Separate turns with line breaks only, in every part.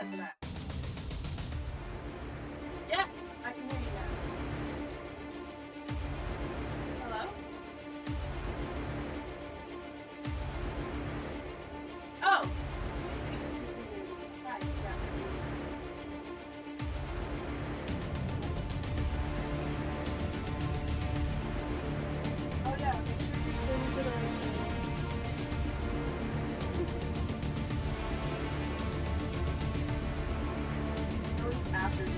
for that. Yeah, I can hear you now. Hello? Oh! Right, yeah. Oh yeah, make sure you're staying to the right. It's always after you.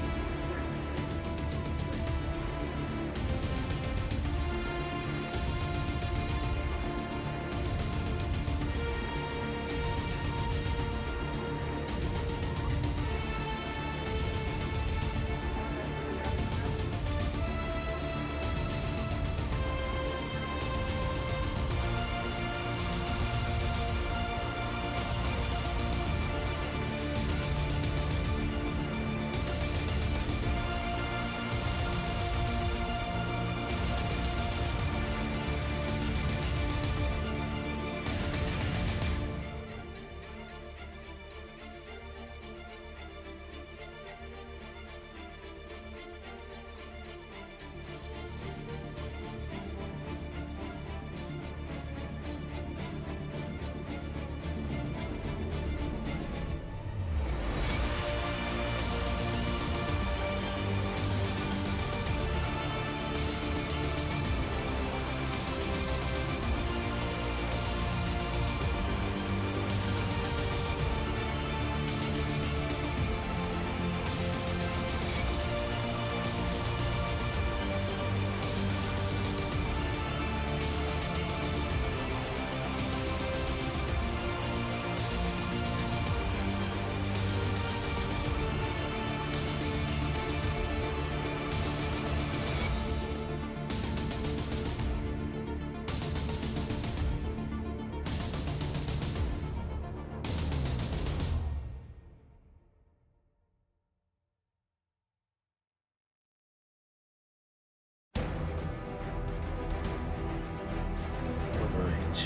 Alright.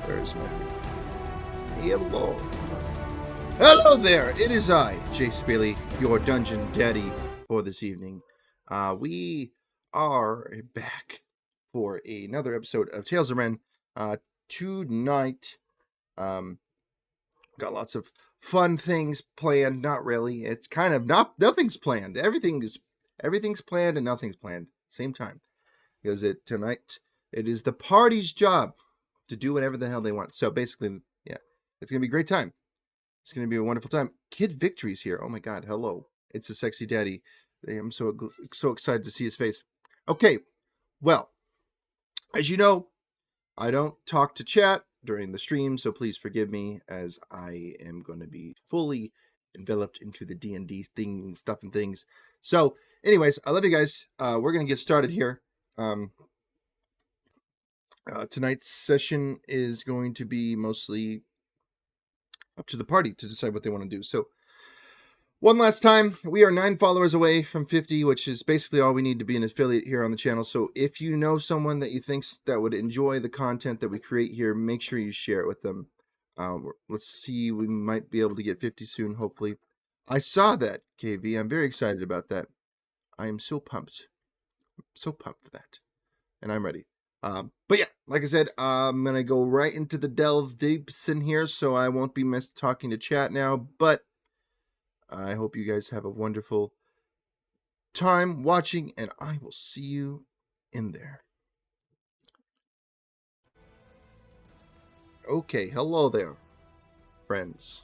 Where's my... Hello. Hello there! It is I, Jace Bailey, your dungeon daddy for this evening. We are back for another episode of Tales of Ren. Tonight, got lots of fun things planned. Not really. It's kind of nothing's planned. Everything's planned and nothing's planned at the same time. Because tonight it is the party's job to do whatever the hell they want. So basically, yeah, it's gonna be a great time. It's gonna be a wonderful time. Kid Victory's here. Oh my God, hello! It's a sexy daddy. I'm so excited to see his face. Okay, well, as you know, I don't talk to chat during the stream, so please forgive me as I am going to be fully enveloped into the D&D thing and stuff and things. So, anyways, I love you guys. We're gonna get started here. Tonight's session is going to be mostly up to the party to decide what they want to do. So, one last time, we are 9 followers away from 50, which is basically all we need to be an affiliate here on the channel. So, if you know someone that you think that would enjoy the content that we create here, make sure you share it with them. Let's see, we might be able to get 50 soon, hopefully. I saw that, KV. I'm very excited about that. I am so pumped. So pumped for that. And I'm ready. But yeah, like I said, I'm going to go right into the delve deeps in here, so I won't be missed talking to chat now, but I hope you guys have a wonderful time watching, and I will see you in there. Okay, hello there, friends.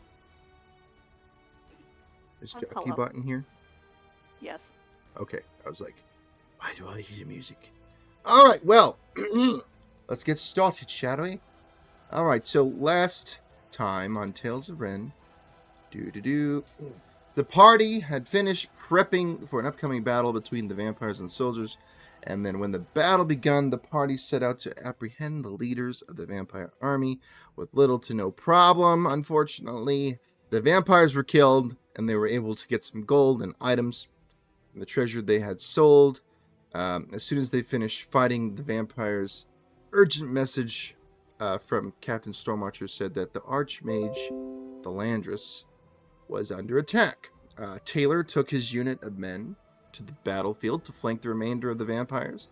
Is Jockey
Hello.
Button here?
Yes.
Okay, I was like, why do I hear music? All right, well, let's get started, shall we? All right, so last time on Tales of Ren, the party had finished prepping for an upcoming battle between the vampires and soldiers, and then when the battle begun, the party set out to apprehend the leaders of the vampire army with little to no problem. Unfortunately, the vampires were killed, and they were able to get some gold and items and the treasure they had sold. As soon as they finished fighting the vampires, urgent message from Captain Stormwatcher said that the Archmage, the Landris, was under attack. Taylor took his unit of men to the battlefield to flank the remainder of the vampires,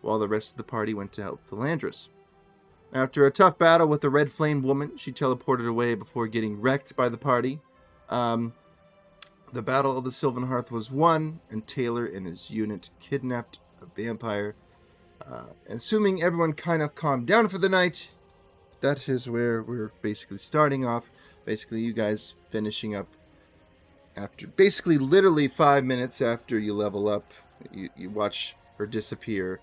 while the rest of the party went to help the Landris. After a tough battle with the Red Flame woman, she teleported away before getting wrecked by the party. The Battle of the Sylvan Hearth was won, and Taylor and his unit kidnapped a vampire. Assuming everyone kind of calmed down for the night, that is where we're basically starting off. Basically, you guys finishing up after basically literally 5 minutes after you level up. You watch her disappear,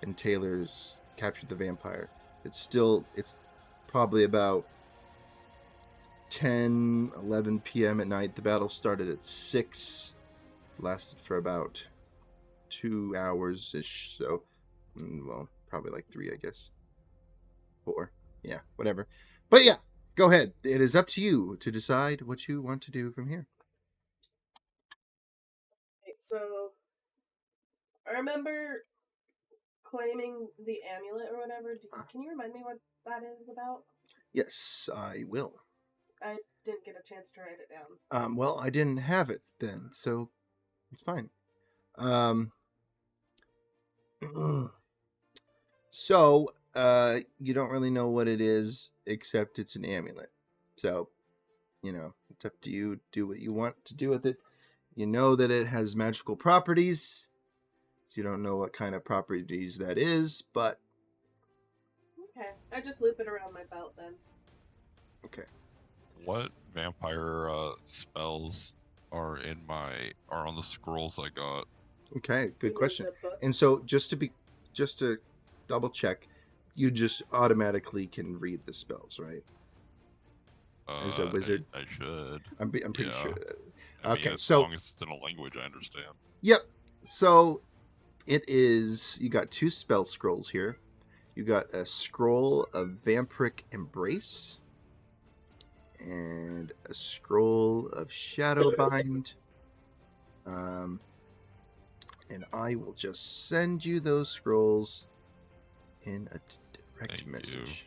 and Taylor's captured the vampire. It's probably about 10, 11 p.m. at night. The battle started at 6, lasted for about 2 hours-ish, so, well, probably like 3, I guess. 4, yeah, whatever. But yeah, go ahead. It is up to you to decide what you want to do from here.
So, I remember claiming the amulet or whatever. Can you remind me what that is about?
Yes, I will.
I didn't get a chance to write it down.
Well, I didn't have it then, so it's fine. So, you don't really know what it is, except it's an amulet. So, it's up to you. Do what you want to do with it. You know that it has magical properties. You don't know what kind of properties that is, but...
Okay, I just loop it around my belt then.
Okay.
What vampire spells are on the scrolls I got?
Okay, good question.
The book?
And so, just to double check, you just automatically can read the spells, right? As a wizard?
I should.
I'm pretty
Yeah.
sure.
I mean,
Okay,
as
so...
long as it's in a language I understand.
Yep. So it is. You got 2 spell scrolls here. You got a scroll of Vampiric Embrace and a scroll of Shadowbind. And I will just send you those scrolls in a direct
Thank
message.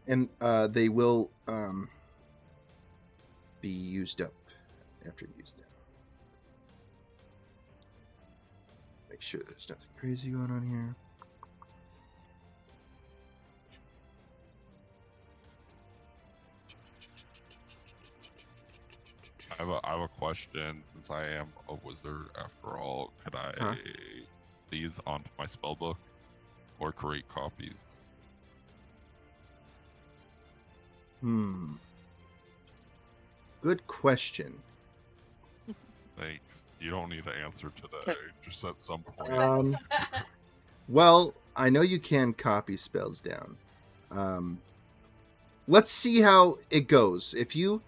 And they will be used up after you use them. Make sure there's nothing crazy going on here.
I have a question. Since I am a wizard after all, could I these onto my spellbook or create copies?
Good question.
Thanks. You don't need to answer today. Just at some point.
Well, I know you can copy spells down. Let's see how it goes. If you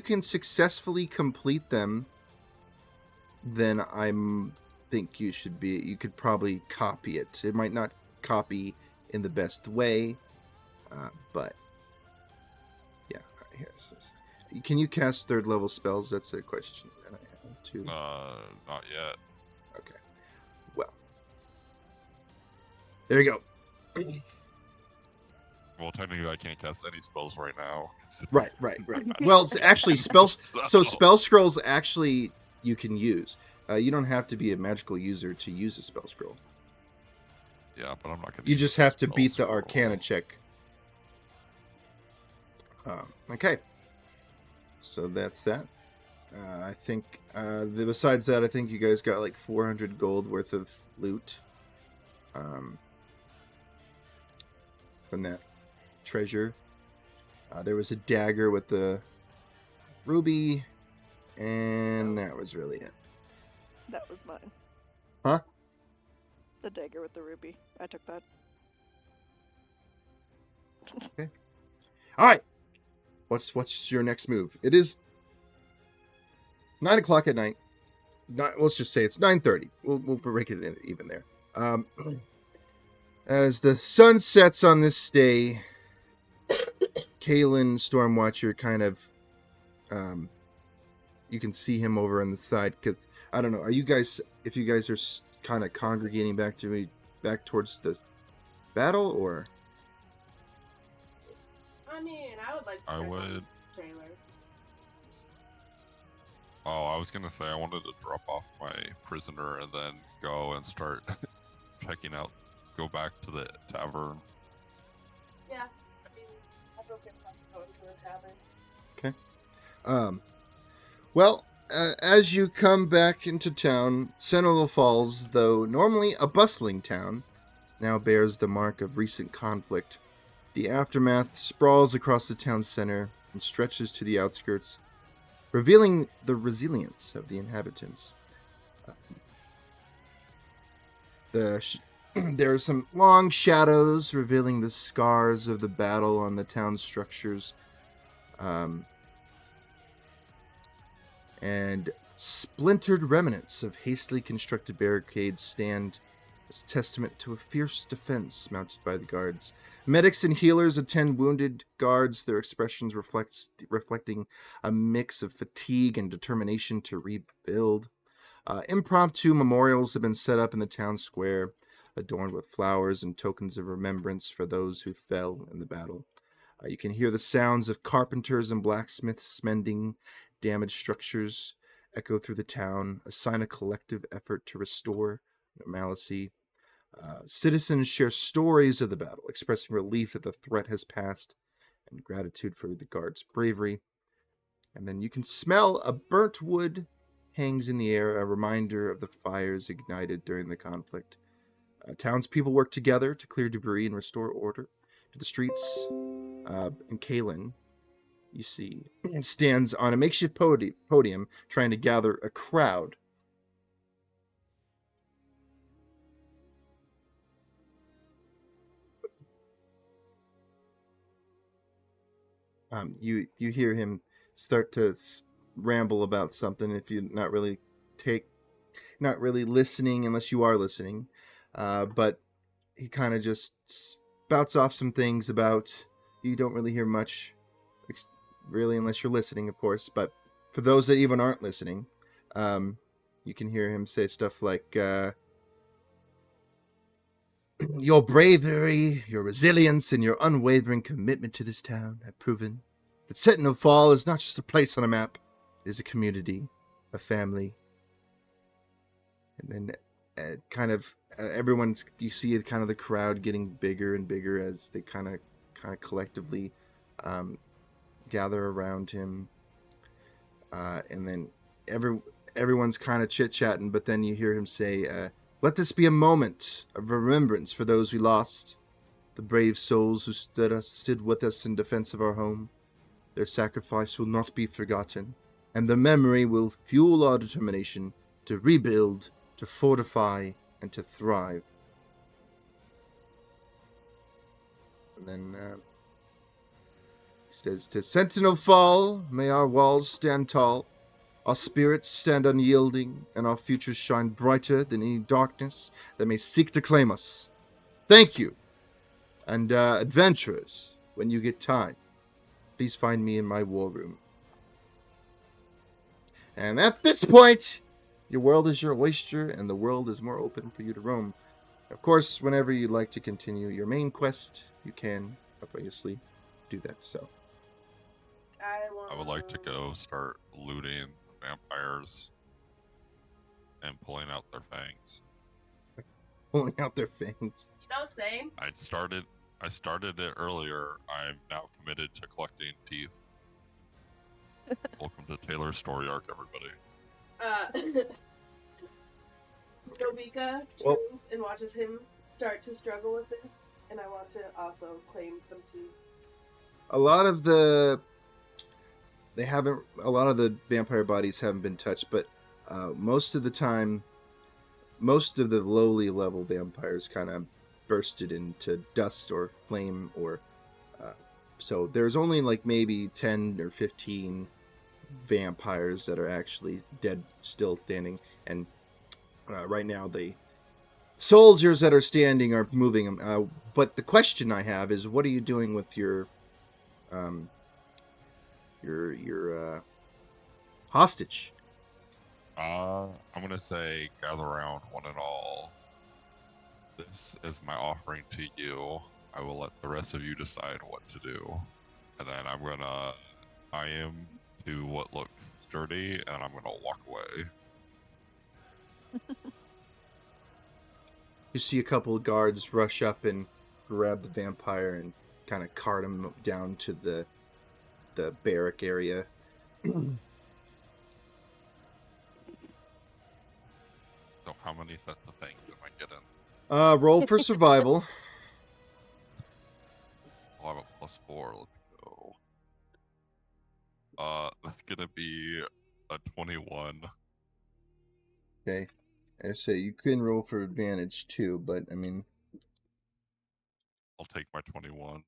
can successfully complete them, then I think you could probably copy it. It might not copy in the best way, but yeah. Here's this. Can you cast 3rd level spells? That's a question that I have too.
Not yet.
Okay. Well, there you go.
Well, technically, I can't cast any spells right now.
Right. Well, actually, spells. So spell scrolls actually you can use. You don't have to be a magical user to use a spell scroll.
Yeah, but I'm not gonna.
You just have to
spell
beat the
scroll.
Arcana check. Okay. So that's that. I think besides that, I think you guys got like 400 gold worth of loot from that treasure. There was a dagger with the ruby, and that was really it.
That was mine.
Huh?
The dagger with the ruby. I took that.
All right. What's your next move? It is 9 o'clock at night. Let's just say it's 9:30. We'll break it in even there. As the sun sets on this day, Kalen Stormwatcher kind of, you can see him over on the side. Because I don't know, if you guys are kind of congregating back towards the battle, or
I mean, I would like to
I
check on
would.
Taylor.
Oh, I was gonna say I wanted to drop off my prisoner and then go and start checking out. Go back to the tavern.
Yeah, I mean, I don't get us going to the tavern.
Well, as you come back into town, Sentinel Falls, though normally a bustling town, now bears the mark of recent conflict. The aftermath sprawls across the town center and stretches to the outskirts, revealing the resilience of the inhabitants. There are some long shadows revealing the scars of the battle on the town structures. And splintered remnants of hastily constructed barricades stand as testament to a fierce defense mounted by the guards. Medics and healers attend wounded guards, their expressions reflecting a mix of fatigue and determination to rebuild. Impromptu memorials have been set up in the town square, adorned with flowers and tokens of remembrance for those who fell in the battle. You can hear the sounds of carpenters and blacksmiths mending damaged structures echo through the town, a sign of collective effort to restore normalcy. Citizens share stories of the battle, expressing relief that the threat has passed and gratitude for the guards' bravery. And then you can smell a burnt wood hangs in the air, a reminder of the fires ignited during the conflict. Townspeople work together to clear debris and restore order to the streets. And Kalen, you see, stands on a makeshift podium trying to gather a crowd. You hear him start to ramble about something if you're not really listening unless you are listening. But he kind of just spouts off some things about, you don't really hear much really unless you're listening, of course, but for those that even aren't listening, you can hear him say stuff like, your bravery, your resilience, and your unwavering commitment to this town have proven that Sentinel Fall is not just a place on a map, it is a community, a family. And then everyone's, you see kind of the crowd getting bigger and bigger as they kind of collectively gather around him, and then everyone's kind of chit-chatting, but then you hear him say, let this be a moment of remembrance for those we lost, the brave souls who stood with us in defense of our home. Their sacrifice will not be forgotten, and their memory will fuel our determination to rebuild, to fortify, and to thrive. And then he says, to Sentinel Fall, may our walls stand tall, our spirits stand unyielding, and our futures shine brighter than any darkness that may seek to claim us. Thank you. And adventurers, when you get time, please find me in my war room. And at this point, your world is your oyster, and the world is more open for you to roam. Of course, whenever you'd like to continue your main quest, you can obviously do that. So
I would like to go start looting vampires and pulling out their fangs.
pulling out their fangs.
Same.
I started it earlier. I'm now committed to collecting teeth. Welcome to Taylor's story arc, everybody.
Dobika turns and watches him start to struggle with this, and I want to also claim some teeth.
A lot of the vampire bodies haven't been touched, but most of the time, most of the lowly level vampires kind of bursted into dust or flame, or so there's only like maybe 10 or 15 vampires that are actually dead, still standing, and right now the soldiers that are standing are moving them. But the question I have is, what are you doing with your hostage?
I'm gonna say, gather around, one and all. This is my offering to you. I will let the rest of you decide what to do. And then I am to what looks sturdy, and I'm gonna walk away.
You see a couple of guards rush up and grab the vampire and kind of cart him down to the barrack area.
So how many sets of things am I getting?
Roll for survival.
I'll have a +4. Let's go. That's gonna be a 21.
Okay. I say you can roll for advantage too, but I mean,
I'll take my 21.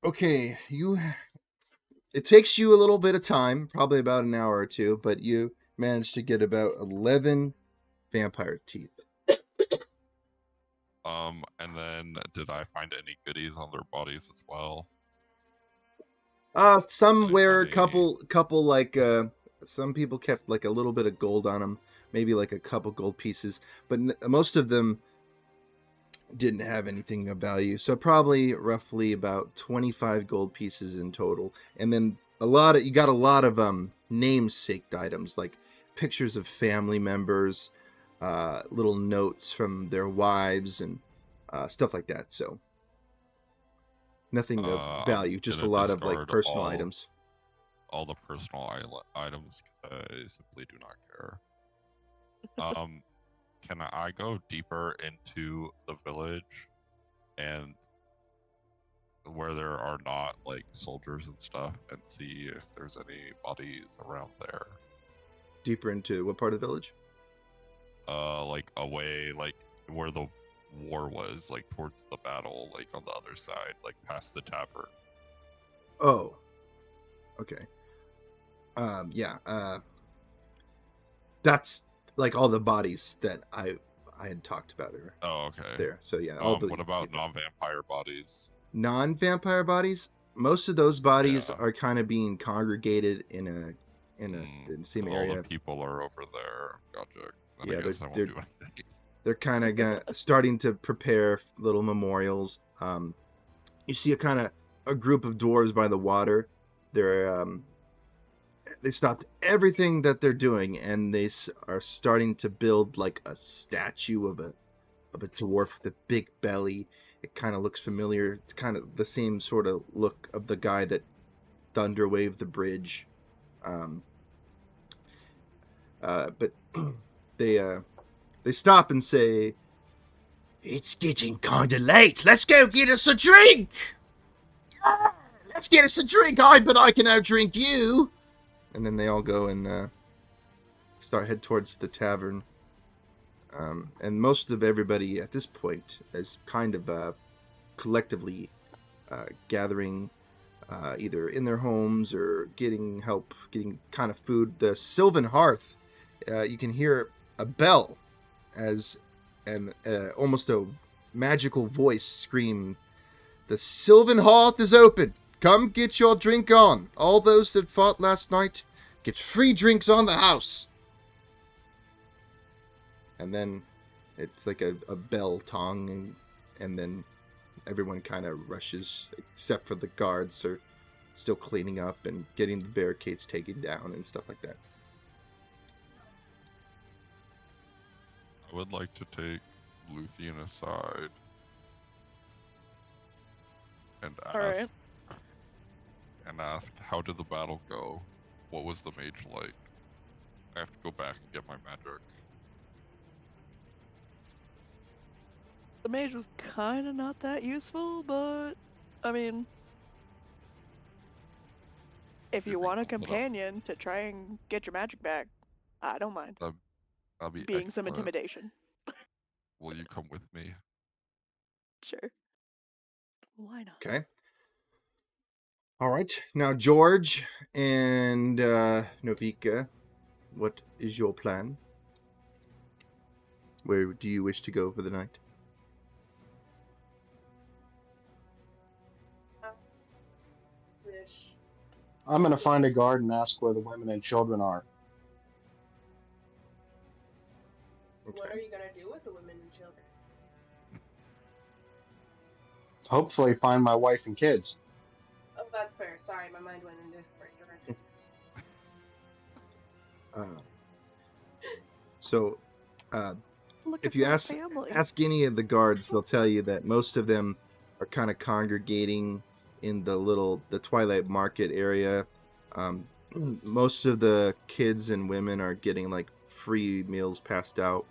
okay, it takes you a little bit of time, probably about an hour or two, but you managed to get about 11 vampire teeth.
And then did I find any goodies on their bodies as well?
Some wear a
Anybody-
couple like some people kept like a little bit of gold on them, maybe like a couple gold pieces, but most of them didn't have anything of value. So probably roughly about 25 gold pieces in total. And then you got a lot of namesake items like pictures of family members, little notes from their wives and stuff like that. So nothing of value, just a
gonna
lot of like
discard
personal items.
All the personal items because I simply do not care. Can I go deeper into the village and where there are not like soldiers and stuff and see if there's any bodies around there?
Deeper into what part of the village?
Like away, like where the war was, like towards the battle, like on the other side, like past the tavern.
Oh, okay. Yeah. That's like all the bodies that I had talked about are
Oh, okay.
there. So yeah, all the
What about non-vampire bodies?
non-vampire bodies? Most of those bodies
Yeah.
are kind of being congregated in the same
'Cause
area.
all the people are over there. Gotcha. Then
Yeah,
I guess I won't do anything.
They're kind of starting to prepare little memorials. You see a group of dwarves by the water. They stopped everything that they're doing and they are starting to build like a statue of a dwarf with a big belly. It kind of looks familiar. It's kind of the same sort of look of the guy that thunderwaved the bridge. But they stop and say, "It's getting kind of late. Let's go get us a drink. Yeah, let's get us a drink. I bet I can outdrink you." And then they all go and head towards the tavern. And most of everybody at this point is kind of collectively gathering either in their homes or getting help, getting kind of food. The Sylvan Hearth, you can hear a bell as almost a magical voice scream, "The Sylvan Hearth is open. Come get your drink on. All those that fought last night get free drinks on the house." And then it's like a bell tong, and then everyone kind of rushes, except for the guards are still cleaning up and getting the barricades taken down and stuff like that.
I would like to take Luthien aside and ask,
Alright.
how did the battle go? What was the mage like? I have to go back and get my magic.
The mage was kind of not that useful, but I mean, if you
think
want a
I'll put up-
companion to try and get your magic back, I don't mind.
That'll be
Being some
excellent.
intimidation.
Will you come with me?
Sure. Why not?
Okay. All right. Now, George and Novika, what is your plan? Where do you wish to go for the night?
Wish.
I'm going to find a guard and ask where the women and children are.
What are you gonna do with the women and children?
Hopefully, find my wife and kids.
Oh, that's fair. Sorry, my mind went in a different direction.
So,
Looking
if you
for a
ask
family.
any of the guards, they'll tell you that most of them are kind of congregating in the Twilight Market area. Most of the kids and women are getting like free meals passed out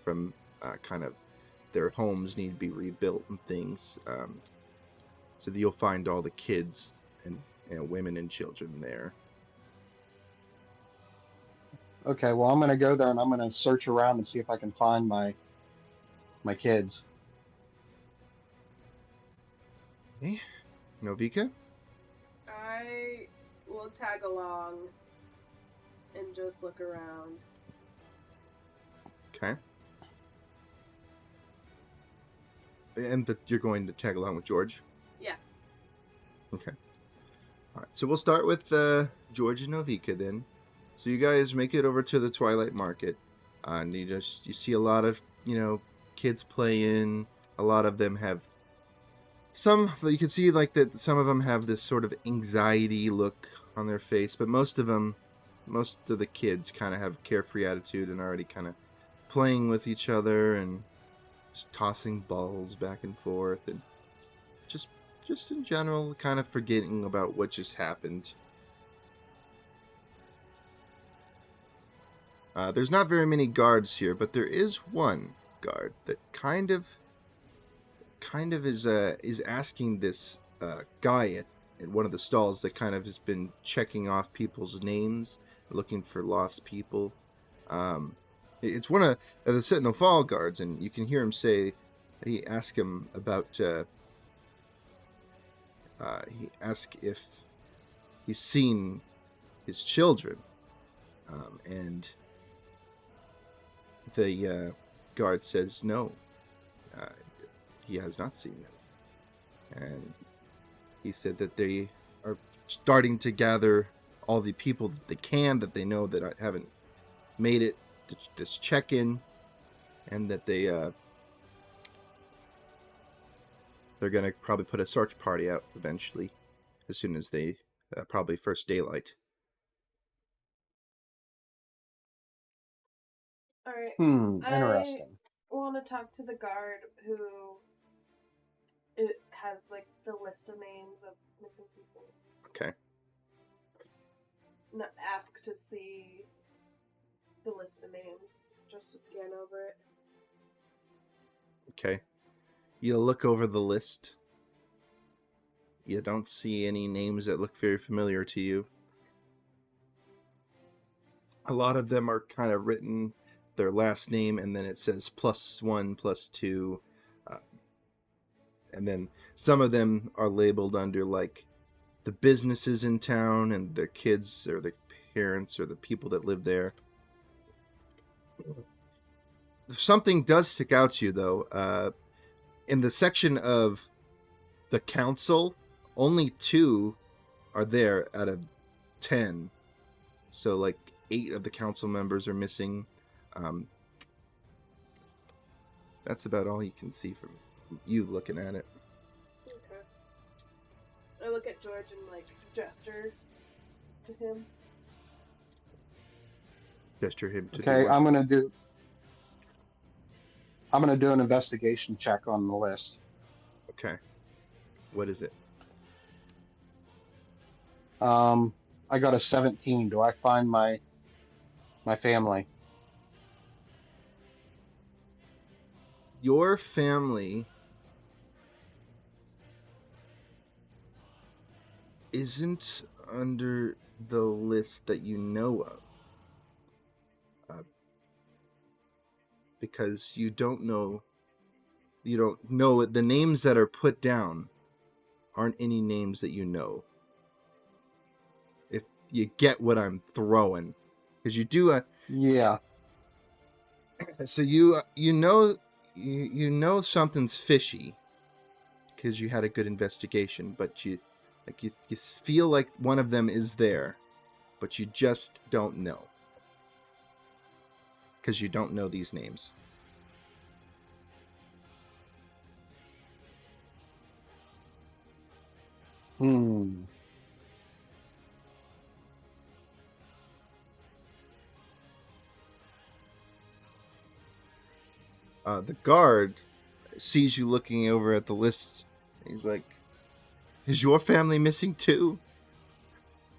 from kind of their homes need to be rebuilt and things. So that you'll find all the kids and women and children there.
Okay, well, I'm going to go there and I'm going to search around and see if I can find my kids.
Okay. Novika?
I will tag along and just look around.
Okay. And you're going to tag along with George?
Yeah.
Okay. All right. So we'll start with George and Novika then. So you guys make it over to the Twilight Market, and you see a lot of kids playing. A lot of them have you can see like that. Some of them have this sort of anxiety look on their face, but most of the kids kind of have a carefree attitude and already kind of playing with each other and just tossing balls back and forth and just in general kind of forgetting about what just happened. There's not very many guards here, but there is one guard that kind of is asking this guy at one of the stalls that kind of has been checking off people's names, looking for lost people. It's one of the Sentinel Fall guards, and you can hear him say, he asked him about, he asked if he's seen his children, and the guard says no, he has not seen them. And he said that they are starting to gather all the people that they know that haven't made it to this check-in, and that they're going to probably put a search party out eventually, as soon as they probably first daylight.
All right.
Interesting.
I want to talk to the guard who has like the list of names of missing people.
Okay.
Ask to see the list of names, just to scan over it.
Okay. You look over the list. You don't see any names that look very familiar to you. A lot of them are kind of written their last name, and then it says +1, +2. And then some of them are labeled under like the businesses in town and their kids or their parents or the people that live there. Something does stick out to you, though. In the section of the council, only 2 are there out of 10. So, like, 8 of the council members are missing. That's about all you can see from you looking at it.
Okay. I look at George and, like, gesture to him.
Gesture him to
Okay,
do
I'm gonna do an investigation check on the list.
Okay. What is it?
I got a 17. Do I find my family?
Your family isn't under the list that you know of. Because you don't know the names that are put down aren't any names that you know. If you get what I'm throwing, because you do
Yeah.
so you know something's fishy because you had a good investigation, but you feel like one of them is there, but you just don't know. Because you don't know these names.
Hmm.
The guard sees you looking over at the list. He's like, "Is your family missing too?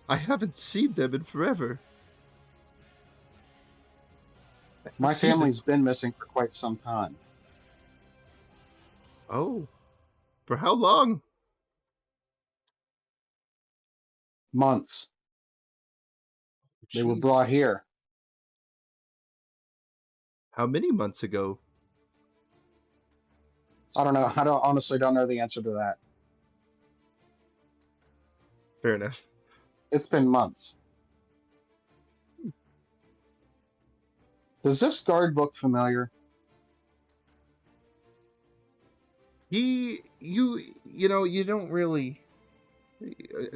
I haven't seen them in forever."
My
See them.
family's been missing for quite some time.
Oh, for how long?
Months. They were
Jeez.
brought here.
How many months ago?
I don't know. I honestly don't know the answer to that.
Fair enough.
It's been months. Does this guard look familiar?
You know, you don't really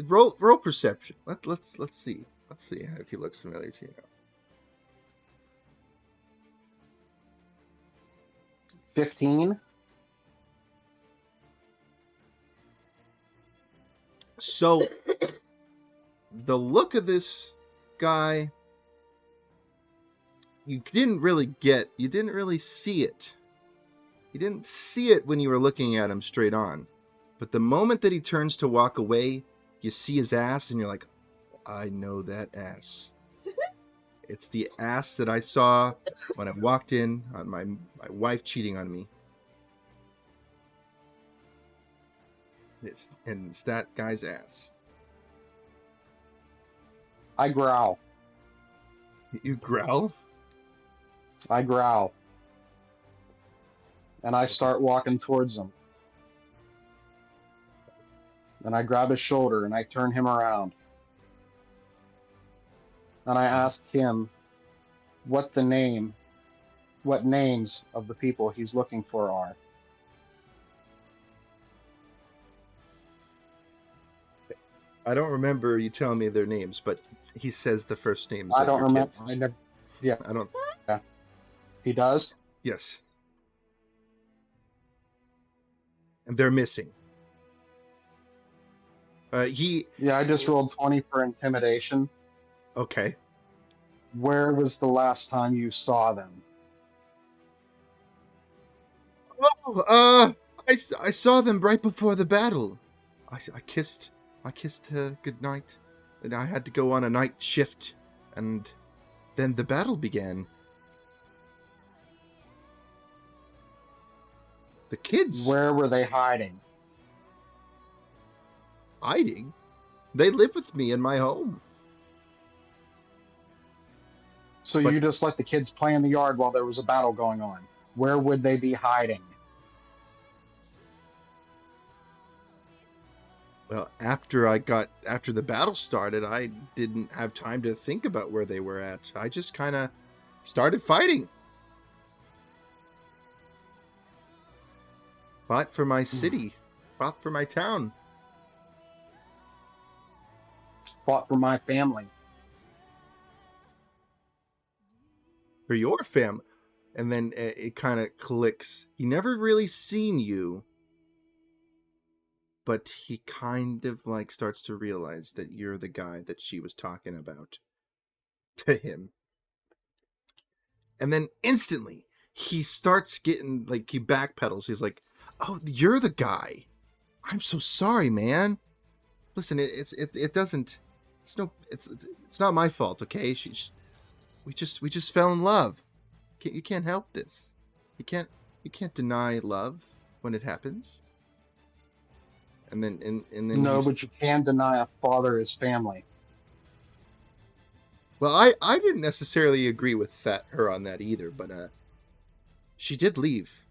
roll perception. Let's see. Let's see if he looks familiar to you now.
15?
So, the look of this guy, you didn't really see it. You didn't see it when you were looking at him straight on. But the moment that he turns to walk away, you see his ass and you're like, I know that ass. It's the ass that I saw when I walked in on my wife cheating on me. It's that guy's ass.
I growl.
You growl?
I growl. And I start walking towards him. And I grab his shoulder and I turn him around. And I ask him what names of the people he's looking for are.
I don't remember you telling me their names, but he says the first names.
I
of
don't
your
remember.
kids.
I never, yeah.
I don't.
He does?
Yes. And they're missing.
Yeah, I just rolled 20 for intimidation.
Okay.
Where was the last time you saw them?
Oh, I saw them right before the battle. I kissed her goodnight, and I had to go on a night shift, and then the battle began. The kids
Where were they hiding?
hiding. They live with me in my home.
So
But-
you just let the kids play in the yard while there was a battle going on. Where would they be hiding?
Well, after the battle started, I didn't have time to think about where they were at. I just kind of started fighting. Fought for my city. Fought for my town.
Fought for my family.
For your family. And then it kind of clicks. He never really seen you, but he kind of like starts to realize that you're the guy that she was talking about to him. And then instantly he starts getting like, he backpedals. He's like, "Oh, you're the guy. I'm so sorry, man. Listen, it's not my fault, okay? We just fell in love. You can't help this. You can't deny love when it happens." And then
No, but you can deny a father his family.
Well, I didn't necessarily agree with her on that either, but she did leave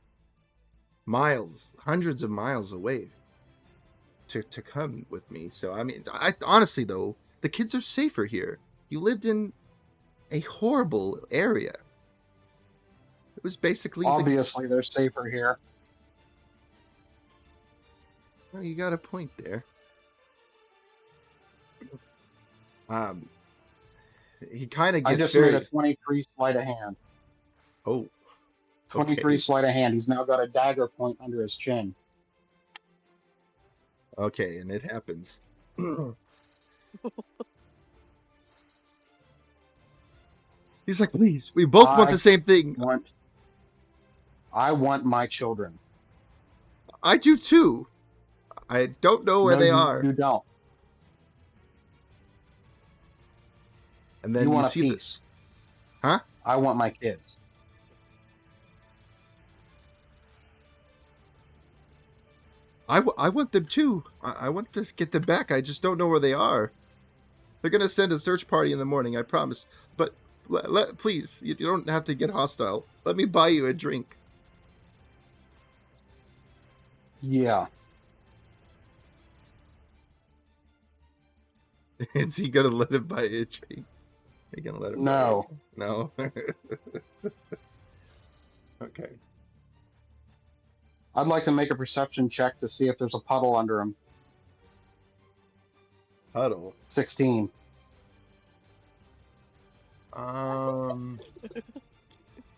hundreds of miles away to come with me. So I mean, I honestly though, the kids are safer here. You lived in a horrible area. It was basically
Obviously, they're safer here.
Well, you got a point there. He kind of gets
I just
very.
made a 23 sleight of hand.
Oh,
23
okay.
sleight of hand. He's now got a dagger point under his chin.
Okay, and it happens. He's like, please, we both want the same thing.
I want my children.
I do too. I don't know where
No,
they
you,
are.
You don't.
And then
You
you
want a
see the
piece.
Huh?
I want my kids.
I want them too. I want to get them back. I just don't know where they are. They're gonna send a search party in the morning, I promise. But please, you don't have to get hostile. Let me buy you a drink.
Yeah.
Is he gonna let him buy a drink? Are you gonna let him?
No.
No. Okay.
I'd like to make a perception check to see if there's a puddle under him.
Huddle.
16.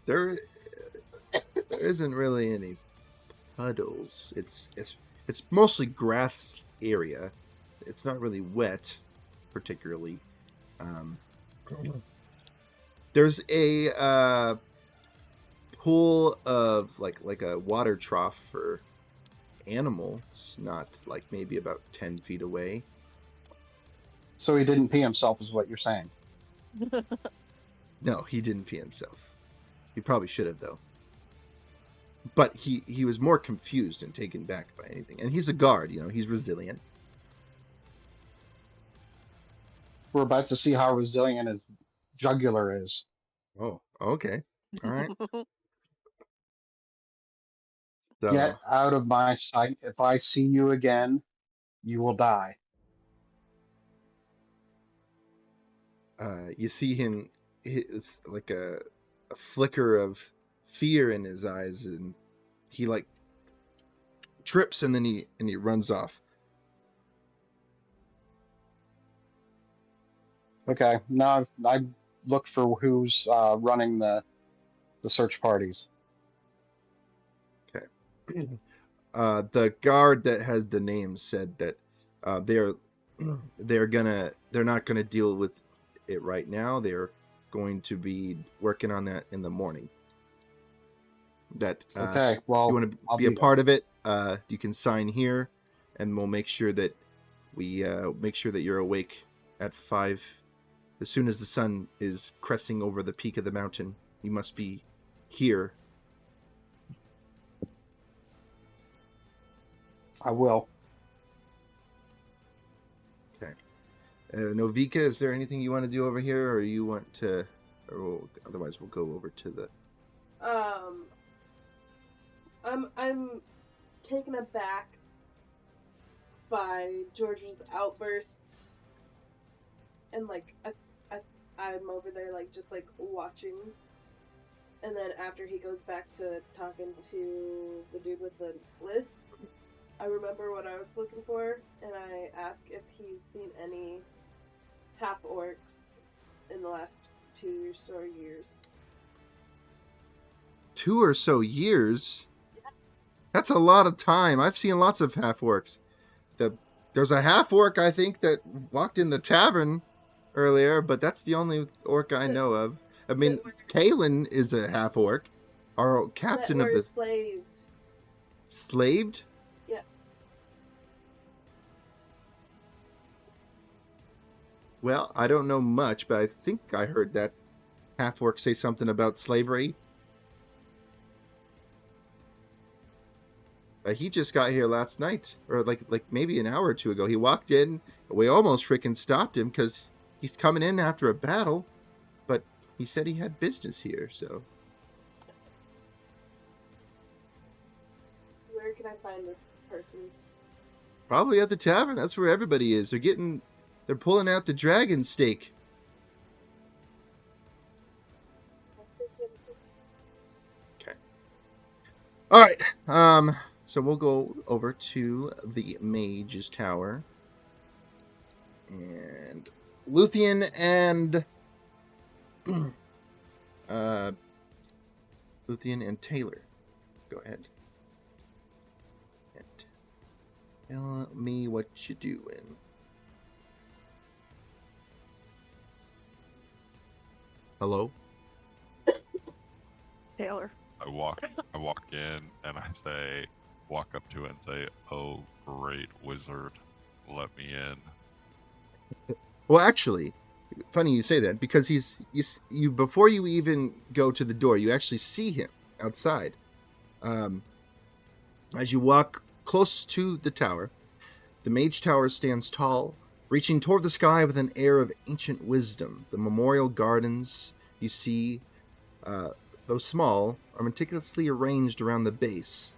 There isn't really any puddles. It's mostly grass area. It's not really wet, particularly. There's a pool of like a water trough for animals, not like maybe about 10 feet away.
So he didn't pee himself, is what you're saying.
No, he didn't pee himself. He probably should have, though. But he was more confused and taken back by anything. And he's a guard, he's resilient.
We're about to see how resilient his jugular is.
Oh, okay. All right. So,
Get out of my sight. If I see you again, you will die.
you see him, it's like a flicker of fear in his eyes, and he like trips and then he runs off.
Okay. Now I look for who's running the search parties.
Okay. The guard that has the name said that they're not gonna deal with it right now. They're going to be working on that in the morning. That
Okay. Well,
you want to
I'll
be a
there.
part of it, you can sign here, and we'll make sure that you're awake at 5 as soon as the sun is cresting over the peak of the mountain. You must be here.
I will.
Okay. Novika, is there anything you want to do over here, or you want to, otherwise we'll go over to the.
I'm taken aback by George's outbursts, and like I'm over there like just like watching, and then after he goes back to talking to the dude with the list, I remember what I was looking for, and I ask if he's seen any half-orcs in the last 2 or so years.
2 or so years? That's a lot of time. I've seen lots of half-orcs. There's a half-orc, I think, that walked in the tavern earlier, but that's the only orc I know of. I mean, Kalen is a half-orc. Our captain of the...
Slaved.
Slaved?
Yeah.
Well, I don't know much, but I think I heard that half-orc say something about slavery. He just got here last night, or like maybe an hour or two ago. He walked in, we almost freaking stopped him because he's coming in after a battle, but he said he had business here, so.
Where can I find this person?
Probably at the tavern. That's where everybody is. They're pulling out the dragon steak. Okay. All right. So we'll go over to the Mage's Tower. And Luthien and Taylor. Go ahead. Tell me what you doing. Hello?
Taylor.
I walk in and I say, walk up to it and say, "Oh, great wizard, let me in."
Well, actually, funny you say that because you before you even go to the door, you actually see him outside. As you walk close to the tower, the Mage Tower stands tall, reaching toward the sky with an air of ancient wisdom. The memorial gardens you see, though small, are meticulously arranged around the base,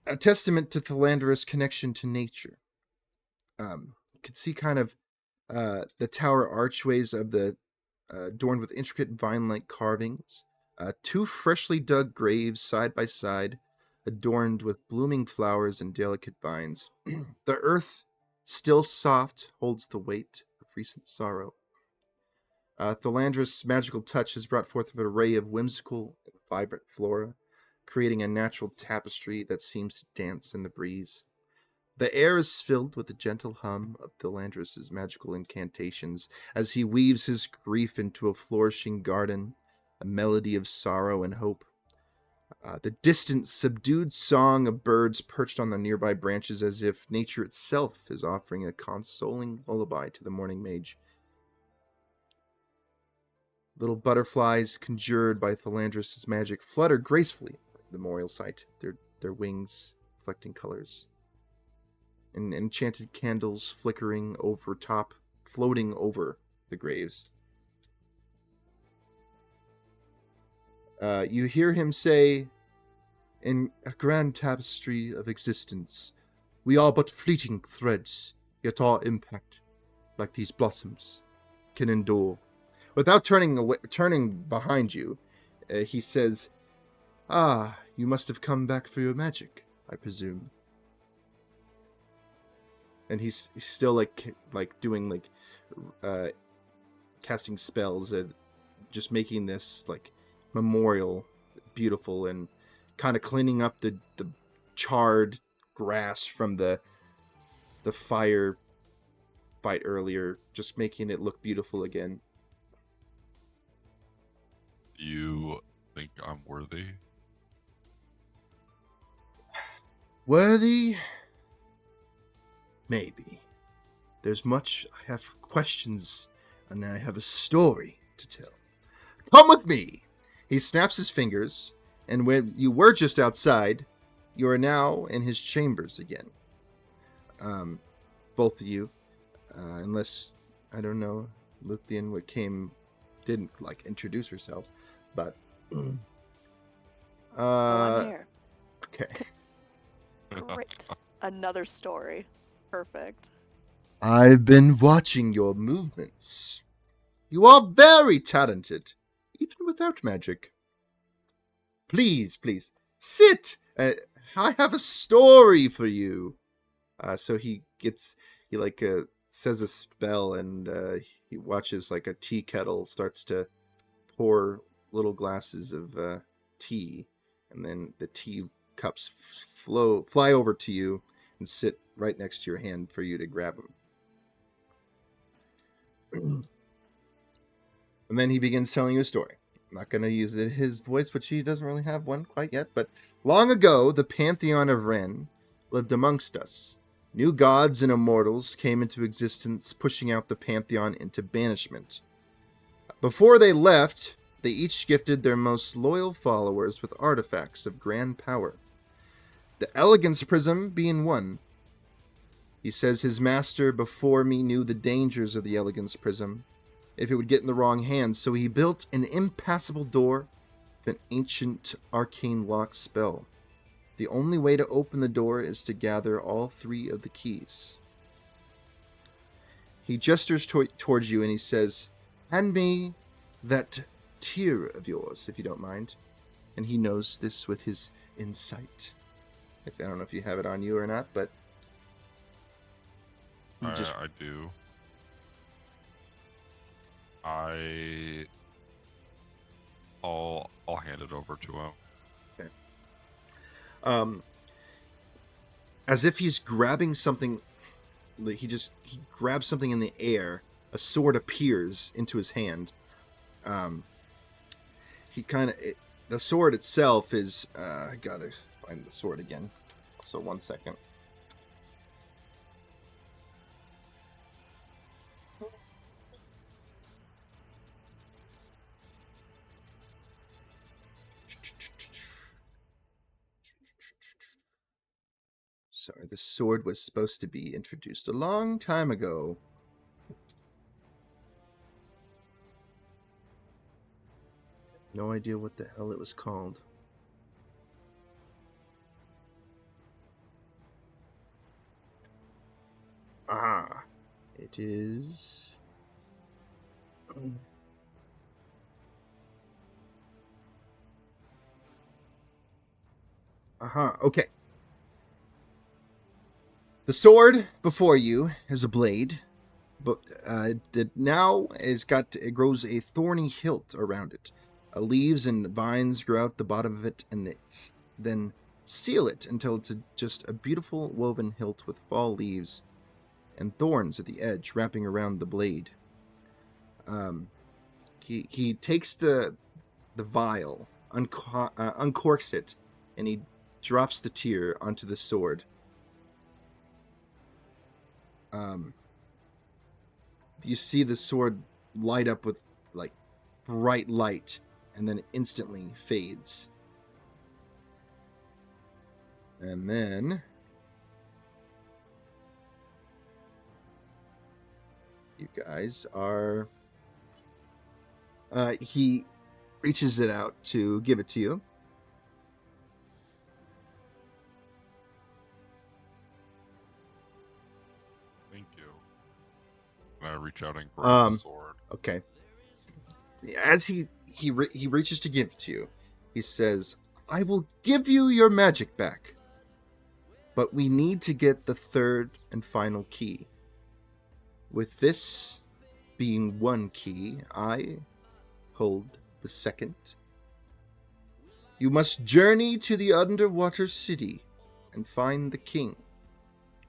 a testament to Thalandra's connection to nature. You can see kind of the tower archways of the adorned with intricate vine-like carvings, two freshly dug graves side by side, adorned with blooming flowers and delicate vines. The earth, still soft, holds the weight of recent sorrow. Thalandra's magical touch has brought forth an array of whimsical and vibrant flora, creating a natural tapestry that seems to dance in the breeze. The air is filled with the gentle hum of Thalandra's magical incantations as he weaves his grief into a flourishing garden, a melody of sorrow and hope. The distant, subdued song of birds perched on the nearby branches as if nature itself is offering a consoling lullaby to the mourning mage. Little butterflies conjured by Thalandra's magic flutter gracefully at the memorial site, their wings reflecting colors. And enchanted candles flickering over top, floating over the graves. You hear him say, "In a grand tapestry of existence, we are but fleeting threads, yet our impact, like these blossoms, can endure." Without turning behind you, he says, "Ah, you must have come back for your magic, I presume." And he's still like doing casting spells and just making this like memorial beautiful and kind of cleaning up the charred grass from the fire fight earlier, just making it look beautiful again.
You think I'm worthy?
Worthy? Maybe. There's much. I have questions, and I have a story to tell. Come with me! He snaps his fingers, and when you were just outside, you are now in his chambers again. Both of you, unless, I don't know, Luthien didn't introduce herself, but
I'm here.
okay.
Great. Another story. Perfect.
I've been watching your movements. You are very talented, even without magic. Please, sit. I have a story for you. So he says a spell, and he watches like a tea kettle starts to pour little glasses of tea, and then the tea cups fly over to you and sit right next to your hand for you to grab them. And then he begins telling you a story. I'm not going to use his voice, which he doesn't really have one quite yet, but long ago, the Pantheon of Ren lived amongst us. New gods and immortals came into existence, pushing out the Pantheon into banishment. Before they left, they each gifted their most loyal followers with artifacts of grand power. The Elegance Prism being one. He says his master before me knew the dangers of the Elegance Prism if it would get in the wrong hands, so he built an impassable door with an ancient arcane lock spell. The only way to open the door is to gather all 3 of the keys. He gestures towards you and he says, "Hand me that tear of yours, if you don't mind." And he knows this with his insight. I don't know if you have it on you or not, but
I do. I'll hand it over to him.
Okay. as if he's grabbing something. He grabs something in the air. A sword appears into his hand. The sword itself is. I gotta find the sword again. So 1 second. Sorry, the sword was supposed to be introduced a long time ago. No idea what the hell it was called. Ah, it is. Okay. The sword before you is a blade, but that now it grows a thorny hilt around it. Leaves and vines grow out the bottom of it, and then seal it until it's just a beautiful woven hilt with fall leaves and thorns at the edge wrapping around the blade. He takes the vial, uncorks it, and he drops the tear onto the sword. You see the sword light up with like bright light and then instantly fades. And then you guys are he reaches it out to give it to you.
Thank you. And I reach out and grab the sword.
Okay. As he reaches to give it to you, he says, "I will give you your magic back, but we need to get the third and final key. With this being one key, I hold the second. You must journey to the underwater city and find the king.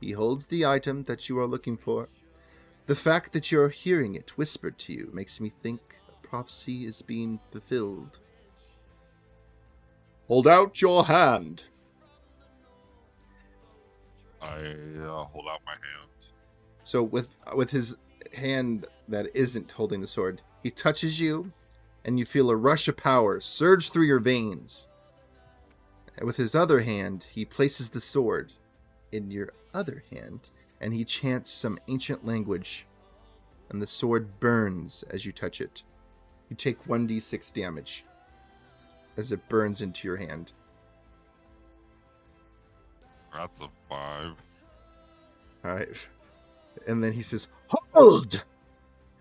He holds the item that you are looking for. The fact that you're hearing it whispered to you makes me think a prophecy is being fulfilled. Hold out your hand."
I hold out my hand.
So with his hand that isn't holding the sword, he touches you, and you feel a rush of power surge through your veins. And with his other hand, he places the sword in your other hand, and he chants some ancient language, and the sword burns as you touch it. You take 1d6 damage as it burns into your hand.
That's a 5.
All right. And then he says, "Hold!"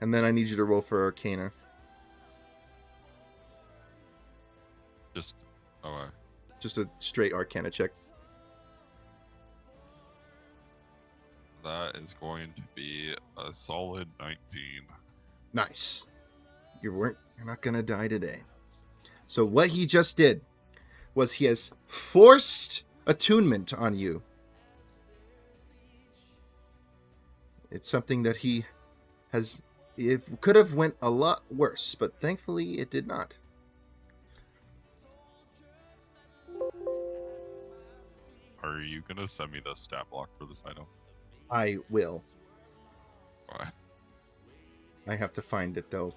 And then I need you to roll for Arcana. Just a straight Arcana check.
That is going to be a solid 19.
Nice. You're not gonna die today. So what he just did was he has forced attunement on you. It's something that he has. It could have went a lot worse, but thankfully it did not.
Are you gonna send me the stat block for this item?
I will.
Why?
I have to find it though,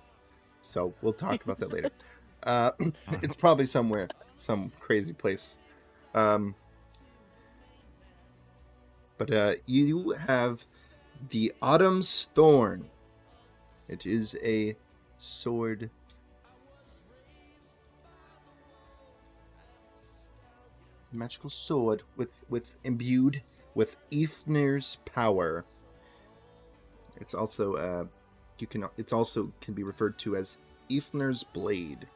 so we'll talk about that later. It's probably somewhere, some crazy place. But you have the Autumn's Thorn. It is a sword. Magical sword with imbued with Eithner's power. It's also can be referred to as Eithner's blade.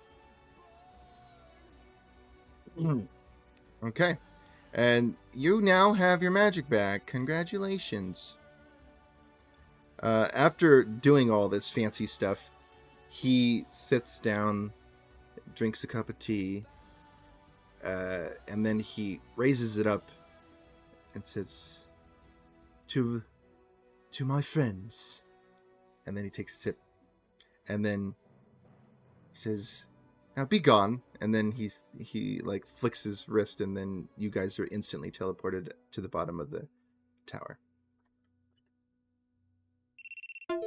Okay. And you now have your magic back. Congratulations. After doing all this fancy stuff, he sits down, drinks a cup of tea, and then he raises it up and says, to my friends. And then he takes a sip. And then he says, now be gone. And then he like flicks his wrist, and then you guys are instantly teleported to the bottom of the tower.
At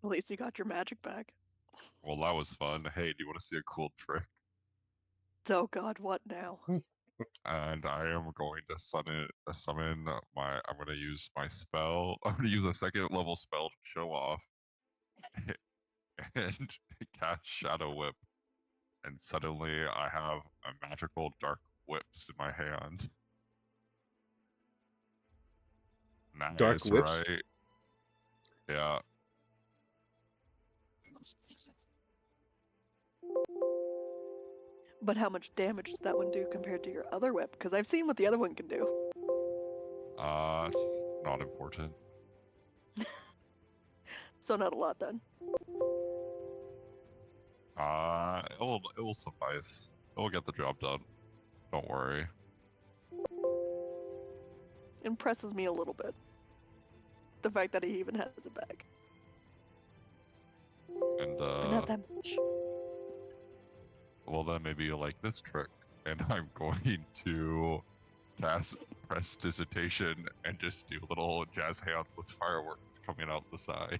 least you got your magic back.
Well, that was fun. Hey, do you want to see a cool trick?
Oh God, what now?
And I am going to summon my. I'm going to use my spell. I'm going to use a second level spell to show off, and cast Shadow Whip. And suddenly, I have a magical dark whips in my hand. Nice,
Dark whips?
right? Yeah.
But how much damage does that one do compared to your other whip? Because I've seen what the other one can do.
It's not important.
So not a lot then.
It will suffice. It will get the job done. Don't worry.
Impresses me a little bit. The fact that he even has it back.
And
But not that much.
well then maybe you like this trick. And I'm going to cast Prestidigitation and just do little jazz hands with fireworks coming out the side.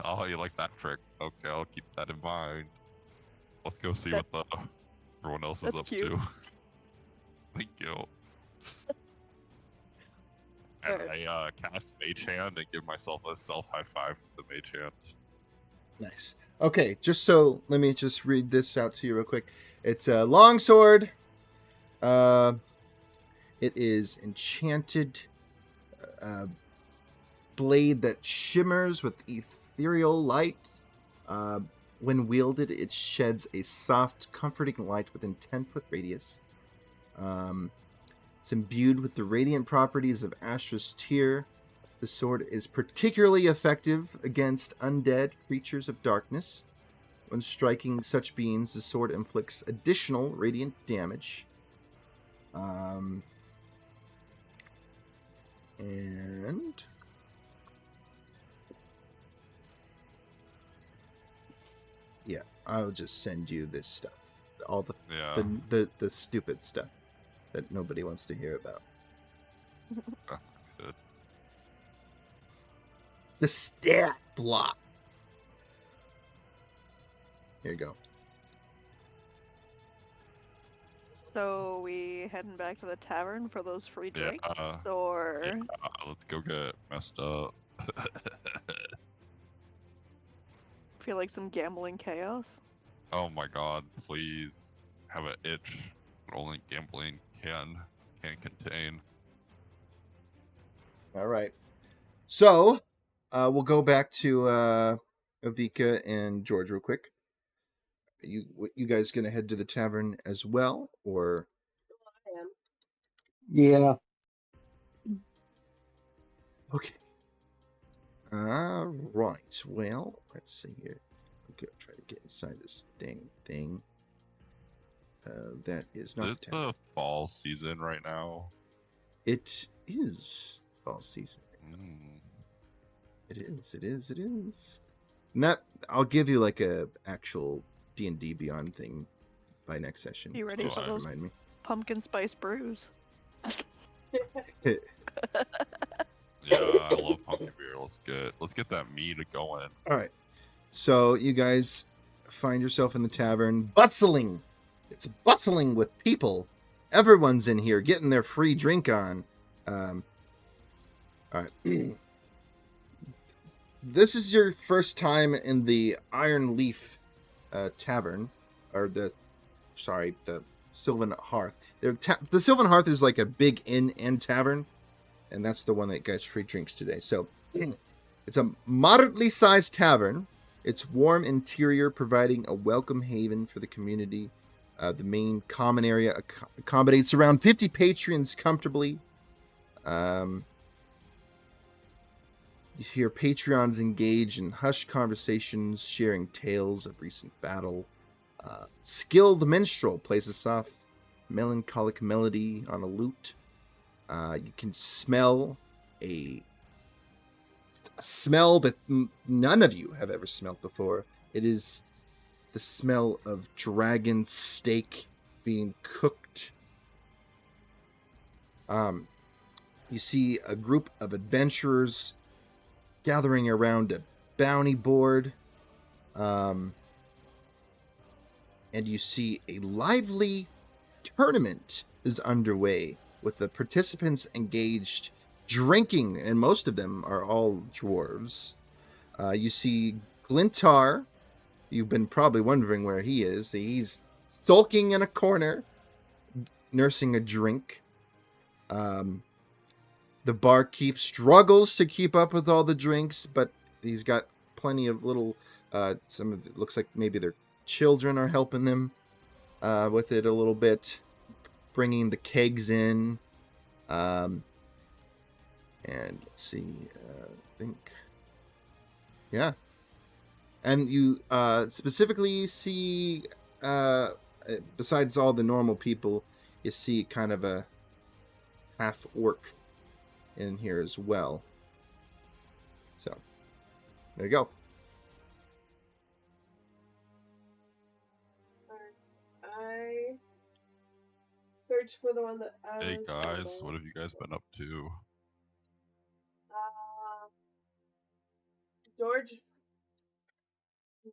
Oh, you like that trick? Okay, I'll keep that in mind. Let's go see what everyone else is
That's
up
cute.
to. Thank you. And I cast Mage Hand and give myself a self high five to the Mage Hand.
Nice. Okay, just so let me just read this out to you real quick. It's a longsword. It is enchanted blade that shimmers with ethereal light. When wielded, it sheds a soft, comforting light within 10-foot radius. It's imbued with the radiant properties of Astra's Tear. The sword is particularly effective against undead creatures of darkness. When striking such beings, the sword inflicts additional radiant damage. And yeah, I'll just send you this stuff. All
Yeah,
the stupid stuff that nobody wants to hear about.
that's good.
The stat block. Here you go.
So we heading back to the tavern for those free
Yeah,
drinks, or
Yeah, let's go get messed up.
feel like some gambling chaos?
Oh my god, please have an itch that only gambling can contain.
All right. So, we'll go back to Avika and George real quick. You guys gonna head to the tavern as well, or
I am.
Yeah.
okay? All right. Well, let's see here. I'm gonna try to get inside this dang thing. That is
Is
not
it
the tavern.
the fall season right now?
It is fall season.
Mm.
It is. It is. It is. And that I'll give you like a actual D&D Beyond thing by next session.
You ready
just
for
to
those?
Remind me.
Pumpkin spice brews.
Yeah, I love pumpkin beer. Let's get that meat going.
All right. So you guys find yourself in the tavern, bustling. It's bustling with people. Everyone's in here getting their free drink on. All right. This is your first time in the Iron Leaf Tavern, or the Sylvan Hearth. The Sylvan Hearth is like a big inn and tavern, and that's the one that gets free drinks today. So it's a moderately sized tavern. Its warm interior providing a welcome haven for the community. The main common area accommodates around 50 patrons comfortably. You hear Patreons engage in hushed conversations, sharing tales of recent battle. Skilled minstrel plays a soft melancholic melody on a lute. You can smell a smell that none of you have ever smelled before. It is the smell of dragon steak being cooked. You see a group of adventurers gathering around a bounty board. And you see a lively tournament is underway with the participants engaged drinking, and most of them are all dwarves. You see Glintar. You've been probably wondering where he is. He's sulking in a corner, nursing a drink. The barkeep struggles to keep up with all the drinks, but he's got plenty of little, some of it looks like maybe their children are helping them with it a little bit, bringing the kegs in. And let's see, I think, yeah. And you specifically see, besides all the normal people, you see kind of a half orc in here as well. So, there you go.
I search for the one that I
Hey
was
guys,
holding.
what have you guys been up to?
George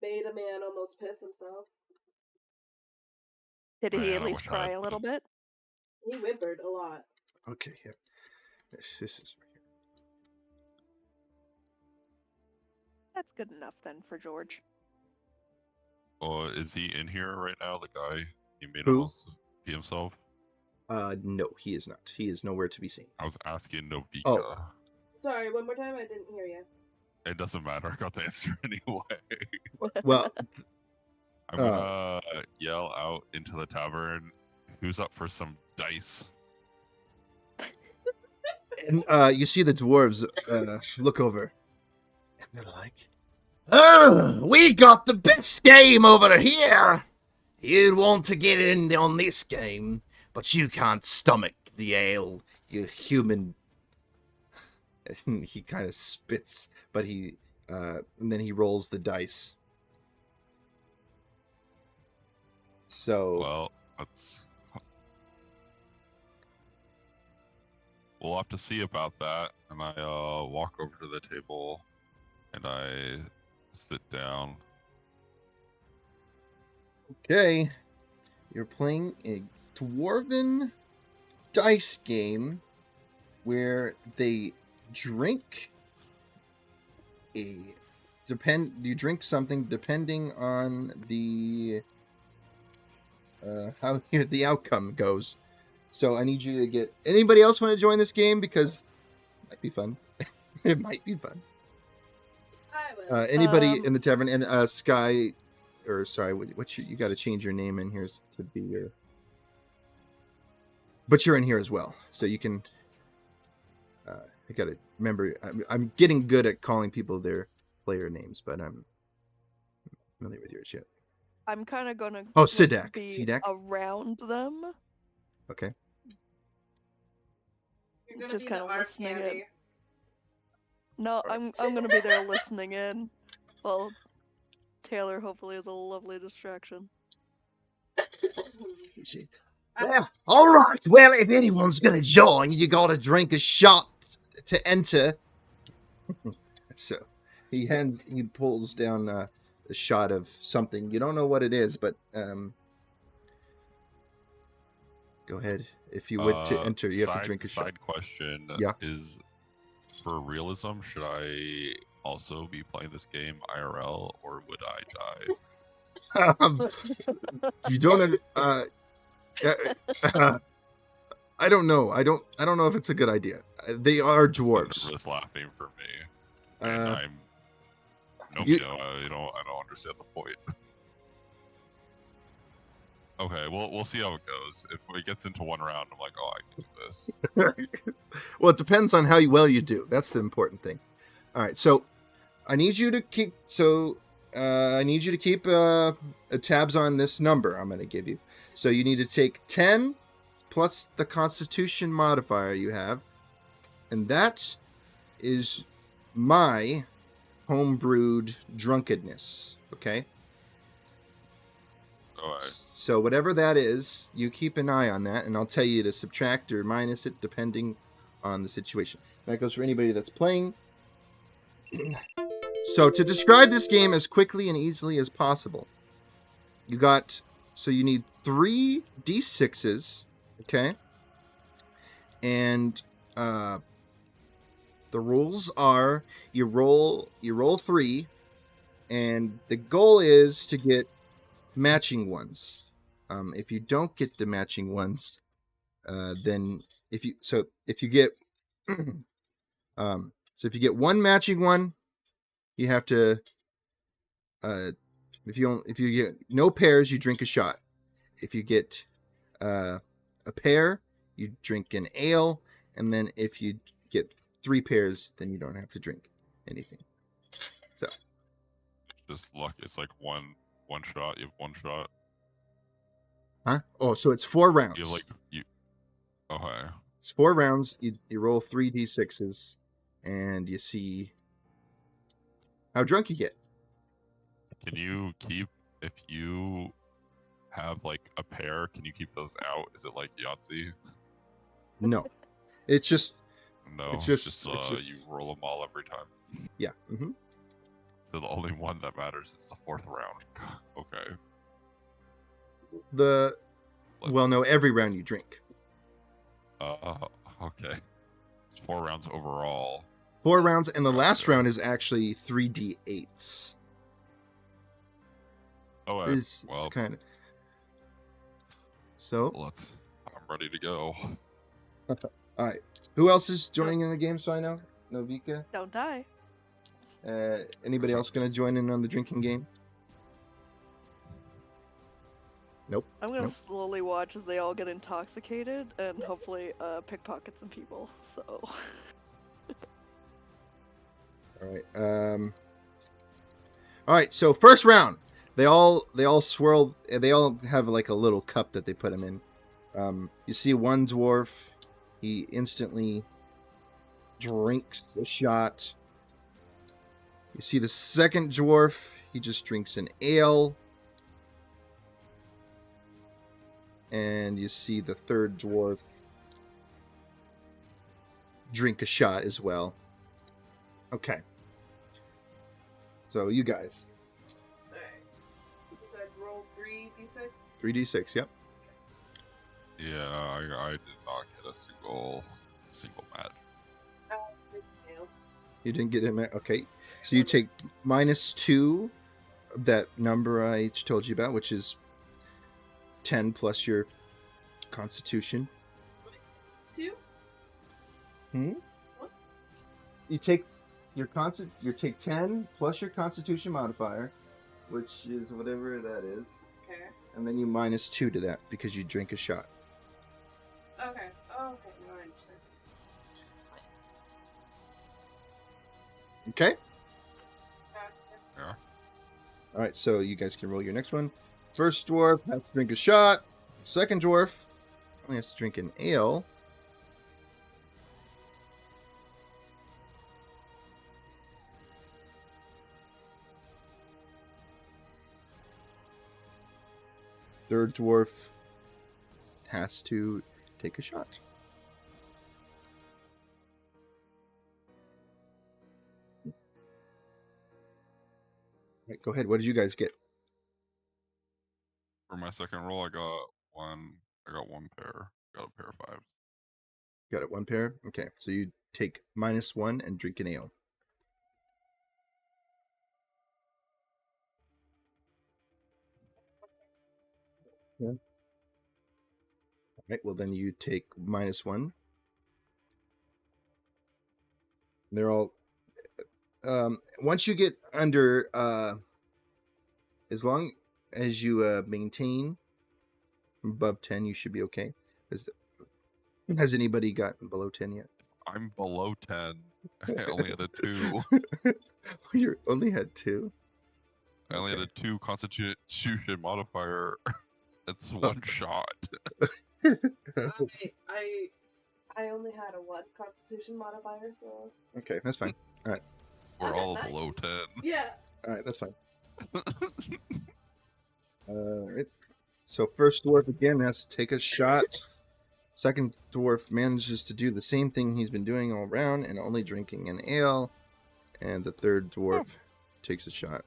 made a man almost piss himself.
Did he
Man,
at
I
least
wish I
cry
had
a little bit?
He whimpered a lot.
Okay, yeah. This is right here.
That's good enough then for George.
Oh, is he in here right now? The guy he made
Who?
almost pee himself.
No, he is not. He is nowhere to be seen.
I was asking Novika.
Oh.
Sorry, one more time. I didn't hear you.
It doesn't matter. I got the answer anyway.
Well,
I'm gonna yell out into the tavern. Who's up for some dice?
and you see the dwarves look over, and they're like, "Oh, we got the best game over here. You'd want to get in on this game, but you can't stomach the ale, you human." And he kind of spits, but and then he rolls the dice. So,
Well, we'll have to see about that. And I walk over to the table and I sit down.
okay, you're playing a dwarven dice game where they drink you drink something depending on the how the outcome goes. So I need you to get anybody else want to join this game because it might be fun. It might be fun.
I will.
Anybody in the tavern, and Sky, or sorry, you got to change your name in here to be your. But you're in here as well, so you can. I gotta remember. I'm getting good at calling people their player names, but I'm familiar with yours yet.
I'm kind of gonna
Oh,
like,
Sidak.
be
Sidak?
around them.
Okay.
You're gonna
just
be
kinda
the arm
listening in.
candy.
No,
Alright.
I'm gonna be there listening in. Well, Taylor hopefully is a lovely distraction.
You see. Well, all right. Well, if anyone's gonna join, you gotta drink a shot to enter. So he pulls down a shot of something. You don't know what it is, but go ahead. If you would to enter, you have to drink a shot.
Side question
Yeah.
is, for realism, should I also be playing this game IRL or would I die?
You don't. I don't know. I don't know if it's a good idea. They are dwarves.
It's laughing for me. And I'm no,
you-
I don't understand the point. Okay, we'll see how it goes. If it gets into one round, I'm like, oh, I can do this.
Well, it depends on how well you do. That's the important thing. All right, so I need you to keep. I need you to keep tabs on this number I'm going to give you. So you need to take 10 plus the Constitution modifier you have, and that is my homebrewed drunkenness. Okay.
All right.
So whatever that is, you keep an eye on that, and I'll tell you to subtract or minus it depending on the situation. That goes for anybody that's playing. So to describe this game as quickly and easily as possible, you need 3 d6s, okay? And the rules are you roll 3, and the goal is to get matching ones. If you don't get the matching ones, then if you get if you get one matching one, you have to if you get no pairs, you drink a shot. If you get a pair, you drink an ale, and then if you get 3 pairs, then you don't have to drink anything. So
Just luck. It's like one shot. You have 1 shot.
huh? Oh, so it's 4 rounds.
You have like you. Okay.
It's 4 rounds. You roll 3 d6s, and you see how drunk you get.
Can you keep if you have like a pair? Can you keep those out? Is it like Yahtzee?
No, it's just
No.
It's just-
you roll them all every time.
yeah. Mm-hmm.
So the only one that matters is the 4th round. Okay.
No, every round you drink.
Okay. It's 4 rounds overall.
4 rounds, and the last
Gotcha.
round is actually 3d8s.
Oh,
It's
well,
kind of so.
I'm ready to go.
All right, who else is joining in the game? So I know, Novika.
Don't die.
Anybody else going to join in on the drinking game? Nope.
I'm gonna
Nope.
slowly watch as they all get intoxicated and hopefully pickpocket some people. So
All right. All right. So first round, they all swirl. They all have like a little cup that they put them in. You see one dwarf. He instantly drinks a shot. You see the second dwarf. He just drinks an ale. And you see the third dwarf drink a shot as well. Okay. So you guys,
Alright. You said roll 3d6?
3d6. Yep.
Yeah, I did not get a single match.
No.
You didn't get him. Okay. So you take -2 of that number I told you about, which is 10 plus your Constitution.
It's 2?
You take your you take 10 plus your Constitution modifier, which is whatever that is,
Okay.
and then you -2 to that because you drink a shot.
Okay. Oh, okay. Now I understand.
Okay.
Yeah.
All right. So you guys can roll your next one. First dwarf has to drink a shot. Second dwarf only has to drink an ale. Third dwarf has to take a shot. Right, go ahead. What did you guys get?
For my second roll, I got one pair. Got a pair of 5s.
Got it. 1 pair. Okay. So you take -1 and drink an ale. Yeah. All right. Well, then you take -1. They're all. Once you get under, as long as you maintain above 10, you should be okay. Has anybody gotten below 10 yet?
I'm below 10. I only had a 2.
You only had 2.
I only had a 2 Constitution modifier. It's 1 shot.
I only had a 1 Constitution modifier, so
Okay, that's fine.
We're
Okay,
all
nice.
below 10.
yeah.
All right, that's fine. Right. So first dwarf again has to take a shot. Second dwarf manages to do the same thing he's been doing all round and only drinking an ale. And the third dwarf takes a shot.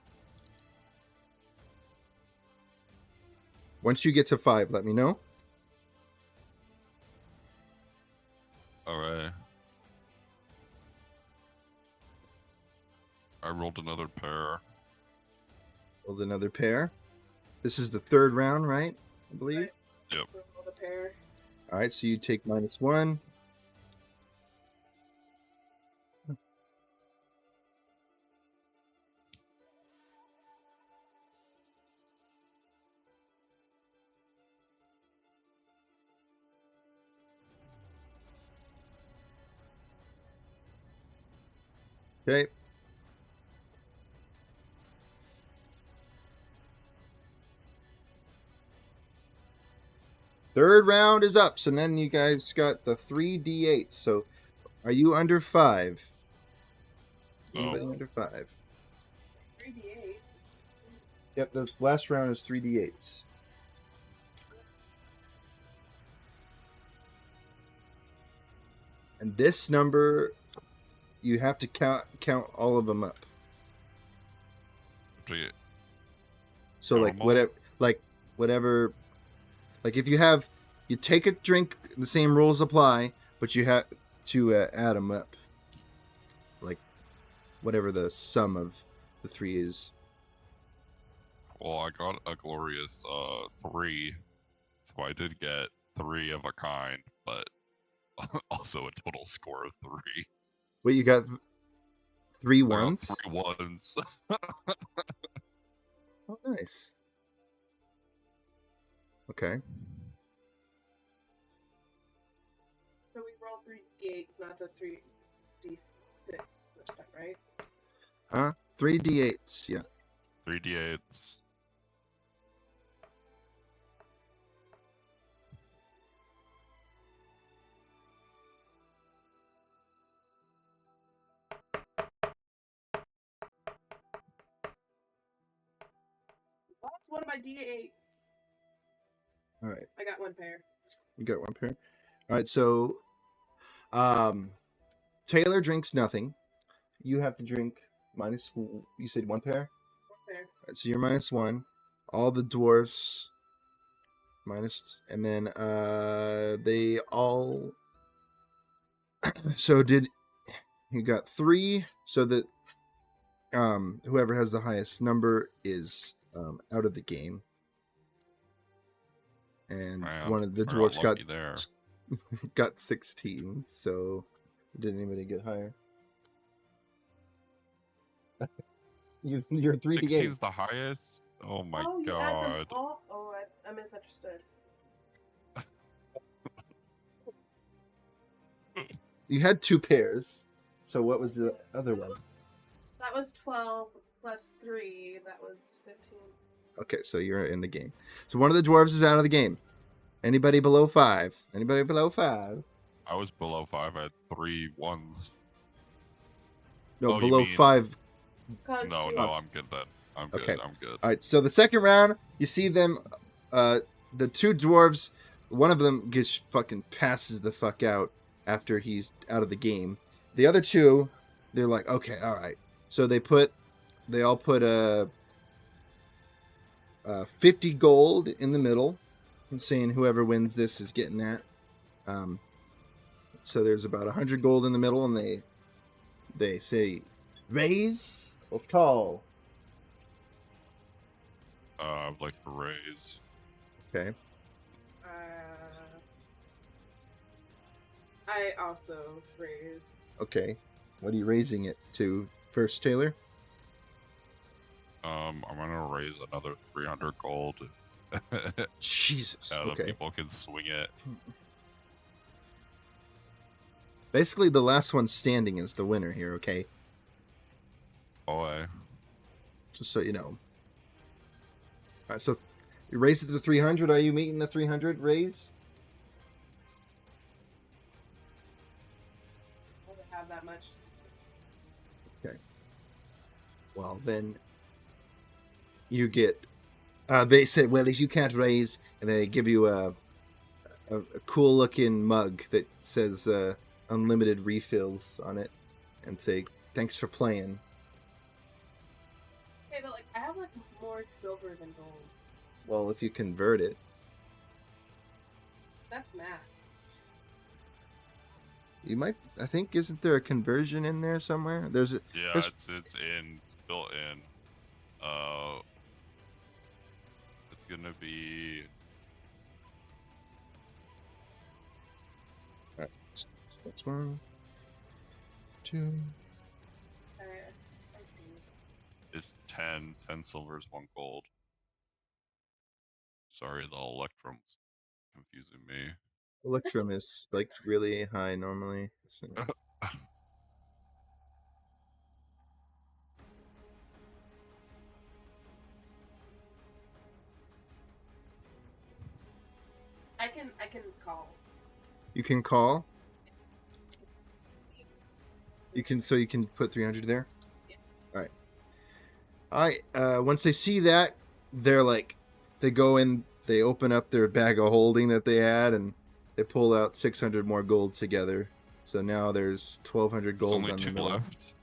Once you get to 5, let me know.
Alright. I rolled another pair.
Rolled another pair. This is the third round, right? I believe.
Right.
Yep.
Roll the pair.
All right, so you take -1. Okay. Third round is up. So then you guys got the 3d8. So are you under 5?
No.
Anybody under 5?
3d8.
Yep, the last round is 3d8s. And this number, you have to count all of them up. So
Count
like
'em all?
whatever, like if you take a drink, the same rules apply, but you have to add them up. Like whatever the sum of the 3 is.
Well, I got a glorious 3, so I did get 3 of a kind, but also a total score of 3.
Wait, you got 3
I got
ones?
3 ones.
Oh, nice. Okay.
So we roll 3d8, not the 3d6, right?
Huh? 3d8s, yeah.
3d8s.
Lost one of my d8s.
All right.
I got 1 pair.
You got 1 pair. All right, so Taylor drinks nothing. You have to drink you said 1 pair?
1 pair.
All right, so you're -1. All the dwarfs and then they all so did you got 3, so that whoever has the highest number is out of the game. And
Man,
one of the
I
dwarfs got
lucky there.
got 16, so did anybody get higher? You're 3d8.
16's the highest? Oh my
oh, you add them
god.
all? Oh, I misunderstood.
You had 2 pairs. So what was the other one?
That was 12 plus 3. That was 15.
Okay, so you're in the game. So one of the dwarves is out of the game. Anybody below 5? Anybody below 5?
I was below 5. I had 3 ones.
No,
Oh, you
below
mean-
5.
No, I'm good then. I'm good.
Okay.
I'm good.
All right, so the second round, you see them, the 2 dwarves, one of them gets fucking passes the fuck out after he's out of the game. The other 2, they're like, okay, all right. So they all put 50 gold in the middle, and saying whoever wins this is getting that. So there's about 100 gold in the middle, and they say, raise or call.
I'd like to raise.
Okay.
I also raise.
Okay. What are you raising it to first, Taylor?
I'm gonna raise another 300 gold.
Jesus.
The
Okay.
people can swing it.
Basically, the last one standing is the winner here, okay?
Boy.
Just so you know. All right, so you raise it to 300. Are you meeting the 300 raise?
have that much.
Well, then you get. They said, "Well, if you can't raise," and they give you a cool-looking mug that says "unlimited refills" on it, and say, "Thanks for playing."
Okay, but like I have like more silver than gold.
Well, if you convert it,
That's math.
you might. I think isn't there a conversion in there somewhere? There's a.
Yeah,
There's-
it's built in. It's gonna be
That's 1, 2.
Alright, I see.
is 10 silvers, 1 gold. Sorry, the electrum's confusing me.
Electrum is like really high normally. So.
I can call.
You can call. You can put 300 there.
Yeah.
All right. Once they see that, they're like, they go in, they open up their bag of holding that they had, and they pull out 600 more gold together. So now there's 1,200
There's
gold
only
on the
2
middle.
left.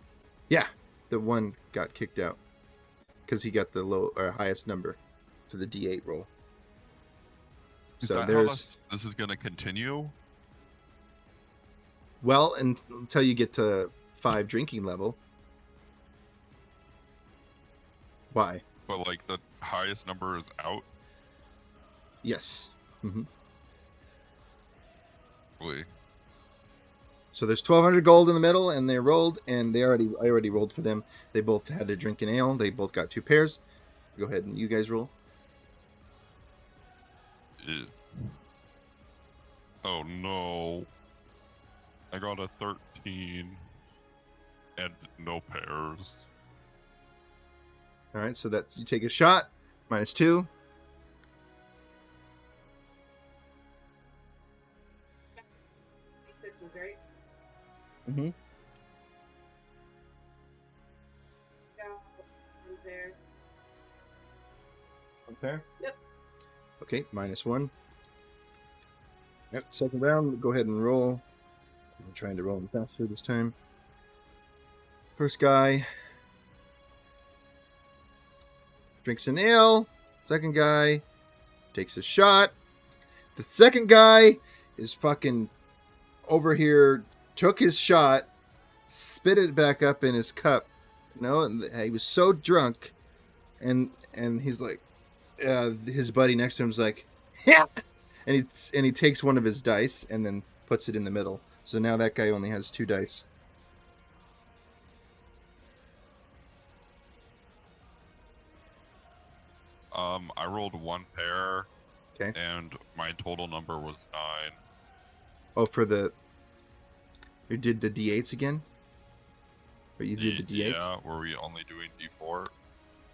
Yeah, the one got kicked out because he got the highest number for the D8 roll.
Is
So
that how
there's
this is gonna continue?
well until you get to 5 drinking level. Why?
But like the highest number is out.
Yes. Hmm.
Really?
So there's 1,200 gold in the middle, and they rolled, and I already rolled for them. They both had to drink an ale. They both got 2 pairs. Go ahead and you guys roll.
Oh no! I got a 13 and no pairs.
All right, so that's you take a shot, -2.
Sixes, right?
Mm-hmm.
Yeah. There.
Okay.
Yep.
Okay, -1. Yep. Second round. Go ahead and roll. I'm trying to roll them faster this time. First guy drinks an ale. Second guy takes a shot. The second guy is fucking over here, took his shot, spit it back up in his cup. And he was so drunk, and he's like, his buddy next to him's like, yeah, and he takes one of his dice and then puts it in the middle. So now that guy only has 2 dice.
I rolled 1 pair.
Okay.
And my total number was 9.
Oh, you did the D8s again? Or you did the D8s?
Yeah, were we only doing D4?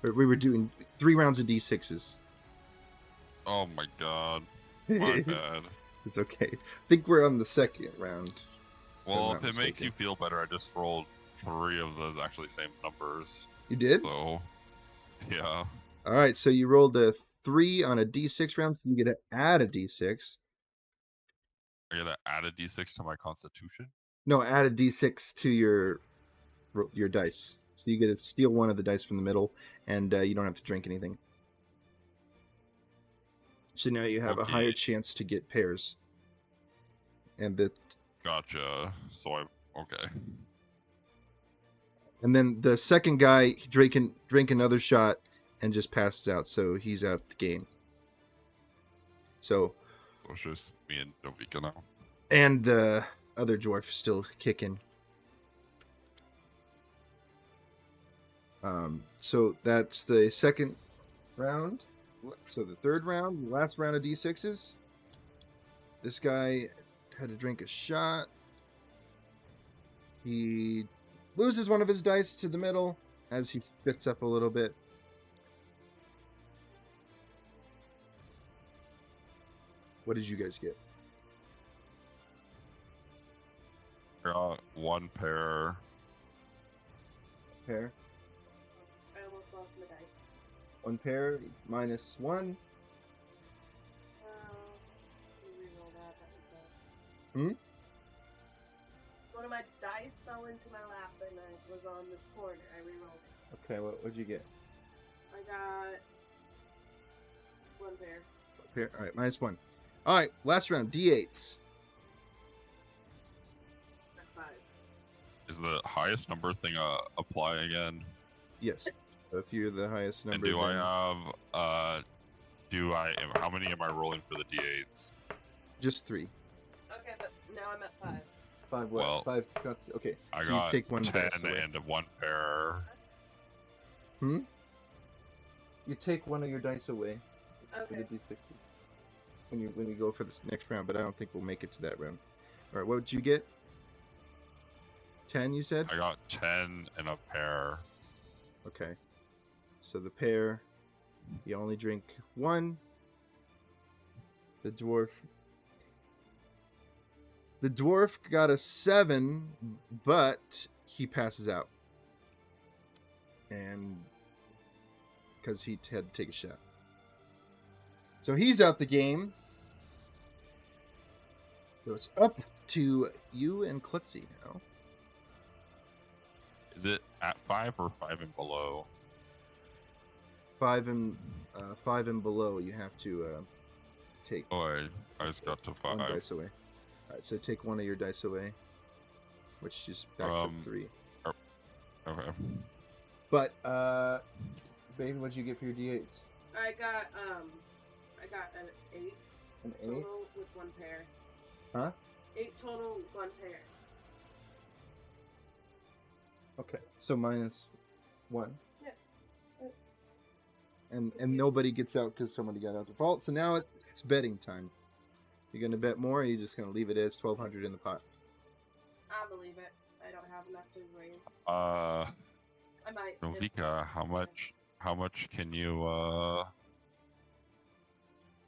Or we were doing 3 rounds of D6s.
Oh my god. My bad.
It's okay. I think we're on the second round.
Well,
I'm
if
not
it makes you
mistaken.
feel better, I just rolled 3 of the actually same numbers.
You did?
So, yeah.
All right, so you rolled a 3 on a D6 round, so you get to add a D6.
I gotta add a D6 to my constitution.
No, add a D6 to your dice. So you get to steal one of the dice from the middle, and you don't have to drink anything. So now you have a
Okay.
higher chance to get pairs. And
Gotcha. So okay.
then the second guy he drank another shot and just passed out, so he's out the game. So
So it's just me and Novika now.
and the other dwarf is still kicking. So that's the second round. So the third round, the last round of D6s. This guy had to drink a shot. He loses one of his dice to the middle as he spits up a little bit. What did you guys get?
got one pair.
Pair.
I almost lost my dice.
One pair minus one.
Reroll that. That was bad.
Hmm?
One of my dice fell into my lap and I was on this corner. I rerolled it.
Okay, what'd you get?
I got one pair.
Pair. All right, minus one. All right, last round. D8s.
That's 5.
Is the highest number thing apply again?
Yes. If you're the highest
And
number.
do I
then
have how many am I rolling for the d8s?
just 3?
Okay, but now I'm at 5.
5 what?
Well,
5 okay.
I
So
got
you take one
10
dice away.
and one pair.
You take one of your dice away for
Okay.
the d6s when you go for this next round, but I don't think we'll make it to that round. All right, what would you get? 10, you said?
I got 10 and a pair.
Okay. So the pair, you only drink one. The dwarf got a 7, but he passes out. And because he had to take a shot. So he's out the game. So it's up to you and Klutzy now.
Is it at 5 or 5 and below?
5 and below, you have to take
Oh, I just got to
one
5.
dice away. All right, so take one of your dice away, which is back to 3.
Okay.
But baby, what'd you get for your d8s?
I got an 8
An 8.
total with one pair.
Huh?
8 total, one pair.
Okay, so minus 1.
Yeah.
And nobody gets out because somebody got out default. So now it's betting time. You gonna bet more, or are you just gonna leave it as 1,200 in the pot?
I believe it. I don't have enough to raise.
Uh,
I might.
Novika, how much can you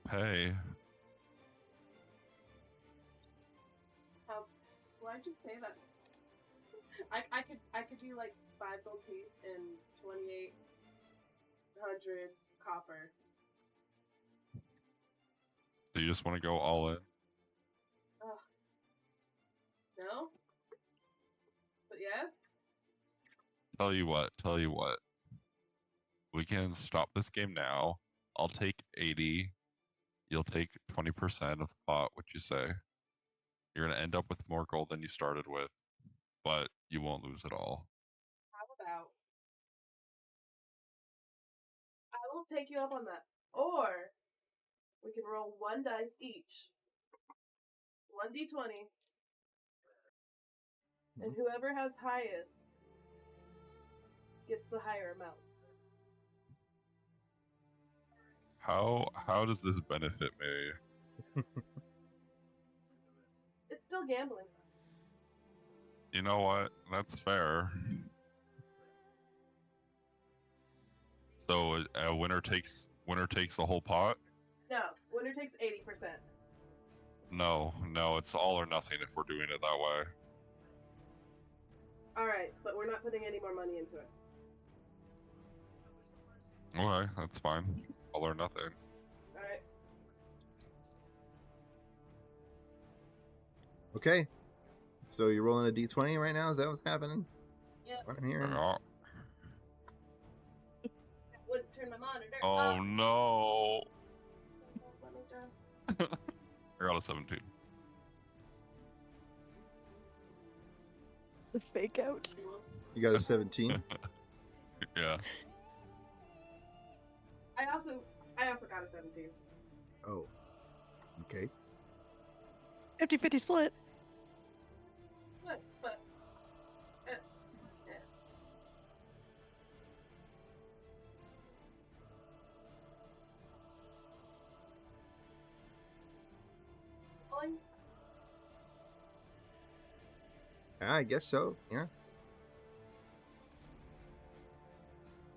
pay?
Why'd you say that? I could do like 5 gold piece and 2,800 copper.
Do you just want to go all in?
No? But yes?
Tell you what. We can stop this game now. I'll take 80. You'll take 20% of the pot, what you say. You're gonna end up with more gold than you started with, but you won't lose it all.
How about I will take you up on that. Or we can roll 1 dice each. 1d20. And whoever has highest gets the higher amount.
How does this benefit me?
It's still gambling.
You know what? That's fair. So winner takes the whole pot?
No, winner takes 80%.
No, it's all or nothing if we're doing it that way.
Alright, but we're not putting any more money into it.
Okay, that's fine. All or nothing.
Alright.
Okay. So you're rolling a d20 right now? Is that what's happening?
Yep.
What I'm hearing?
Oh,
Wouldn't turn my monitor.
oh no!
Let me just-
I got a 17.
The fake out.
You got a 17?
Yeah.
I also got a 17.
Oh. Okay.
50-50 split.
But yeah. Rolling.
I guess so. Yeah.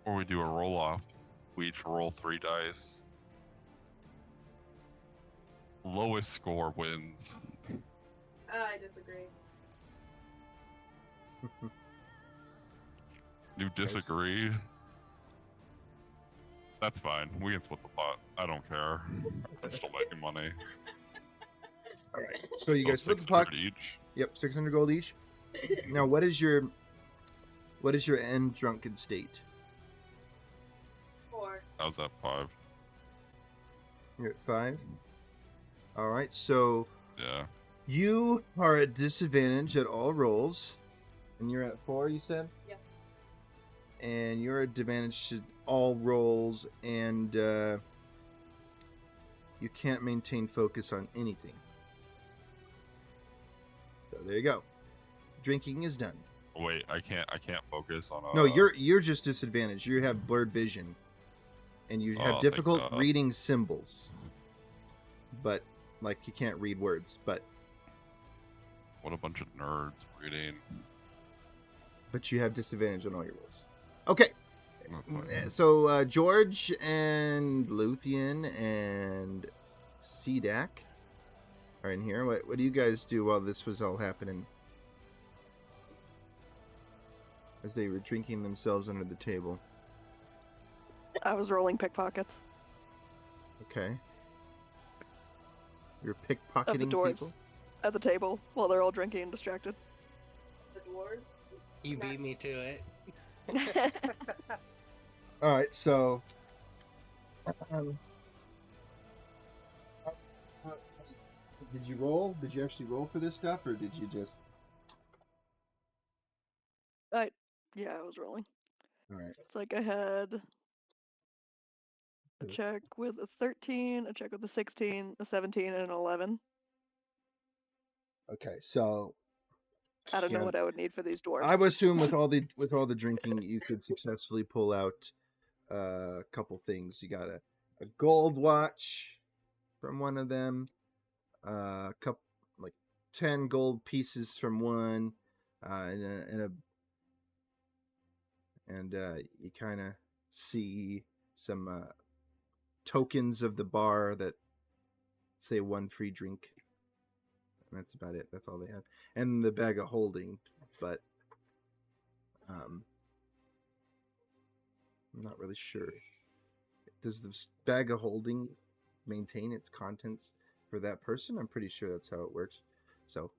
Or we do a roll off. We each roll 3 dice. Lowest score wins.
I disagree.
You disagree? That's fine. We can split the pot. I don't care. I'm still making money.
All right. So you
So
guys split the pot.
600 each.
Yep, 600 gold each. Now, what is your end drunken state?
4.
I was at 5.
You're at 5. All right. So
Yeah.
you are at disadvantage at all rolls, and you're at 4. You said.
Yep.
And you're at advantage to all rolls, and you can't maintain focus on anything. So there you go. Drinking is done.
Wait, I can't focus on a.
No, you're just disadvantaged. You have blurred vision, and you have
Oh, thank
difficult
God.
reading symbols. But like you can't read words. But
What a bunch of nerds reading.
you have disadvantage on all your rolls. Okay.
That's fine.
So George and Luthien and Cedak are in here. What do you guys do while this was all happening? As they were drinking themselves under the table.
I was rolling pickpockets
Okay. You're
of the
pickpocketing
dwarves
people?
at the table while they're all drinking and distracted.
The dwarves.
You beat me to it.
All right, so did you roll? Did you actually roll for this stuff, or did you just?
Yeah, I was rolling.
All right.
It's like I had a check with a 13, a check with a 16, a 17, and an 11.
Okay, so
I don't know
Yeah.
what I would need for these dwarves.
I would assume with all the drinking, you could successfully pull out a couple things. You got a gold watch from one of them, a couple like 10 gold pieces from one, and you kind of see some tokens of the bar that say 1 free drink. And that's about it. That's all they have. And the bag of holding, but I'm not really sure. Does the bag of holding maintain its contents for that person? I'm pretty sure that's how it works. So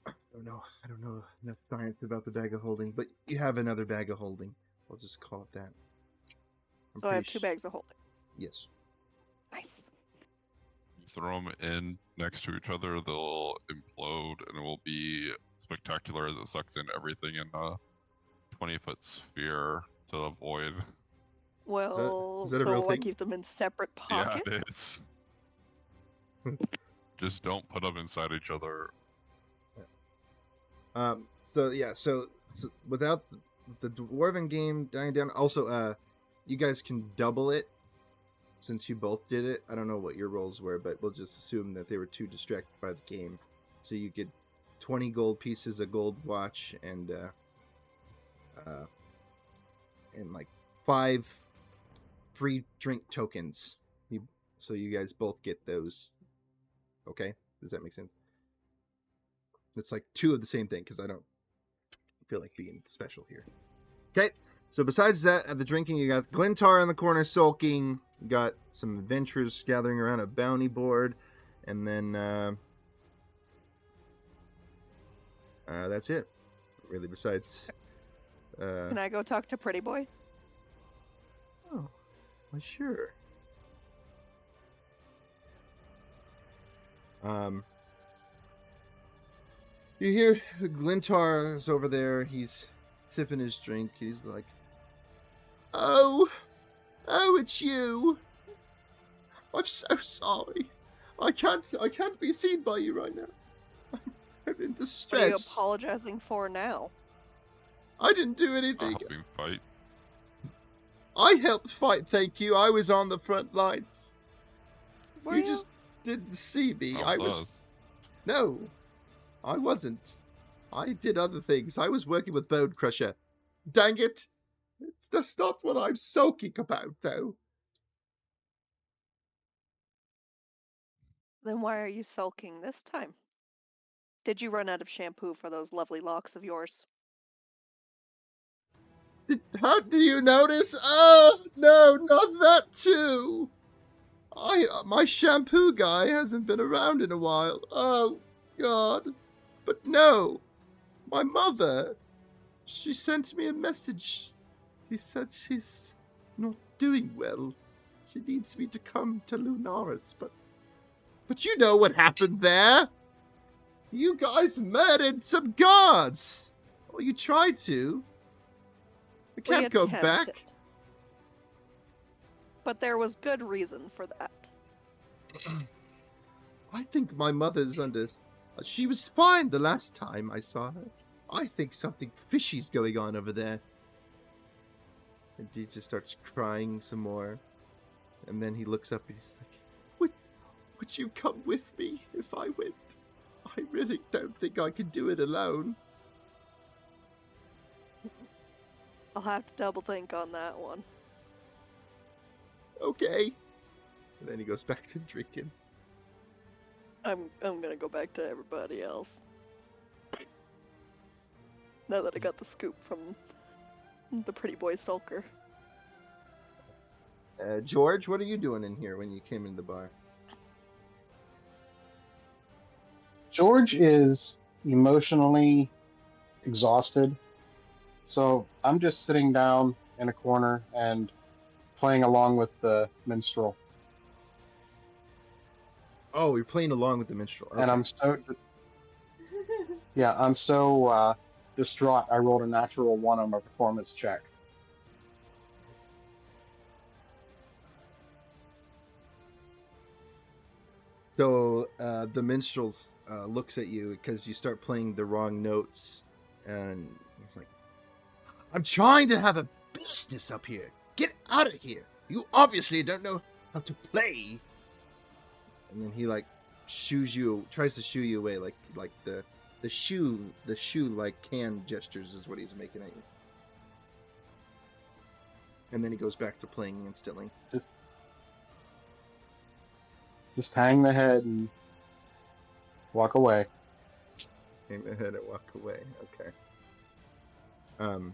I don't know enough science about the bag of holding, but you have another bag of holding. We'll just call it that.
So I have 2 bags of holding.
Yes.
Nice.
You throw them in next to each other, they'll implode, and it will be spectacular as it sucks in everything in a 20-foot sphere to the void.
Well,
is that a
so
real
I
thing?
keep them in separate pockets?
Yeah, it is. Just don't put them inside each other.
So without the dwarven game dying down, also you guys can double it since you both did it. I don't know what your rolls were, but we'll just assume that they were too distracted by the game. So you get 20 gold pieces, a gold watch, and like 5 free drink tokens. So you guys both get those. Okay, does that make sense? It's like 2 of the same thing because I don't feel like being special here. Okay, so besides that, at the drinking, you got Glintar in the corner sulking. You got some adventurers gathering around a bounty board, and then that's it. Really, besides.
Can I go talk to Pretty Boy?
Oh, well, sure. You hear Glintar is over there. He's sipping his drink. He's like, "Oh, it's you. I'm so sorry. I can't be seen by you right now. I'm in
What are you
distress.
apologizing for now?
I didn't do
Not
anything.
helping fight.
I helped fight. Thank you. I was on the front lines.
Were
You just didn't see me.
Not
I
with
was
us.
No, I wasn't. I did other things. I was working with Bone Crusher. Dang it! That's not what I'm sulking about, though.
Then why are you sulking this time? Did you run out of shampoo for those lovely locks of yours?
How do you notice? Oh, no, not that too. My shampoo guy hasn't been around in a while. Oh, God. But no, my mother, she sent me a message. She said she's not doing well. She needs me to come to Lunaris, but you know what happened there. You guys murdered some guards. Well, you tried to. We can't go back.
attempted. But there was good reason for that.
I think my mother's under... She was fine the last time I saw her. I think something fishy's going on over there. And he just starts crying some more. And then he looks up and he's like, would you come with me if I went? I really don't think I can do it alone.
I'll have to double think on that one.
Okay. And then he goes back to drinking.
I'm gonna go back to everybody else. Now that I got the scoop from the pretty boy Sulker.
George, what are you doing in here when you came in the bar?
George is emotionally exhausted, so I'm just sitting down in a corner and playing along with the minstrel.
Oh, you're playing along with the minstrel. Okay.
And I'm so distraught. I rolled a natural 1 on my performance check.
So the minstrel looks at you because you start playing the wrong notes, and he's like, "I'm trying to have a business up here. Get out of here. You obviously don't know how to play." And then he tries to shoo you away, like the shoe like can gestures is what he's making at you. And then he goes back to playing instantly.
Just hang the head and walk away.
Hang the head and walk away. Okay.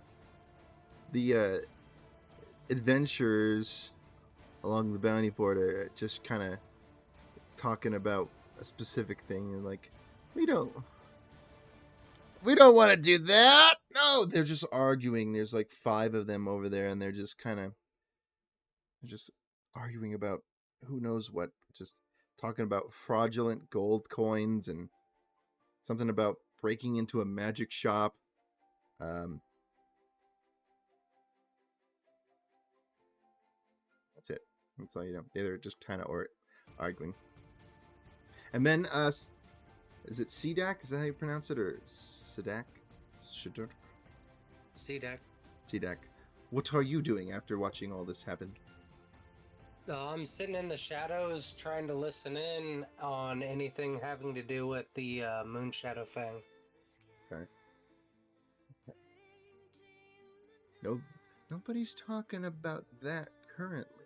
The adventurers along the bounty board are just kind of talking about a specific thing, and like, we don't want to do that. No, they're just arguing. There's like 5 of them over there, and they're just arguing about who knows what. Just talking about fraudulent gold coins and something about breaking into a magic shop. That's it. That's all you know. They're just kind of arguing. And then, is it Cedak? Is that how you pronounce it? Or Cedak? Cedak. What are you doing after watching all this happen?
I'm sitting in the shadows trying to listen in on anything having to do with the Moon Shadow Fang.
Okay. Nobody's talking about that currently.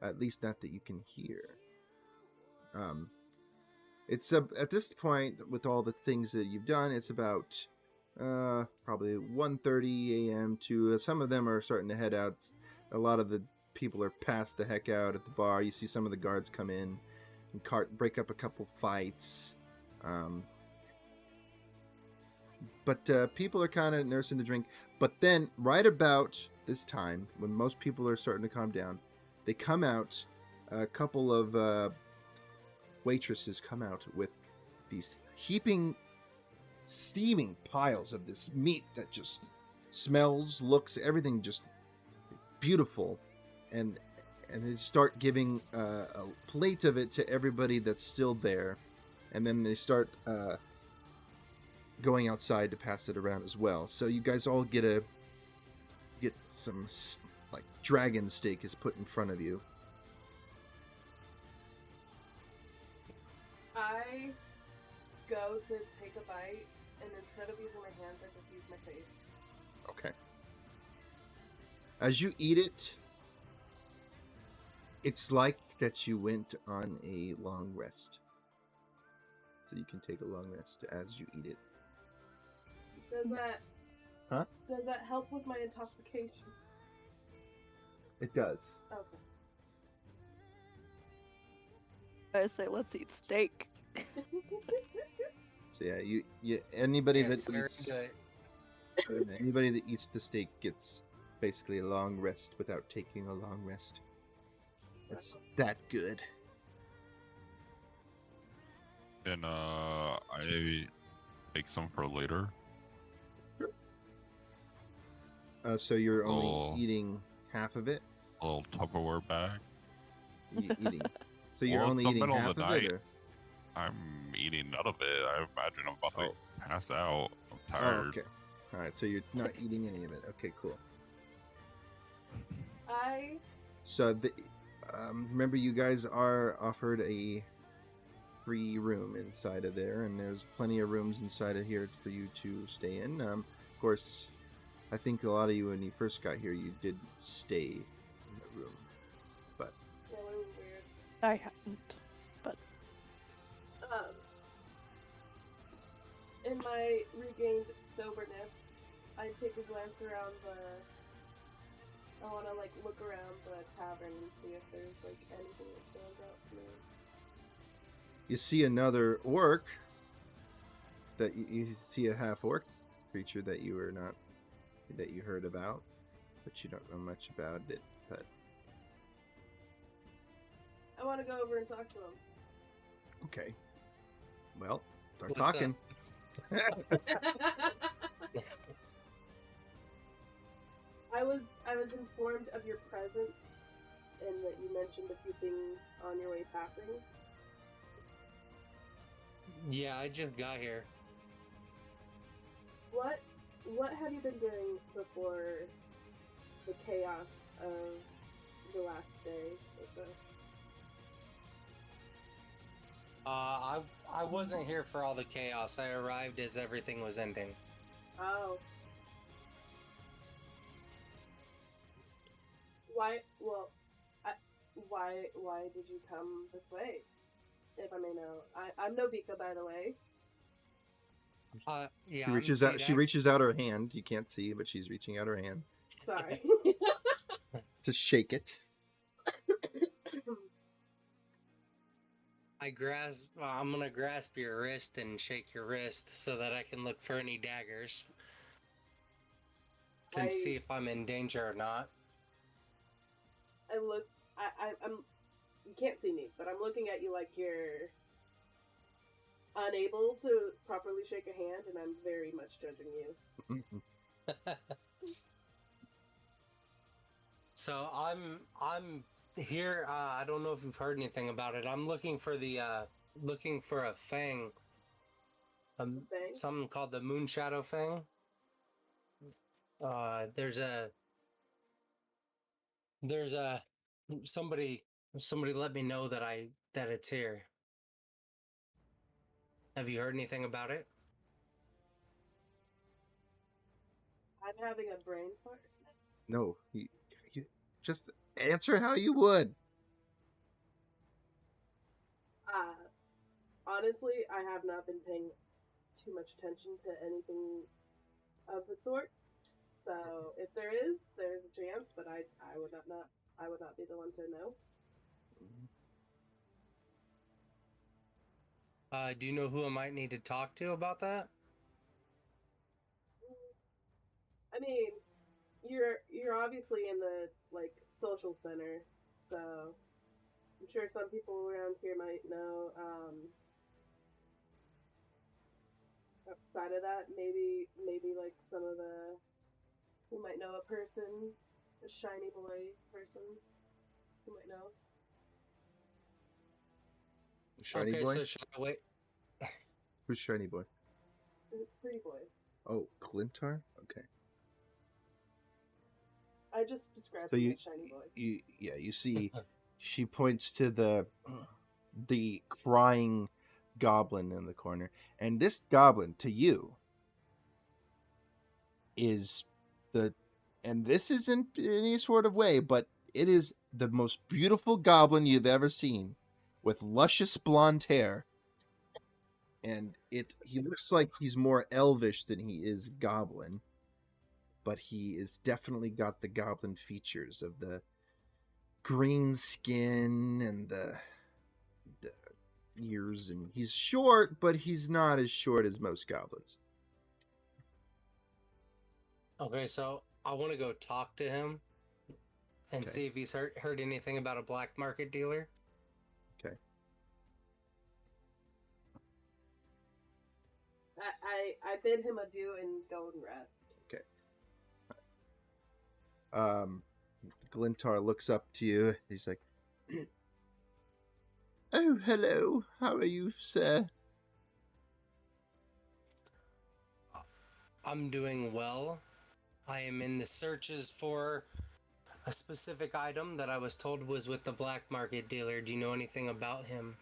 At least not that you can hear. It's at this point, with all the things that you've done, it's about probably 1:30 a.m. to some of them are starting to head out. A lot of the people are passed the heck out at the bar. You see some of the guards come in and break up a couple fights. But people are kind of nursing the drink. But then, right about this time, when most people are starting to calm down, they come out. A couple of waitresses come out with these steaming piles of this meat that just smells, looks, everything just beautiful. And they start giving a plate of it to everybody that's still there. And then they start going outside to pass it around as well. So you guys all get some, like, dragon steak is put in front of you.
I go to take a bite, and instead of using my hands, I just use my face.
Okay. As you eat it, it's like that you went on a long rest. so you can take a long rest as you eat it.
Does that help with my intoxication?
It does.
Okay.
I say let's eat steak.
So yeah, you anybody
Yeah,
that
it's very
eats
good.
anybody that eats the steak gets basically a long rest without taking a long rest. It's that good.
And I take some for later.
So you're only
Oh.
eating half of it.
A little Tupperware bag.
Eating. So you're
Well,
only
it's the
eating
middle
half
of the
of
night.
it, or?
I'm eating none of it. I imagine I'm about to
Oh.
pass out. I'm
Oh,
tired.
okay. All right. So you're not eating any of it. Okay, cool. So remember, you guys are offered a free room inside of there, and there's plenty of rooms inside of here for you to stay in. Of course, I think a lot of you, when you first got here, you did stay in the room. But
Really weird.
I hadn't.
In my regained soberness, I take a glance around I want to look around the tavern and see if there's anything that stands out to me.
you see another orc. That you see a half orc creature that you heard about, but you don't know much about it. But
I want to go over and talk to him.
okay, well, start
What's
talking.
I was informed of your presence, and that you mentioned a few things on your way passing.
Yeah, I just got here.
What have you been doing before the chaos of the last day of the...
I wasn't here for all the chaos. I arrived as everything was ending.
Oh. Why? Well, why did you come this way? If I may know, I'm Nobika, by the way.
Yeah.
She reaches
I'm
out. She
Sadak.
reaches out her hand. You can't see, but she's reaching out her hand
Sorry.
to shake it.
I'm gonna grasp your wrist and shake your wrist so that I can look for any daggers to see if I'm in danger or not.
I'm. You can't see me, but I'm looking at you like you're unable to properly shake a hand, and I'm very much judging you.
So I'm here. I don't know if you've heard anything about it. I'm looking for a fang.
Fang?
Something called the Moon Shadow Fang. There's somebody let me know that it's here. Have you heard anything about it?
I'm having a brain fart.
No, you just answer how you would.
Honestly, I have not been paying too much attention to anything of the sorts. So if there's a chance, but I would not be the one to know.
Do you know who I might need to talk to about that?
I mean, you're obviously in the social center, so I'm sure some people around here might know. Outside of that, maybe some of who might know a person, a shiny boy person, who might know.
Shiny
okay,
boy?
so should I wait?
Who's shiny boy?
Pretty boy.
Oh, Clintar? Okay.
I just described
So
him
you,
as shiny boy.
you see, she points to the crying goblin in the corner, and this goblin to you is and this isn't in any sort of way, but it is the most beautiful goblin you've ever seen, with luscious blonde hair and he looks like he's more elvish than he is goblin, but he is definitely got the goblin features of the green skin and the ears, and he's short, but he's not as short as most goblins.
Okay, so I want to go talk to him and
Okay.
see if he's heard anything about a black market dealer.
Okay.
I bid him adieu and go and rest.
Glintar looks up to you. He's like, "Oh, hello. How are you, sir?"
I'm doing well. I am in the searches for a specific item that I was told was with the black market dealer. Do you know anything about him?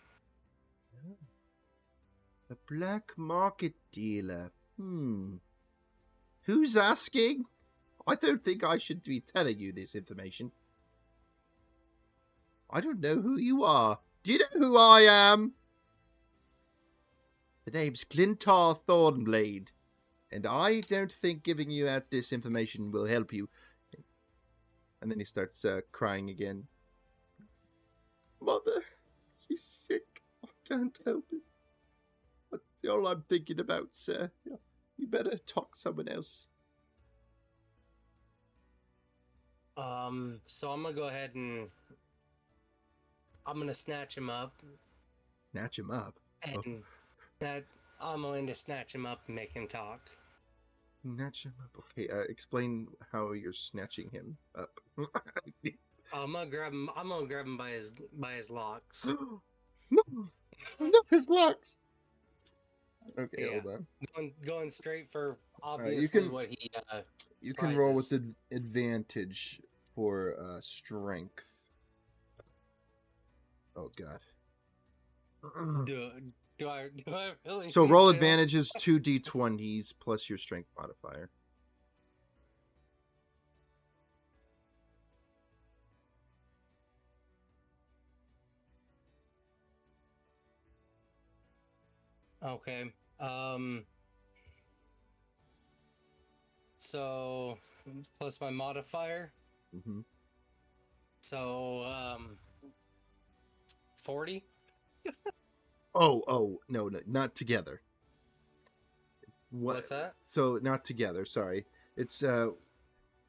A black market dealer. Who's asking? I don't think I should be telling you this information. I don't know who you are. Do you know who I am? The name's Glintar Thornblade, and I don't think giving you out this information will help you. And then he starts crying again. Mother, she's sick. I can't help it. That's all I'm thinking about, sir. You better talk to someone else.
So I'm gonna go ahead and I'm gonna snatch him up,
Snatch him up.
and that I'm going to snatch him up and make him talk.
Snatch him up. Okay, explain how you're snatching him up.
I'm gonna grab him. I'm gonna grab him by his locks.
No, not his locks. Okay,
Yeah.
hold on.
Going straight for
you
obviously
can-
what he.
You can roll with
prizes.
advantage for strength. Oh god.
Do I really?
So
need
roll
to?
advantage is 2d20s plus your strength modifier.
Okay. So plus my modifier.
Mm-hmm.
So 40.
Oh, no, not together.
What's that?
So not together. Sorry, it's 2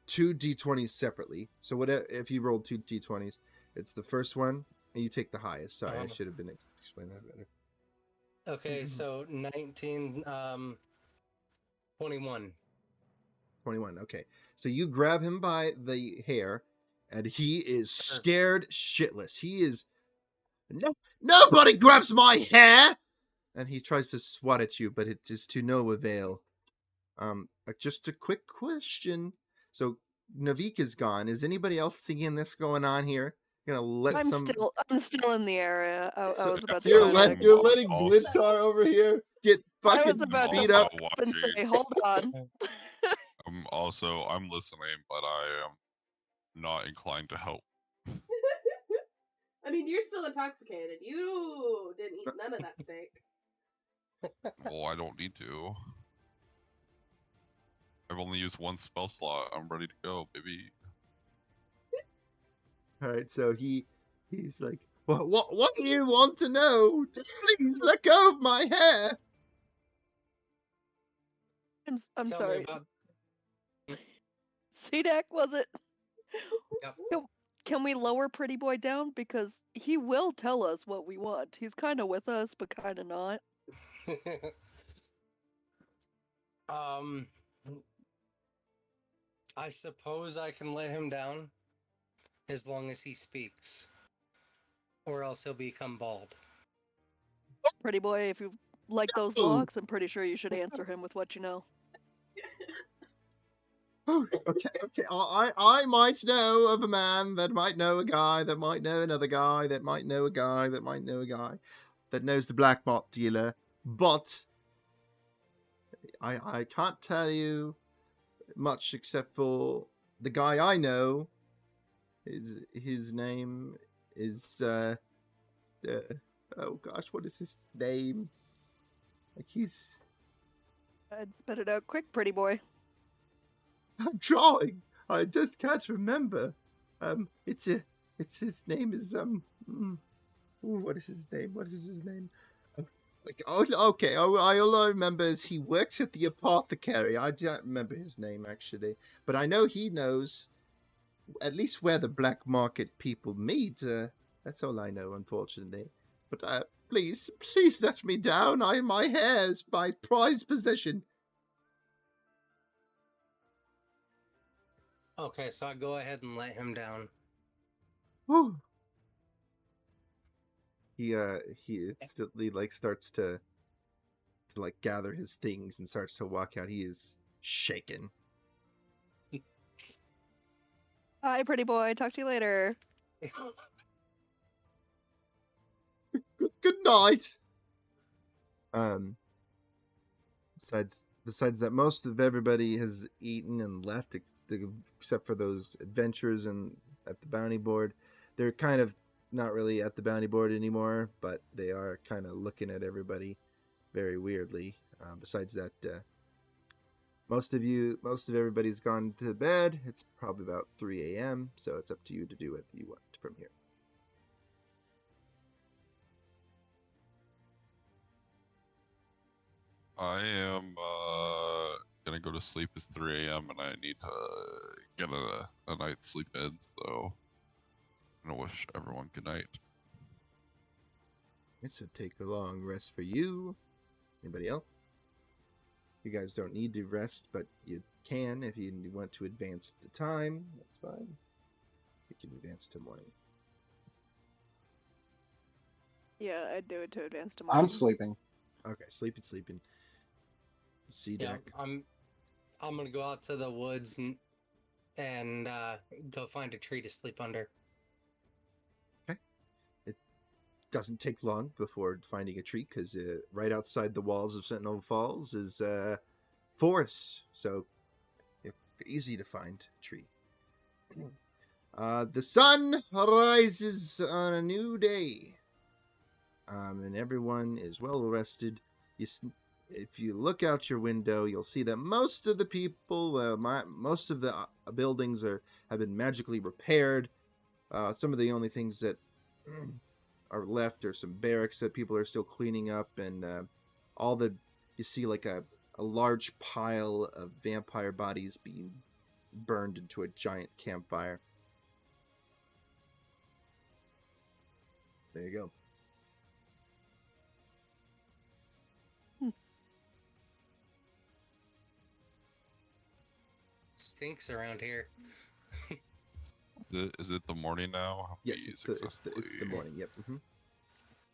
d20s separately. So what if you roll 2 d20s? It's the first one, and you take the highest. Sorry, I should have been explaining that better.
Okay, so 19, 21.
21. Okay, so you grab him by the hair, and he is scared shitless. He is nobody grabs my hair, and he tries to swat at you, but it is to no avail. Just a quick question. So Navik is gone. Is anybody else seeing this going on here? Gonna let
I'm
some.
still in the area. I was about to.
You're,
climb in.
you're letting
Also-
Glintar over here get
I
fucking
was about to
beat
also
up.
pop and
watching.
say, "Hold on."
I'm listening, but I am not inclined to help.
I mean, you're still intoxicated. You didn't eat none of that steak.
Well, I don't need to. I've only used one spell slot. I'm ready to go, baby.
All right, so he's like, what do you want to know? Just please let go of my hair.
I'm
Tell
sorry.
me about.
CDAC, was it?
Yep.
Can we lower Pretty Boy down? Because he will tell us what we want. He's kind of with us, but kind of not.
I suppose I can let him down as long as he speaks, or else he'll become bald.
Pretty Boy, if you like those
No.
locks, I'm pretty sure you should answer him with what you know.
Oh, okay. I might know of a man that might know a guy that might know another guy that might know a guy that might know a guy that knows the black market dealer, but I can't tell you much except for the guy I know. His name is oh gosh, what is his name? Like he's
I'd spit it out quick, pretty boy.
I'm drawing. I just can't remember. It's his name is what is his name? What is his name? Like, oh, okay. All I remember is he works at the apothecary. I don't remember his name actually, but I know he knows at least where the black market people meet. That's all I know, unfortunately. But please let me down. My hair is my prized possession.
Okay, so I go ahead and let him down.
Whew. He instantly like starts to like gather his things and starts to walk out. He is shaken.
Hi, pretty boy. Talk to you later.
Good night. Besides that, most of everybody has eaten and left, except for those adventurers and at the bounty board. They're kind of not really at the bounty board anymore, but they are kind of looking at everybody very weirdly. Besides that, most of everybody's gone to bed. It's probably about 3 a.m., so it's up to you to do what you want from here.
I am gonna go to sleep. It's 3 a.m. and I need to get a night's sleep in. So I'm gonna wish everyone good night.
This would take a long rest for you. Anybody else? You guys don't need to rest, but you can if you want to advance the time. That's fine. You can advance to morning.
Yeah, I'd do it to advance tomorrow.
I'm sleeping.
Okay, sleeping. See
Yeah,
deck.
I'm gonna go out to the woods and go find a tree to sleep under.
Doesn't take long before finding a tree because right outside the walls of Sentinel Falls is forest, so easy to find a tree. The sun rises on a new day, and everyone is well rested. If you look out your window, you'll see that most of the people, most of the buildings have been magically repaired. Some of the only things that are left are some barracks that people are still cleaning up, and you see like a large pile of vampire bodies being burned into a giant campfire. There you go.
Stinks around here.
Is it the morning now? Have
Yes,
we
it's the morning. Yep.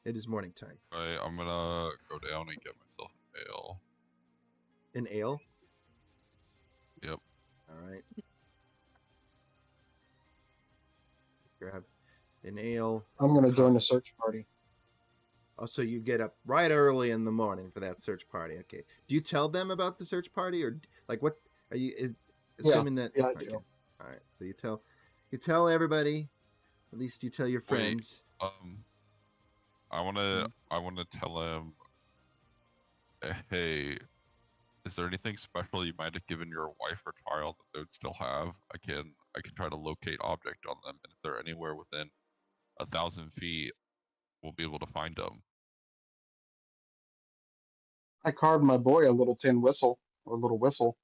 It is morning time.
Alright, I'm gonna go down and get myself an ale.
An ale?
Yep.
Alright. Grab an ale.
I'm going to join the search party.
Oh, so you get up right early in the morning for that search party. Okay. Do you tell them about the search party, or like what are you assuming that?
Yeah, I
okay.
do.
All right. So you tell everybody. At least you tell your
Wait.
friends.
I wanna tell him, hey, is there anything special you might have given your wife or child that they would still have? I can try to locate object on them, and if they're anywhere within 1,000 feet, we'll be able to find them.
I carved my boy a little tin whistle, or a little whistle.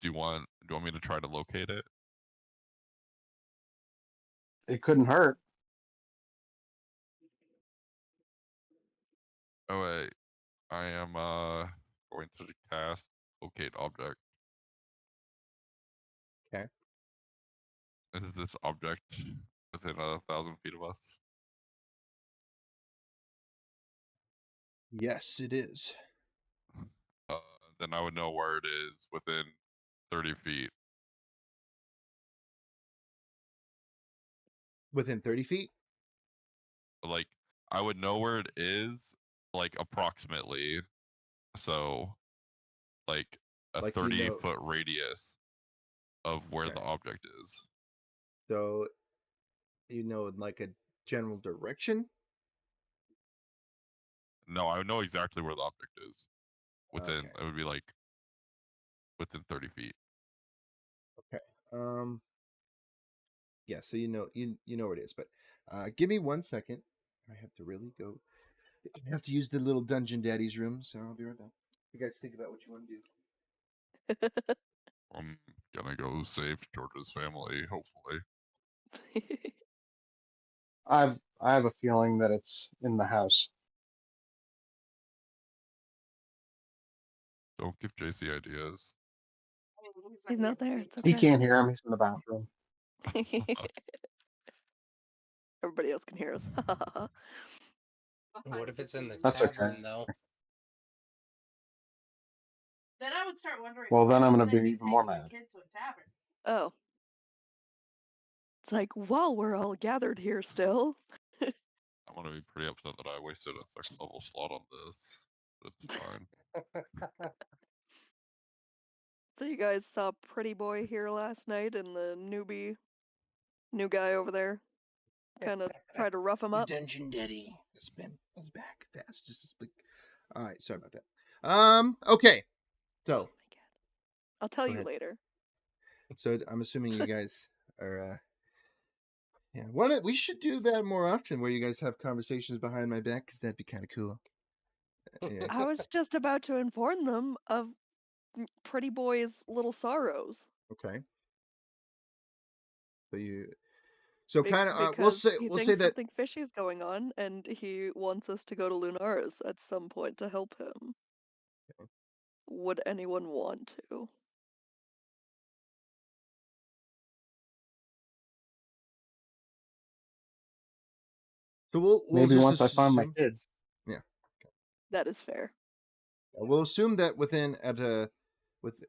Do you want me to try to locate it?
It couldn't hurt.
Oh wait, I am going to cast locate object.
Okay.
Is this object within 1,000 feet of us?
Yes, it is.
Then I would know where it is within 30 feet.
Within 30 feet?
Like, I would know where it is, like, approximately. So, like, a
Like
30-foot radius of where
Okay.
the object is.
So, like a general direction?
No, I know exactly where the object is. Within
Okay.
it would be like within 30 feet.
Okay. Yeah, so you know where it is, but give me 1 second. I have to really go. I have to use the little dungeon daddy's room, so I'll be right back. You guys think about what you want to do.
I'm gonna go save George's family, hopefully.
I have a feeling that it's in the house.
Don't give JC ideas.
I mean,
He's not there.
here
It's
to
He
okay.
can't hear him. He's in the bathroom.
Everybody else can hear us.
What if it's in the
That's okay.
tavern, though?
Then I would start wondering.
Well, then
why
I'm
would
gonna
they
be even more
taking a
mad.
kid to a tavern?
Oh. It's like, while we're all gathered here still.
I'm gonna be pretty upset that I wasted a second level slot on this. It's fine.
So you guys saw Pretty Boy here last night and the new guy over there kind of tried to rough him
The
up.
dungeon daddy has been back fast. Just a blink. All right, sorry about that. Okay. So,
I'll tell
Go
you
ahead.
later.
so I'm assuming you guys are. Yeah, we should do that more often, where you guys have conversations behind my back, because that'd be kind of cool. Yeah.
I was just about to inform them of Pretty Boy's little sorrows.
Okay. So
Be-
kind of we'll
because
say
he
we'll say
thinks
that.
something fishy is going on, and he wants us to go to Lunaris at some point to help him.
Okay.
Would anyone want to?
So we'll
Maybe
just
once I find my
assume.
kids.
Yeah.
That is fair.
We'll assume that with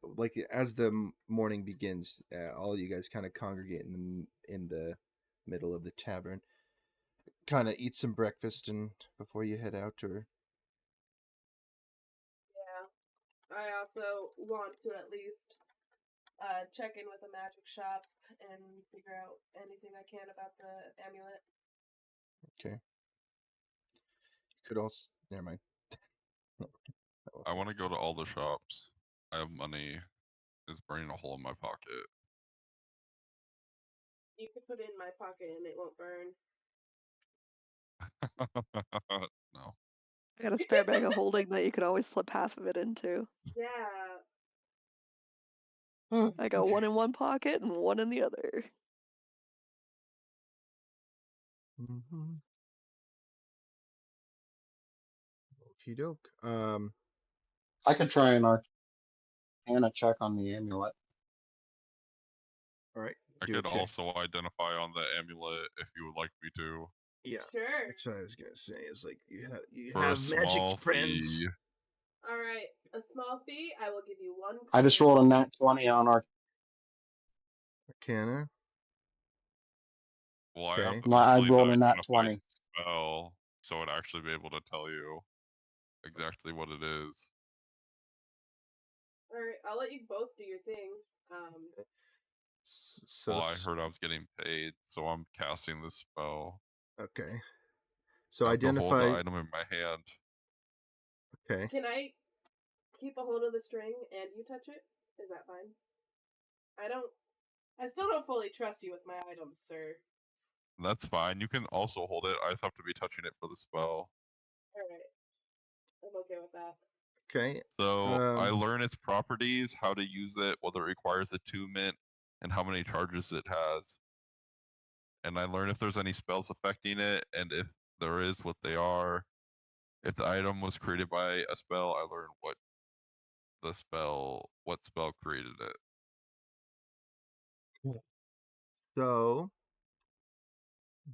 like as the morning begins, all you guys kind of congregate in the middle of the tavern, kind of eat some breakfast and before you head out, or
Yeah. I also want to at least check in with a magic shop and figure out anything I can about the amulet.
okay. You could also never mind.
I want to go to all the shops. I have money. It's burning a hole in my pocket.
You could put it in my pocket and it won't burn.
No.
I got a spare bag of holding that you could always slip half of it into.
Yeah.
I got one in one pocket and one in the other.
Mm-hmm. Okie doke.
I could try an Arcana check on the amulet.
All right.
I
do a
could
check.
also identify on the amulet if you would like me to.
Yeah.
Sure.
That's what I was gonna say. It's like you
For a
have magic
small
friends.
fee.
All right. A small fee. I will give you one.
I just rolled a nat
coins.
20 on
Arcana.
Well, I
Okay.
have to
I
actually
rolled a nat
identify
20.
spell, so I'd actually be able to tell you exactly what it is.
All right. I'll let you both do your thing.
So
Well, I heard I was getting paid, so I'm casting this spell.
okay. So
I have to hold the
identify.
item in my hand.
Okay.
Can I keep a hold of the string and you touch it? Is that fine? I still don't fully trust you with my items, sir.
That's fine. You can also hold it. I just have to be touching it for the spell.
Alright. I'm okay with that.
Okay.
So I learn its properties, how to use it, whether it requires attunement, and how many charges it has. And I learn if there's any spells affecting it, and if there is, what they are. If the item was created by a spell, I learn what spell created it.
So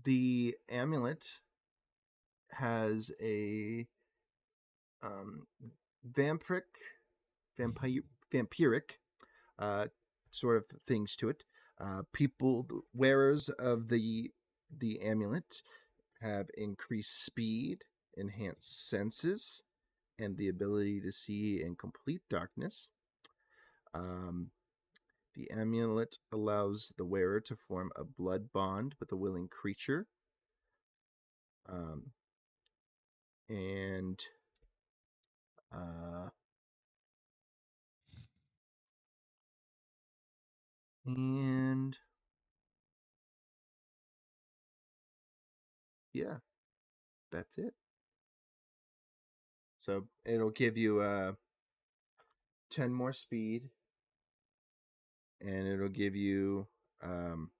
the amulet has a vampiric sort of things to it. Wearers of the amulet have increased speed, enhanced senses, and the ability to see in complete darkness. The amulet allows the wearer to form a blood bond with a willing creature. and uh, and yeah, that's it. So it'll give you 10 more speed, and it'll give you um,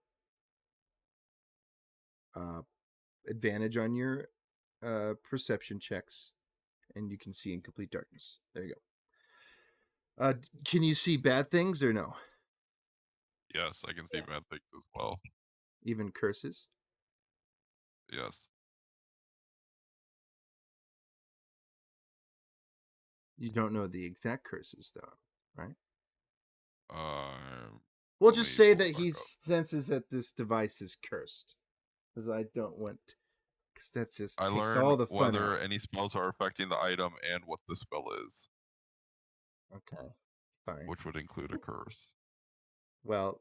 advantage on your perception checks, and you can see in complete darkness. There you go. Can you see bad things or no?
Yes, I can see bad things as well.
Even curses?
Yes.
You don't know the exact curses, though, right? We'll
let
just
me
say
pull it
that
back
he
up.
senses that this device is cursed, because I don't want, because that just
I
takes
learn
all the fun
whether
out.
any spells are affecting the item and what the spell is,
Okay, fine.
which would include a curse.
Well,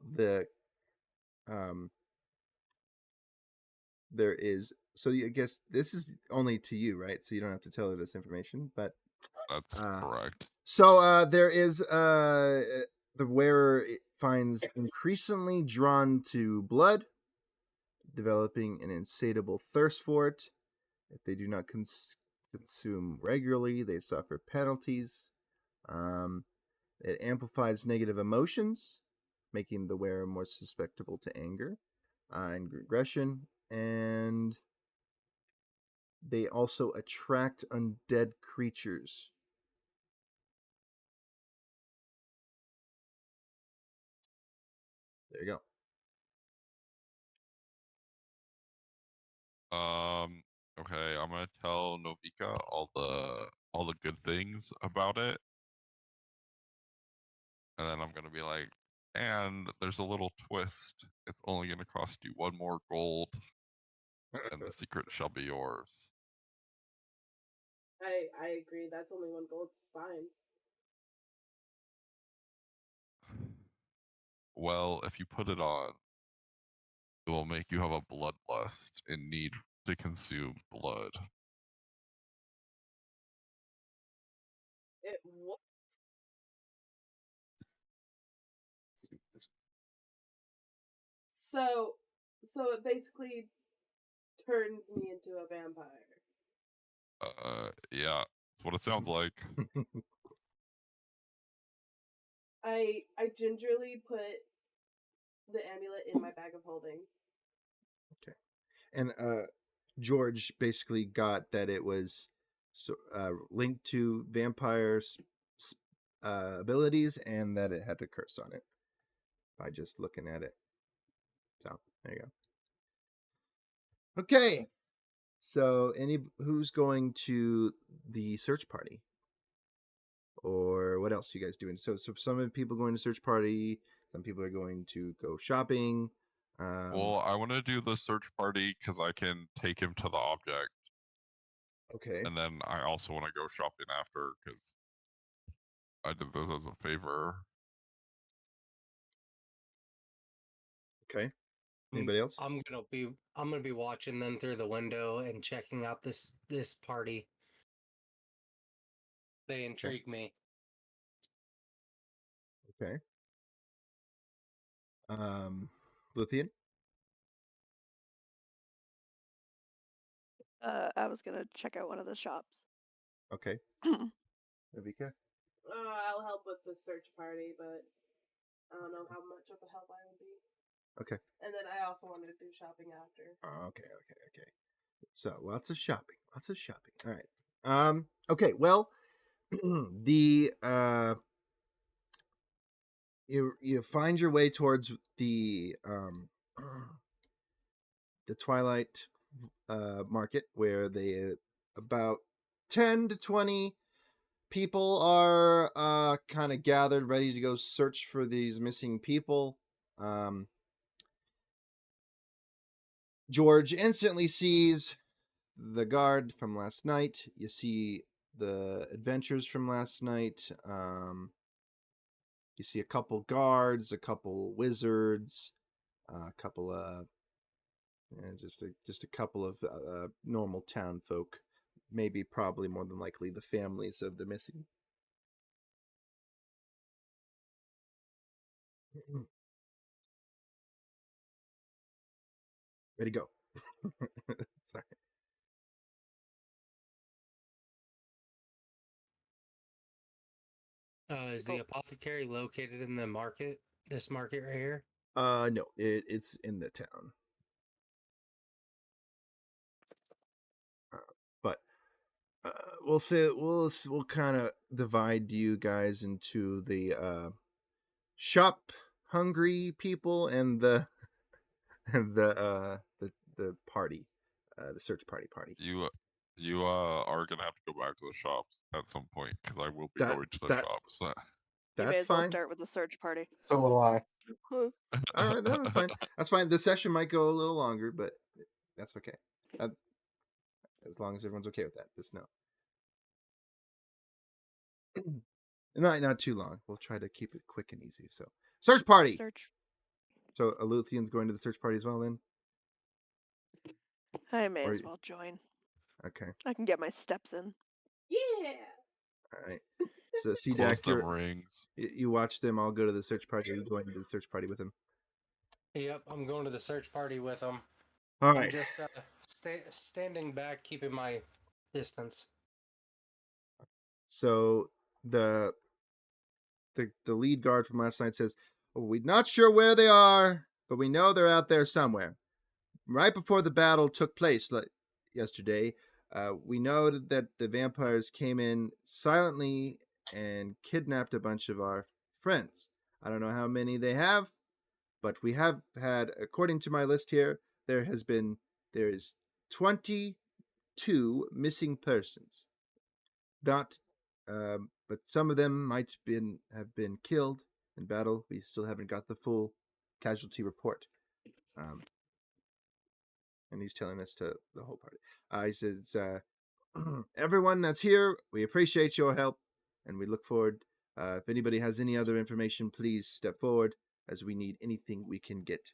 um, there is. So I guess this is only to you, right? So you don't have to tell her this information, but
That's correct.
so there is the wearer finds increasingly drawn to blood, developing an insatiable thirst for it. If they do not consume regularly, they suffer penalties. It amplifies negative emotions, making the wearer more susceptible to anger and aggression. And they also attract undead creatures. There you go.
Okay, I'm gonna tell Novika all the good things about it, and then I'm gonna be like, and there's a little twist. It's only gonna cost you 1 more gold, and the secret shall be yours.
I agree. That's only 1 gold. Fine.
Well, if you put it on, it will make you have a bloodlust and need to consume blood.
It what? So it basically turns me into a vampire.
Yeah, that's what it sounds like.
I gingerly put the amulet in my bag of holding.
Okay. And George basically got that it was linked to vampires' abilities, and that it had a curse on it by just looking at it. So there you go. Okay. So who's going to the search party? Or what else are you guys doing? So some of the people going to search party, some people are going to go shopping.
Well, I want to do the search party because I can take him to the object,
Okay.
and then I also want to go shopping after because I did this as a favor.
Okay. Anybody else?
I'm gonna be watching them through the window and checking out this party. They intrigue me.
Okay. Luthien?
I was gonna check out one of the shops.
Okay. Navika?
I'll help with the search party, but I don't know how much of a help I would be.
Okay.
And then I also wanted to do shopping after.
Okay. So lots of shopping. All right. Okay, well, the you find your way towards the Twilight market, where they about 10 to 20 people are kind of gathered, ready to go search for these missing people. George instantly sees the guard from last night. You see the adventures from last night. You see a couple guards, a couple wizards, a couple of just a couple of normal town folk maybe probably more than likely the families of the missing. Ready to go. Sorry.
Is the apothecary located in the market? This market right here?
No, it's in the town. But we'll say we'll kind of divide you guys into the shop hungry people and the and the party, the search party.
You are gonna have to go back to the shops at some point because I will be
That
going to the
that
shops.
You may
that's
as well
fine.
start with the search party.
So will I.
Huh.
All right, that's fine. That's fine. The session might go a little longer, but that's okay. As long as everyone's okay with that, just know. Not too long. We'll try to keep it quick and easy. So, search party.
Search.
So, Aluthian's going to the search party as well. Then,
I may
Or
as
you-
well join.
okay,
I can get my steps in.
Yeah.
all right. So,
Close
CDAC,
them rings.
you watch them all go to the search party. Are you going to the search party with them?
Yep, I'm going to the search party with them.
All
I'm
right.
just standing back, keeping my distance.
So the lead guard from last night says, "We're not sure where they are, but we know they're out there somewhere." Right before the battle took place yesterday, we know that the vampires came in silently and kidnapped a bunch of our friends. I don't know how many they have, but we have had, according to my list here, there's 22 missing persons. Not, but some of them might have been killed in battle. We still haven't got the full casualty report. And he's telling this to the whole party. He says, "Everyone that's here, we appreciate your help, and we look forward. If anybody has any other information, please step forward, as we need anything we can get."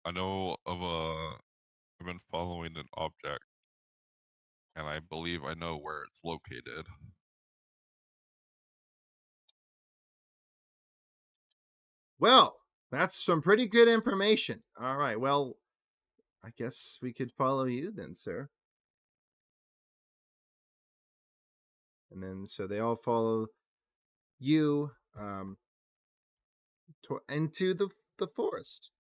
I know of I've been following an object, and I believe I know where it's located.
Well, that's some pretty good information. All right, well, I guess we could follow you then, sir. And then, so they all follow you into the forest.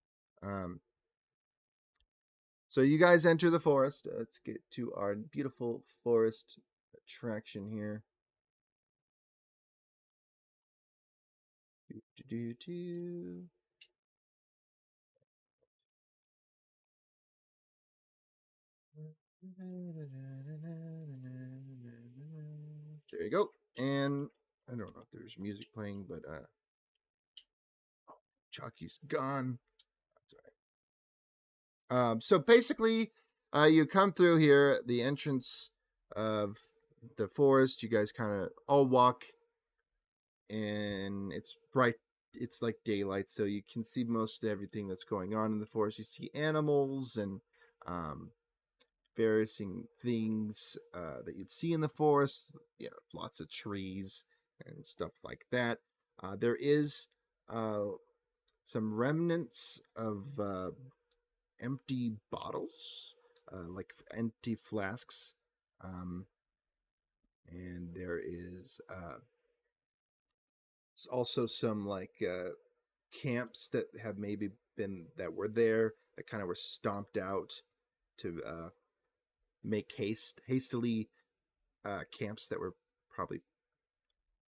So you guys enter the forest. Let's get to our beautiful forest attraction here. Do. There you go. And I don't know if there's music playing, but Chalky's gone. So basically, you come through here, the entrance of the forest. You guys kind of all walk, and it's bright. It's like daylight, so you can see most of everything that's going on in the forest. You see animals and various things that you'd see in the forest. You know, lots of trees and stuff like that. There is some remnants of empty bottles, like empty flasks, and there is also some like camps that have maybe been that were there that kind of were stomped out to make hastily camps that were probably,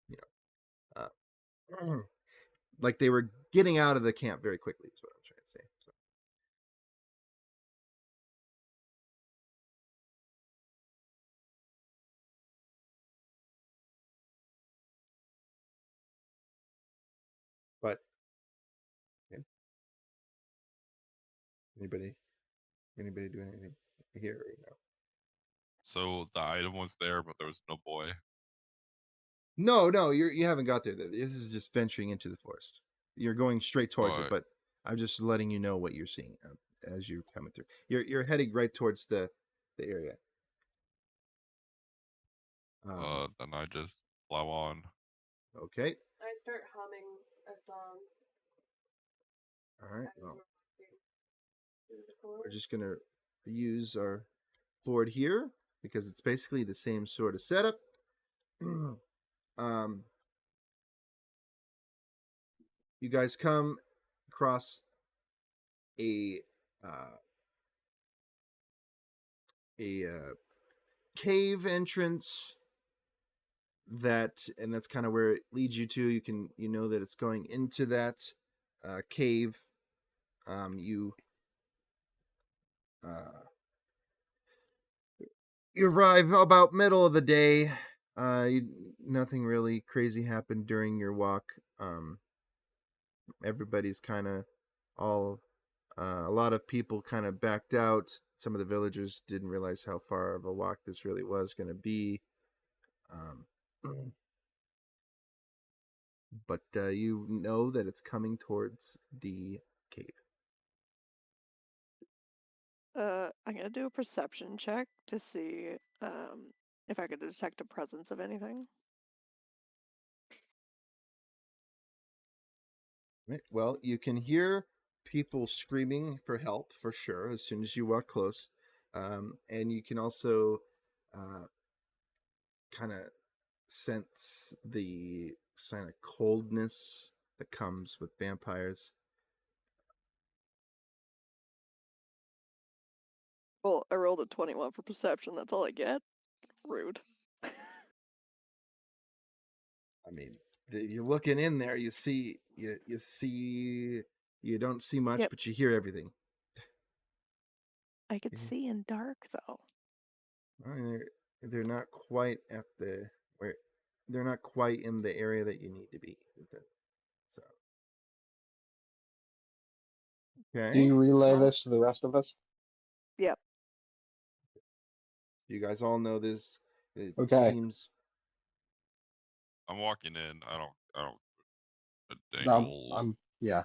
you know, like they were getting out of the camp very quickly is what I'm trying to say. So. But yeah. Anybody doing anything here right now?
So the item was there, but there was no boy.
No, you haven't got there. This is just venturing into the forest. You're going straight towards it,
Right.
but I'm just letting you know what you're seeing as you're coming through. You're heading right towards the area.
Then I just plow on.
Okay.
I start humming a song.
All right.
as
Well,
we're walking through the
we're
forest.
just gonna use our Ford here because it's basically the same sort of setup. You guys come across a uh, cave entrance that's kind of where it leads you to. You know that it's going into that cave. You arrive about middle of the day. Nothing really crazy happened during your walk. Everybody's kind of all. A lot of people kind of backed out. Some of the villagers didn't realize how far of a walk this really was going to be. But you know that it's coming towards the cave.
I'm gonna do a perception check to see if I could detect a presence of anything.
Right. Well, you can hear people screaming for help for sure as soon as you walk close, and you can also kind of sense the kind of coldness that comes with vampires.
Well, I rolled a 21 for perception. That's all I get. Rude.
I mean, you're looking in there. You see, you see, you don't see much,
Yep.
but you hear everything.
I could
Mhm.
see in dark though.
Well, they're not quite at the where they're not quite in the area that you need to be with it. So
Do
okay,
you relay
Well,
this to the rest of us?
yep.
you guys all know this. It
Okay.
seems
I'm walking in. I don't. A dangle.
Yeah.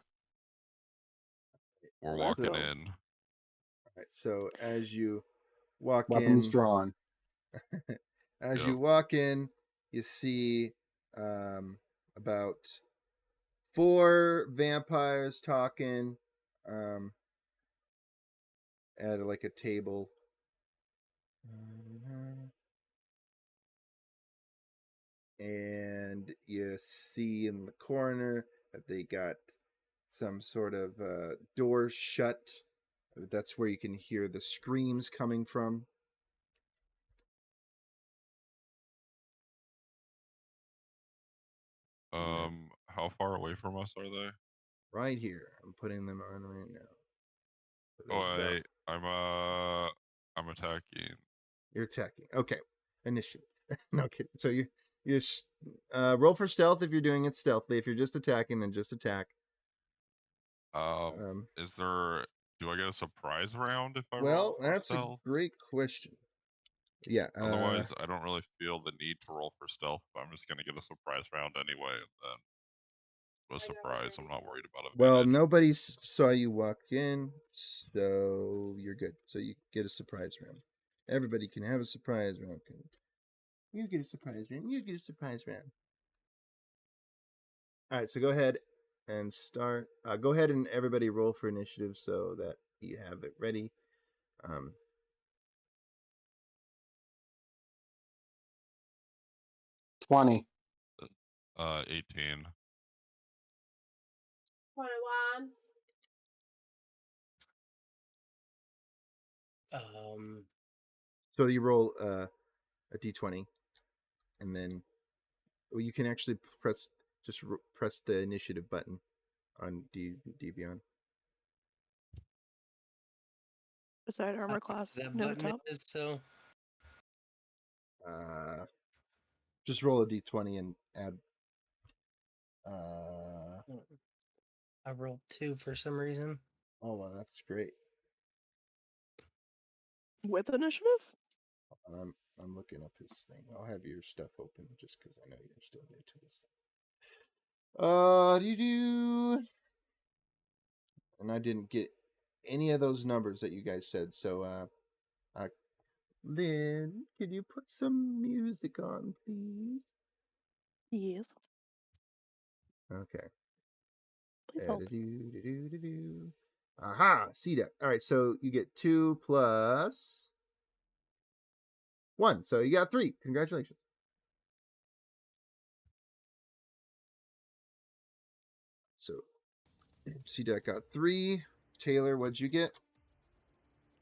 We're
Let's
walking
so.
go.
in.
All right, so as you walk
Weapons
in,
drawn.
as you
Yep.
walk in, you see about 4 vampires talking at like a table. And you see in the corner that they got some sort of door shut. That's where you can hear the screams coming from.
How far away from us are they?
Right here. I'm putting them on right now. So
Oh,
there's about
I'm attacking.
you're attacking. Okay, initiative. No kidding. So you roll for stealth if you're doing it stealthily. If you're just attacking, then just attack.
Is there? Do I get a surprise round if I roll
Well,
for
that's a
stealth?
great question. Yeah.
Otherwise, I don't really feel the need to roll for stealth. I'm just gonna get a surprise round anyway, and then a surprise. I'm not worried about
Well,
advantage.
nobody saw you walk in, so you're good. So you get a surprise round. Everybody can have a surprise round. You get a surprise round. You get a surprise round. All right, so go ahead and start. Go ahead and everybody roll for initiative so that you have it ready. Um,
20.
18.
21.
so you roll a d20, and then you can actually press the initiative button on Devion.
Beside
I
armor
don't know
class
what that
near the
button
top.
is, so
Just roll a d20 and add.
I rolled 2 for some reason.
Oh, wow, that's great.
With initiative?
I'm looking up his thing. I'll have your stuff open just because I know you're still new to this. Do you do? and I didn't get any of those numbers that you guys said. So, Lynn, could you put some music on, please?
Yes.
Okay.
Please help.
Do-do-do-do-do-do. Aha! See that. All right, so you get 2 plus 1. So you got 3. Congratulations. So CDAC got 3. Taylor, what did you get?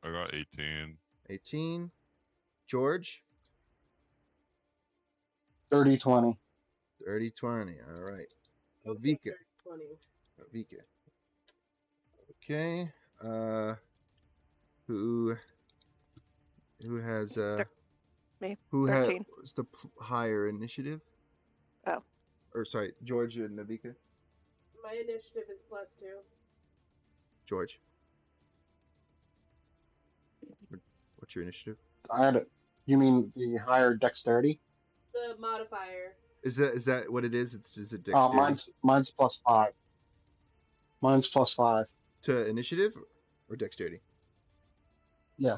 I got 18.
18. George?
30-20.
30-20. All right.
Also
Elvika.
20.
Elvika. Okay. Who has
Me.
who has
13.
the higher initiative?
Oh.
Or sorry, George and Navika?
My initiative is +2.
George. What's your initiative?
You mean the higher dexterity?
The modifier.
Is that what it is? Is it dexterity?
Mine's +5. Mine's +5.
To initiative or dexterity?
Yeah.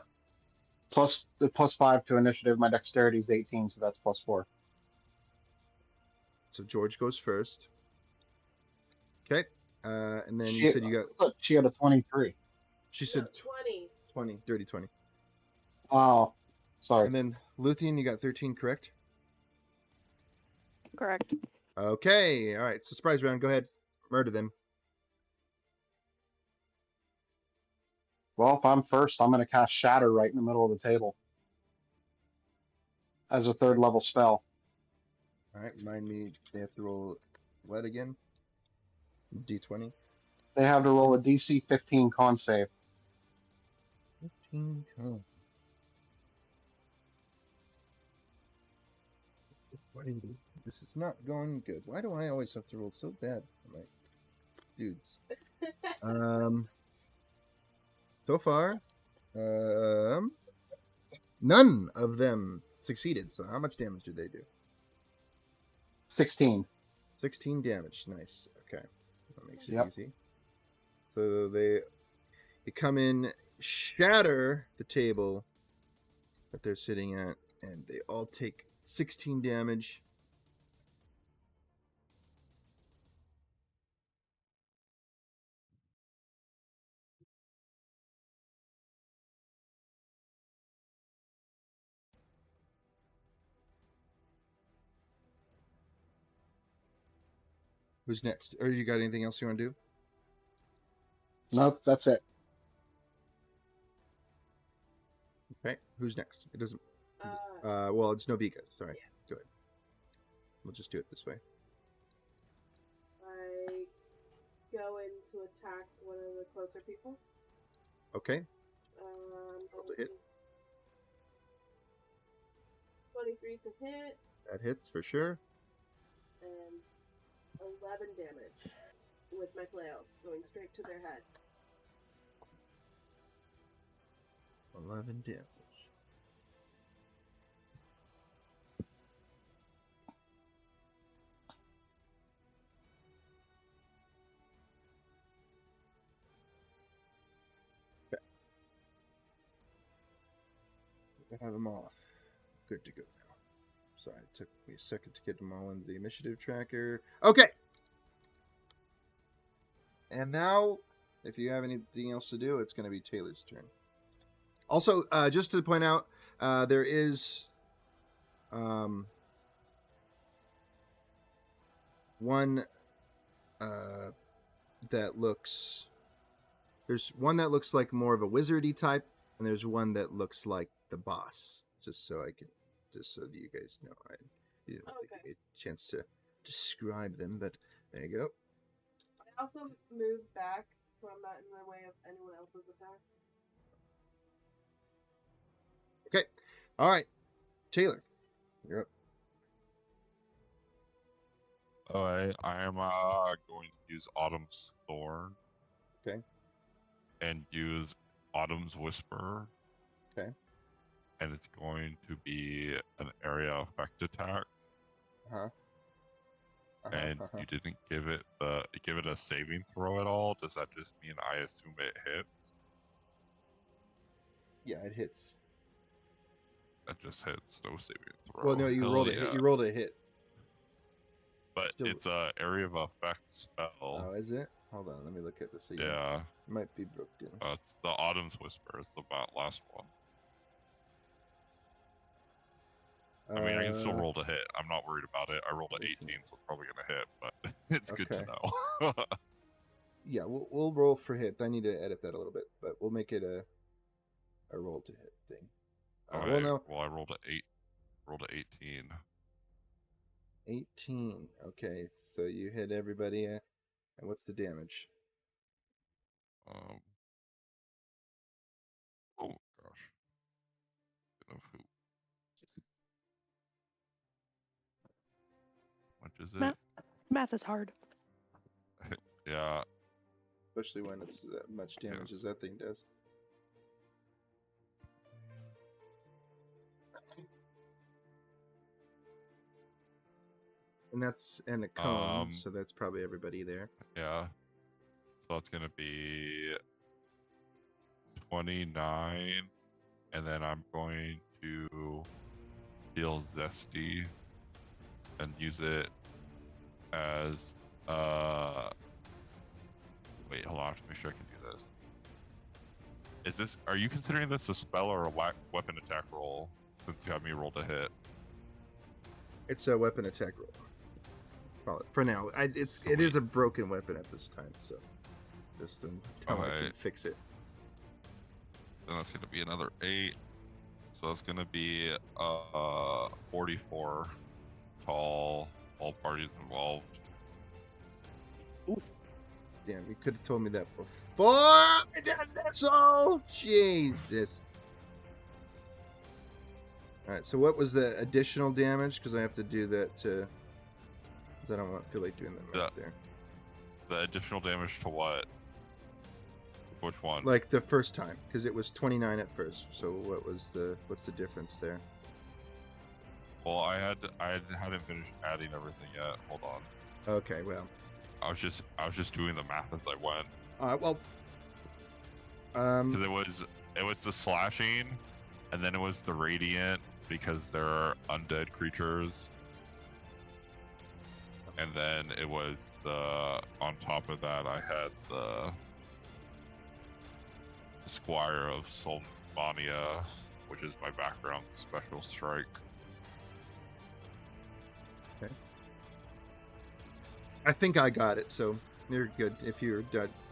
The +5 to initiative. My dexterity is 18, so that's +4.
So George goes first. Okay. And then you said you got.
I thought she had a 23.
She said
20.
20, dirty 20.
Oh, sorry.
And then Luthien, you got 13, correct?
Correct.
Okay. All right. So surprise round. Go ahead. Murder them.
Well, if I'm first, I'm going to cast Shatter right in the middle of the table as a 3rd level spell.
All right. Remind me, they have to roll what again? D20.
They have to roll a DC 15 con save.
15 con. This is not going good. Why do I always have to roll so bad for my dudes? So far, none of them succeeded. So how much damage do they do?
16.
16 damage. Nice. Okay. That makes it
Yep.
easy. So they come in, shatter the table that they're sitting at, and they all take 16 damage. Who's next? Or you got anything else you want to do?
Nope, that's it.
Okay. Who's next? It doesn't.
Uh,
Well, it's Novika. Sorry. Go ahead. We'll just do it this way.
I go in to attack one of the closer people.
Okay.
Roll
to hit.
23 to hit
That hits for sure.
and 11 damage with my flail going straight to their head.
11 damage. Okay. I have them all. Good to go now. Sorry, it took me a second to get them all into the initiative tracker. Okay. And now, if you have anything else to do, it's going to be Taylor's turn. Also, just to point out, there is one that looks. There's one that looks like more of a wizardy type, and there's one that looks like the boss. Just so that you guys know, I didn't really
Okay.
get a chance to describe them, but there you go.
I also move back so I'm not in the way of anyone else's attack.
Okay, all right, Taylor, you're up.
Alright, I am going to use Autumn's Thorn.
Okay.
And use Autumn's Whisper.
Okay.
And it's going to be an area effect attack.
Uh-huh.
and
uh-huh.
you didn't give it a saving throw at all, does that just mean I assume it hits?
Yeah, it hits.
That just hits, no saving throw.
Well, no, you
Hell
rolled a
yeah.
hit. You rolled a hit.
But
still-
it's a area of effect spell.
Oh, is it? Hold on, let me look at this again.
Yeah,
It might be broken.
it's the Autumn's Whisper. It's the last one. I mean, I can still roll to hit. I'm not worried about it. I rolled an
let me
18,
see.
so it's probably gonna hit. But it's good to
Okay.
know.
Yeah, we'll roll for hit. I need to edit that a little bit, but we'll make it a roll to hit thing.
Okay,
Well, no,
well, I rolled an 8. Rolled an 18.
18. Okay, so you hit everybody. And what's the damage?
Oh gosh. Of who? What is it?
Math is hard.
Yeah.
Especially when it's that much damage as that thing does. And that's a cone, so that's probably everybody there.
Yeah. So it's gonna be 29, and then I'm going to feel zesty and use it as wait, hold on, I have to make sure I can do this. Are you considering this a spell or a weapon attack roll, since you have me roll to hit?
It's a weapon attack roll. Call it. For now, it is a broken weapon at this time, so just until I can
Alright.
fix it.
Then that's gonna be another 8. So it's gonna be 44 tall, all parties involved.
Damn, you could have told me that before I did this. Oh, Jesus. Alright, so what was the additional damage? Because I have to do that to... Because I don't feel like doing that right there.
The additional damage to what? Which one?
Like the first time, because it was 29 at first. So what's the difference there?
Well, I hadn't finished adding everything yet. Hold on.
Okay, well.
I was just doing the math as I went.
Well.
Because it was the slashing, and then it was the radiant because there are undead creatures, and then it was on top of that I had the Squire of Solvania, which is my background special strike.
Okay. I think I got it, so you're good. If you're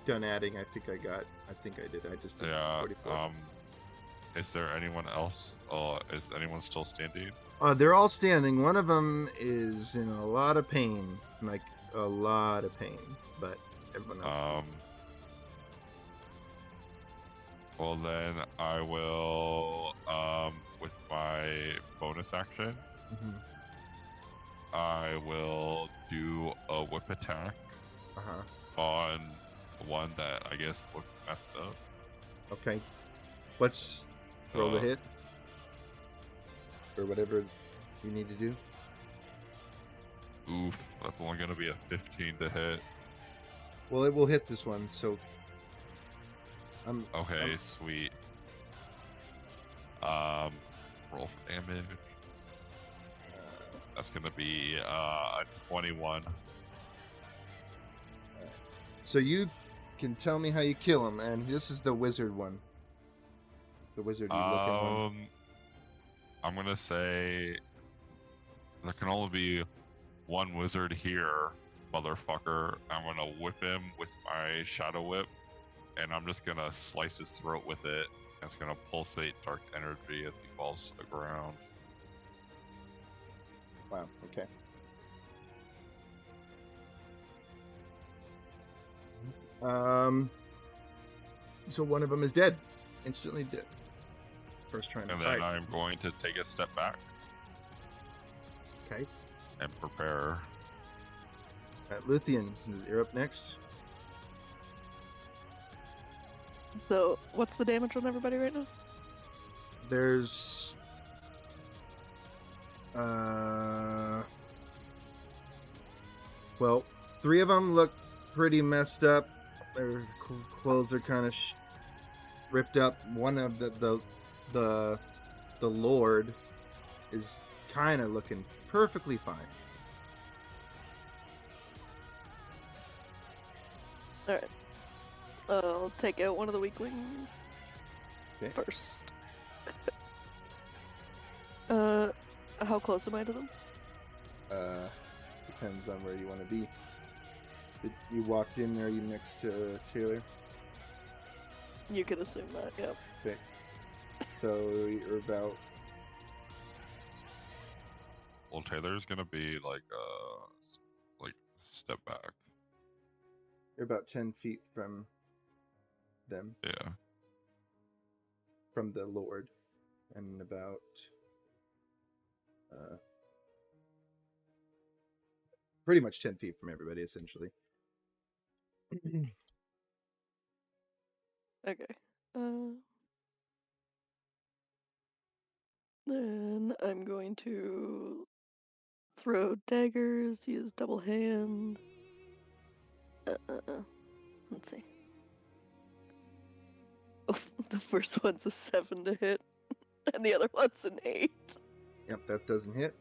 done adding, I think I did. I just did 44.
Is there anyone else? Is anyone still standing?
They're all standing. One of them is in a lot of pain, like a lot of pain, but everyone else.
Well, then I will, with my bonus action, I will do a whip attack on one that I guess looked messed up.
Okay. Let's roll the hit. Or whatever you need to do.
Oof, that's only going to be a 15 to hit.
Well, it will hit this one, so...
Okay, sweet. Roll for damage. That's going to be a 21.
So you can tell me how you kill him, and this is the wizard one. The wizard you look at one.
I'm gonna say there can only be one wizard here, motherfucker. I'm gonna whip him with my shadow whip, and I'm just gonna slice his throat with it. And it's gonna pulsate dark energy as he falls to the ground.
Wow, okay. So one of them is dead. Instantly dead. First trying to
And
fight.
then I'm going to take a step back.
Okay.
And prepare.
Luthien, you're up next.
So, what's the damage on everybody right now?
There's... Well, 3 of them look pretty messed up. Their clothes are kind of ripped up. One of the Lord is kind of looking perfectly fine.
Alright. I'll take out one of the weaklings
Okay.
first. How close am I to them?
Depends on where you want to be. You walked in, are you next to Taylor?
You can assume that, yep.
Okay. So you're about
Well, Taylor's gonna be like step back.
you're about 10 feet from them,
Yeah.
from the Lord, and about pretty much 10 feet from everybody, essentially.
Okay. Then I'm going to throw daggers, use double hand. Let's see. Oh, the first one's a 7 to hit, and the other one's an 8.
Yep, that doesn't hit.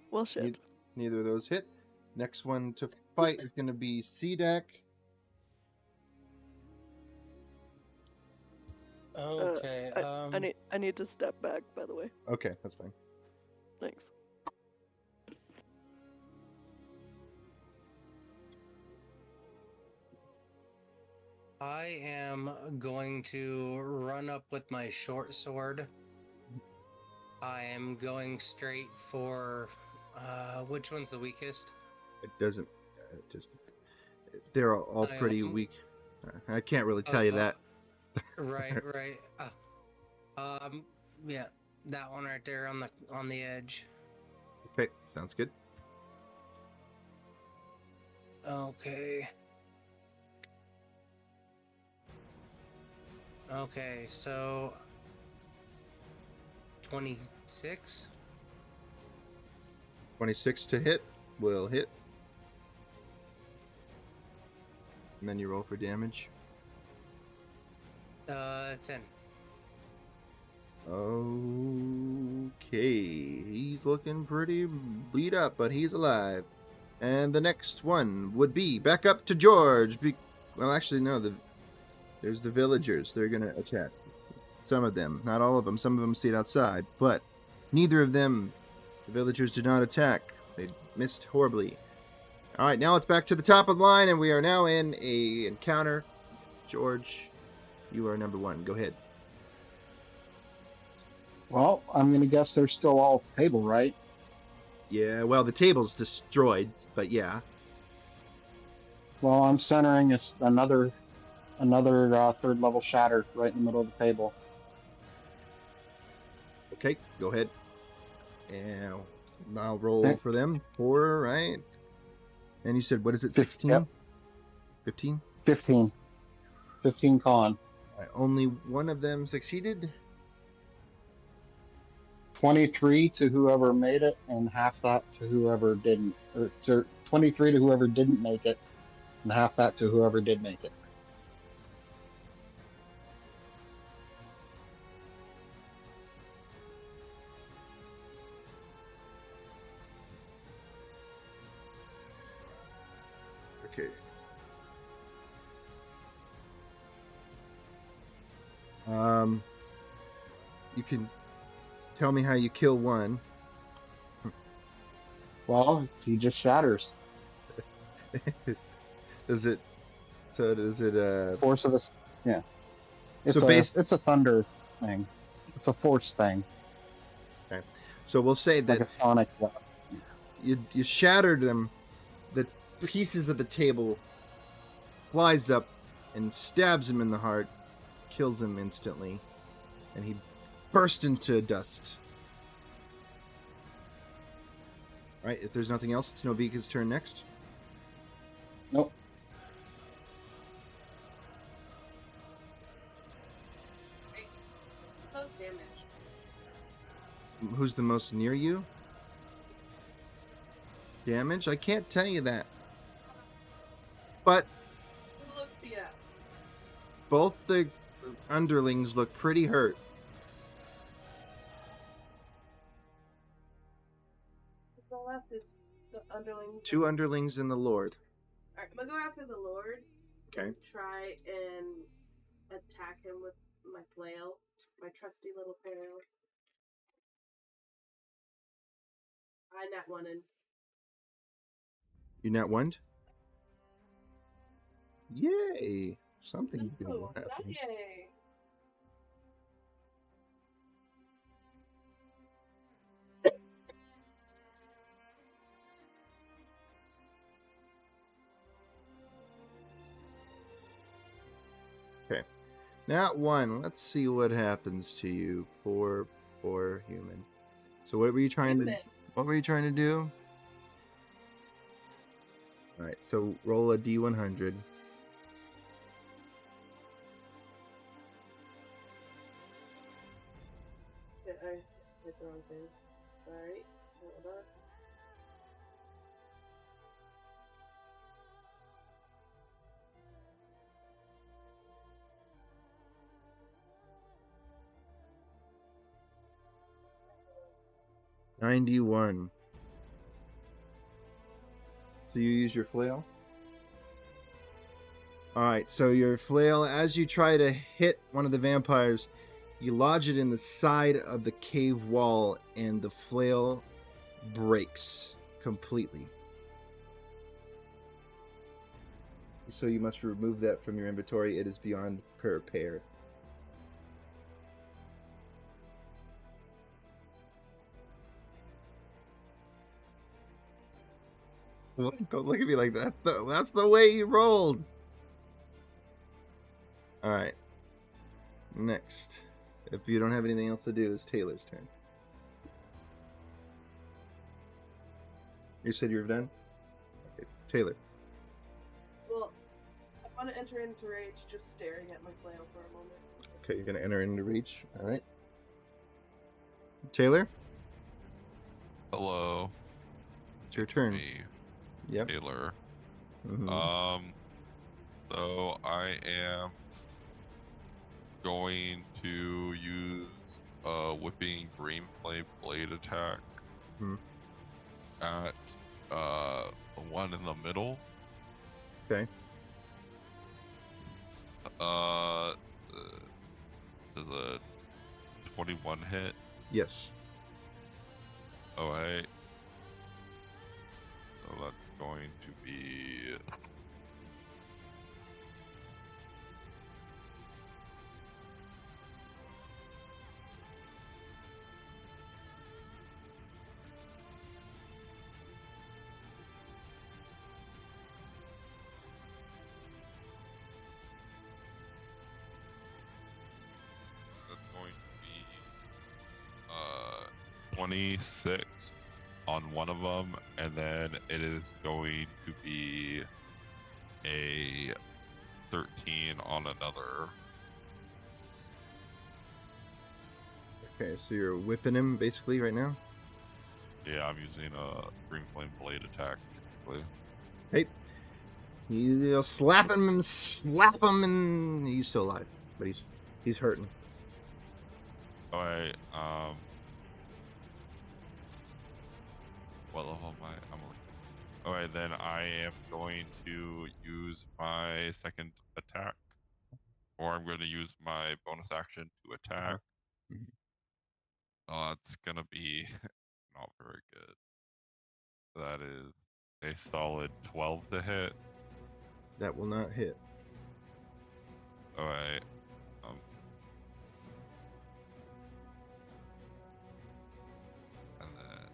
Well, shit.
Neither of those hit. Next one to fight is going to be CDAC.
Okay.
I need to step back, by the way.
Okay, that's fine.
Thanks.
I am going to run up with my short sword. I am going straight for which one's the weakest?
It doesn't. Just they're all pretty weak. I can't really tell you that.
Right. Yeah, that one right there on the edge.
Okay, sounds good.
Okay. Okay, so 26.
26 to hit will hit. And then you roll for damage.
10.
Okay, he's looking pretty beat up, but he's alive. And the next one would be back up to George. Well, actually, no. There's the villagers. They're gonna attack. Some of them, not all of them. Some of them stayed outside, but neither of them. The villagers did not attack. They missed horribly. All right, now it's back to the top of the line, and we are now in a encounter. George, you are number 1. Go ahead.
Well, I'm going to guess they're still all at the table, right?
Yeah, well, the table's destroyed, but yeah.
Well, I'm centering another third level shatter right in the middle of the table.
Okay, go ahead. And I'll roll
Okay.
for them. 4, right? And you said, what is it, 16?
Yep.
15?
15. 15 con.
Only one of them succeeded.
23 to whoever made it, and half that to whoever didn't. Or 23 to whoever didn't make it, and half that to whoever did make it.
Okay. You can tell me how you kill one.
Well, he just shatters.
Does it?
Force of the. Yeah. It's
So
it's a thunder thing. It's a force thing.
Okay. So we'll say
Like a
that
sonic weapon.
you shattered them. The pieces of the table flies up and stabs him in the heart, kills him instantly, and he bursts into dust. All right, if there's nothing else, it's Novika's turn next.
Nope.
Close damage.
Who's the most near you? damage? I can't tell you that. But
Who looks beat up?
both the underlings look pretty hurt.
What's all left is the underlings.
Two underlings and the Lord.
Alright, I'm gonna go after the Lord.
Okay.
And try and attack him with my flail. My trusty little flail. I nat one in.
You nat one? Yay! Something good will
not
happen.
yay.
Okay. Nat one. Let's see what happens to you, poor human. So what were you trying to?
Human.
What were you trying to do? All right. So roll a d100.
Okay, I hit the wrong thing. Sorry. Hold on.
$91. So you use your flail? Alright, so your flail, as you try to hit one of the vampires, you lodge it in the side of the cave wall, and the flail breaks completely. So you must remove that from your inventory. It is beyond repair. Don't look at me like that. That's the way you rolled. All right. Next, if you don't have anything else to do, it's Taylor's turn. You said you were done? Okay, Taylor.
Well, I want to enter into rage just staring at my flail for a moment.
Okay, you're going to enter into reach. All right. Taylor,
Hello.
it's your
It's
turn.
Me,
Yep.
Taylor.
Mhm.
So I am going to use whipping green flame blade attack
Mhm.
at the one in the middle.
Okay.
Does a 21 hit?
Yes.
Oh, hey. So that's going to be that's going to be 26 on one of them, and then it is going to be a 13 on another.
Okay, so you're whipping him basically right now?
Yeah, I'm using a green flame blade attack. Basically.
Hey. You'll slap him, and he's still alive. But he's hurting.
Alright, what level am I? Alright, then I am going to use my second attack. Or I'm going to use my bonus action to attack.
Mhm.
Oh, that's gonna be not very good. That is a solid 12 to hit.
That will not hit.
Alright. And then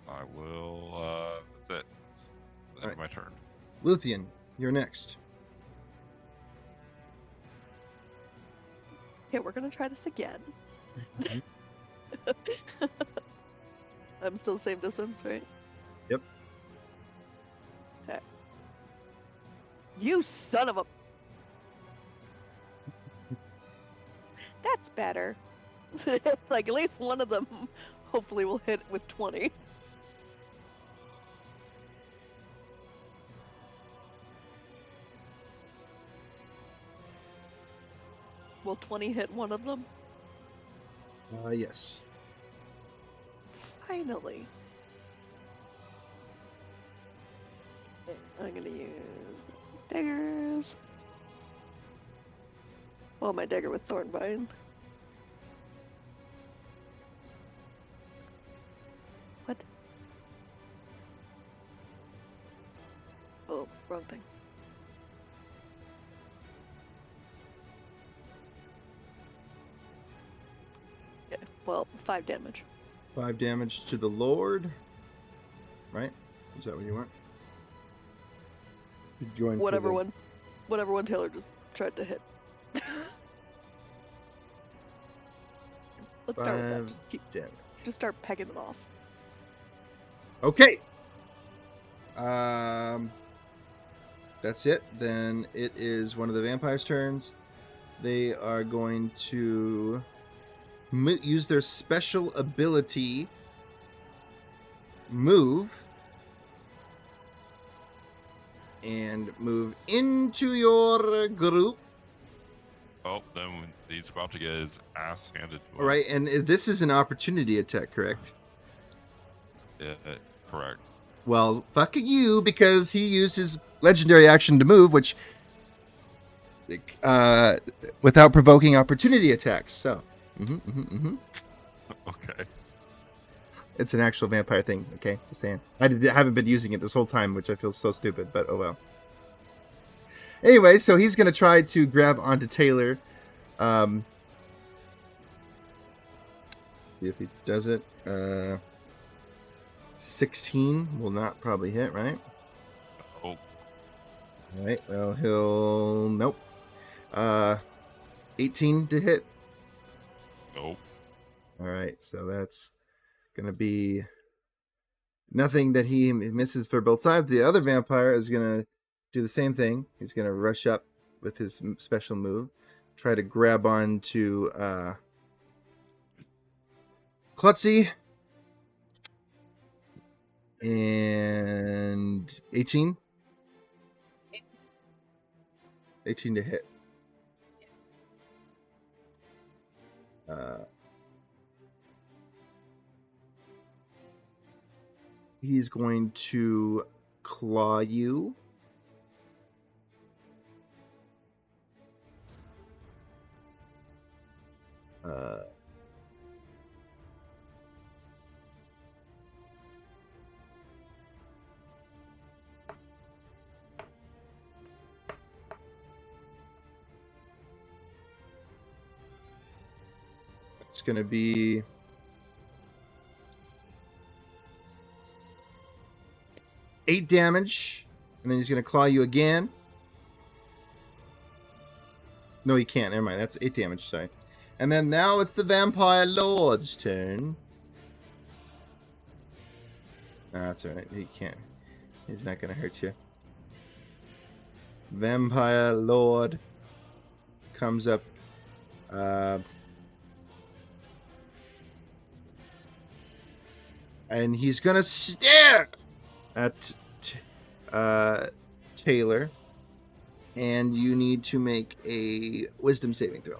I will that's it. End
Alright.
of my turn.
Luthien, you're next.
Okay, we're gonna try this again. I'm still same distance, right?
Yep.
Okay. You son of a... That's better. Like, at least one of them hopefully we'll hit with 20. Will 20 hit one of them?
Yes.
Finally. I'm gonna use daggers. Well, my dagger with Thornvine. What? Oh, wrong thing. Yeah, well, 5 damage.
5 damage to the Lord. Right? Is that what you want? You join for
Whatever
the-
one Taylor just tried to hit. Let's start with that.
5 damage.
Just start pegging them off.
Okay. That's it. Then it is one of the vampires' turns. They are going to use their special ability, move, and move into your group.
Oh, then he's about to get his ass handed to him.
All right, and this is an opportunity attack, correct?
Yeah, correct.
Well, fuck you, because he used his legendary action to move, which without provoking opportunity attacks. So,
Okay.
it's an actual vampire thing. Okay, just saying. I haven't been using it this whole time, which I feel so stupid, but oh well. Anyway, so he's gonna try to grab onto Taylor. See if he does it. 16 will not probably hit, right?
Oh,
All right. Well, he'll nope. 18 to hit.
nope.
All right. So that's gonna be nothing that he misses for both sides. The other vampire is gonna do the same thing. He's gonna rush up with his special move, try to grab on to Klutzy. And 18? 18 to hit. He's going to claw you. It's going to be 8 damage, and then he's going to claw you again. No, he can't. Never mind. That's 8 damage. Sorry. And then now it's the Vampire Lord's turn. No, that's alright. He can't. He's not going to hurt you. Vampire Lord comes up. And he's going to stare at Taylor. And you need to make a wisdom saving throw.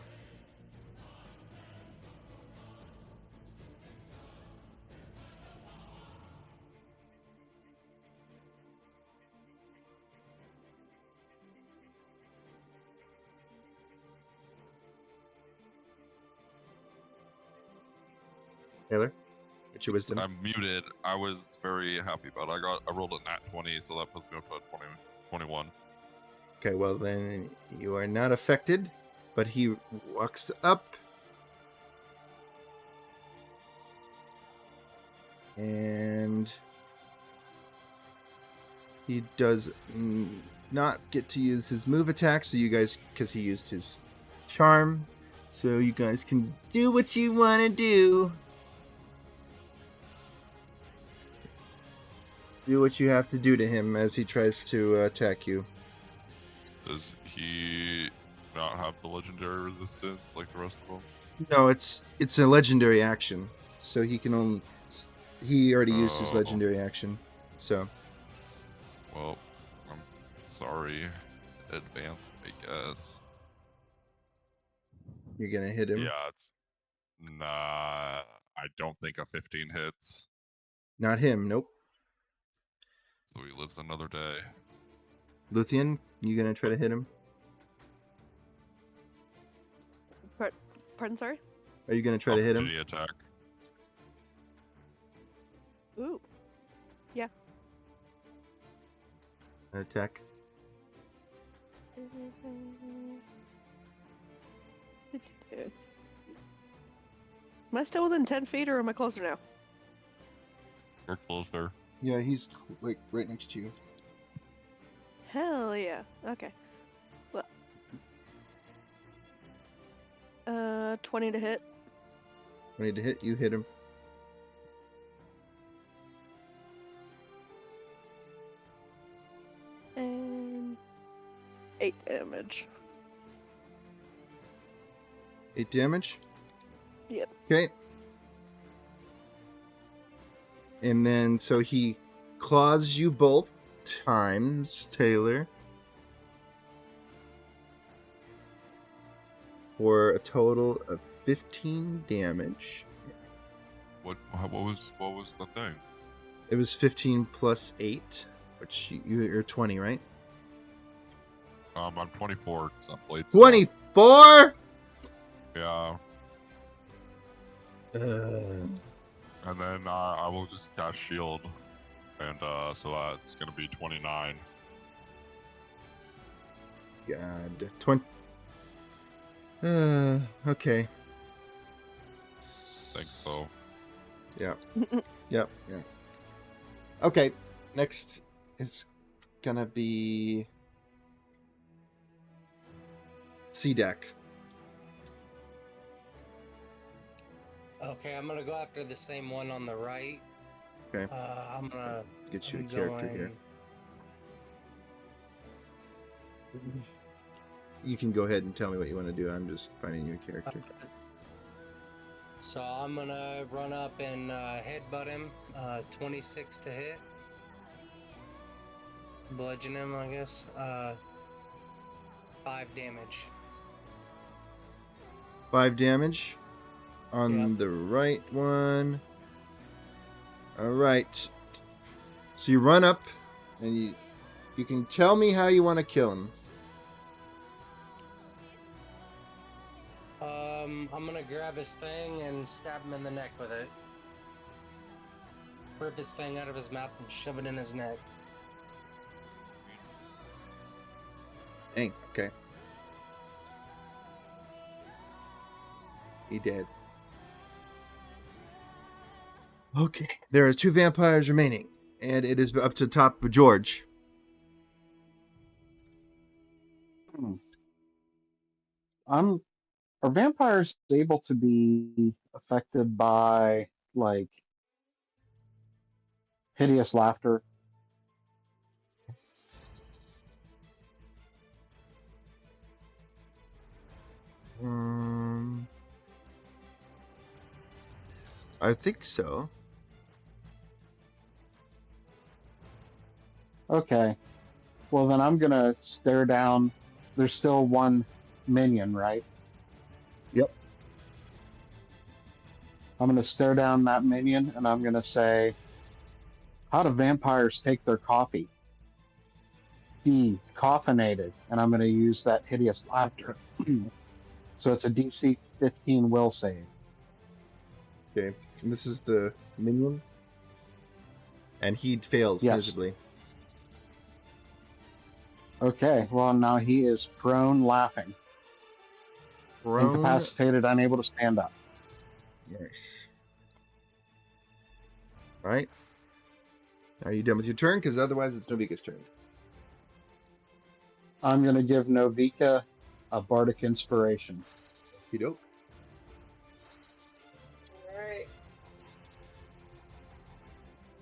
Taylor, what's your wisdom?
I'm muted. I was very happy about it. I rolled a nat 20, so that puts me up to a 21.
Okay, well then you are not affected, but he walks up and he does not get to use his move attack, so you guys, because he used his charm, so you guys can do what you want to do. Do what you have to do to him as he tries to attack you.
Does he not have the legendary resistance like the rest of them?
No, it's a legendary action. so he can only. He already used his
Oh.
legendary action, so
Well, I'm sorry. Advance, I guess.
you're gonna hit him.
Yeah, it's. Nah, I don't think a 15 hits.
Not him. Nope.
So he lives another day.
Luthien, you gonna try to hit him?
Pardon, sorry?
Are you gonna try to hit him?
Opportunity attack.
Ooh.
An attack.
Am I still within 10 feet or am I closer now?
You're closer.
Yeah, he's like right next to you.
Hell yeah. Okay. Well. 20 to hit.
I need to hit. You hit him.
And 8 damage.
8 damage.
Yep.
Okay. And then so he claws you both times, Taylor. For a total of 15 damage.
What was the thing?
It was 15 plus 8, which you're 20, right?
I'm 24 because I'm blade.
24?
Yeah, and then I will just cast shield, and so that's gonna be 29.
God. 20. Okay.
I think so.
Yeah. Yep. Yeah. Okay. Next is gonna be C-Deck.
Okay, I'm gonna go after the same one on the right.
Okay.
I'm gonna
Get you a
I'm
character here. You can go ahead and tell me what you want to do. I'm just finding you a character.
So I'm gonna run up and headbutt him. 26 to hit. Bludgeon him, I guess. 5 damage.
5 damage on
Yeah.
the right one. All right. So you run up, and you can tell me how you want to kill him.
I'm gonna grab his fang and stab him in the neck with it. Rip his fang out of his mouth and shove it in his neck.
Dang. Okay. He dead. Okay. There are 2 vampires remaining, and it is up to top of George.
Are vampires able to be affected by like hideous laughter?
I think so.
Okay. Well, then I'm gonna stare down. There's still one minion, right?
Yep.
I'm gonna stare down that minion, and I'm gonna say, "How do vampires take their coffee?" Decaffeinated, and I'm gonna use that hideous laughter. So it's a DC 15 will save.
Okay. And this is the minion. And he fails
Yes.
miserably.
Okay. Well, now he is prone, laughing,
Prone.
incapacitated, unable to stand up.
Nice. Right. Are you done with your turn? Because otherwise it's Novika's turn.
I'm gonna give Novika a bardic inspiration.
You dope.
Alright.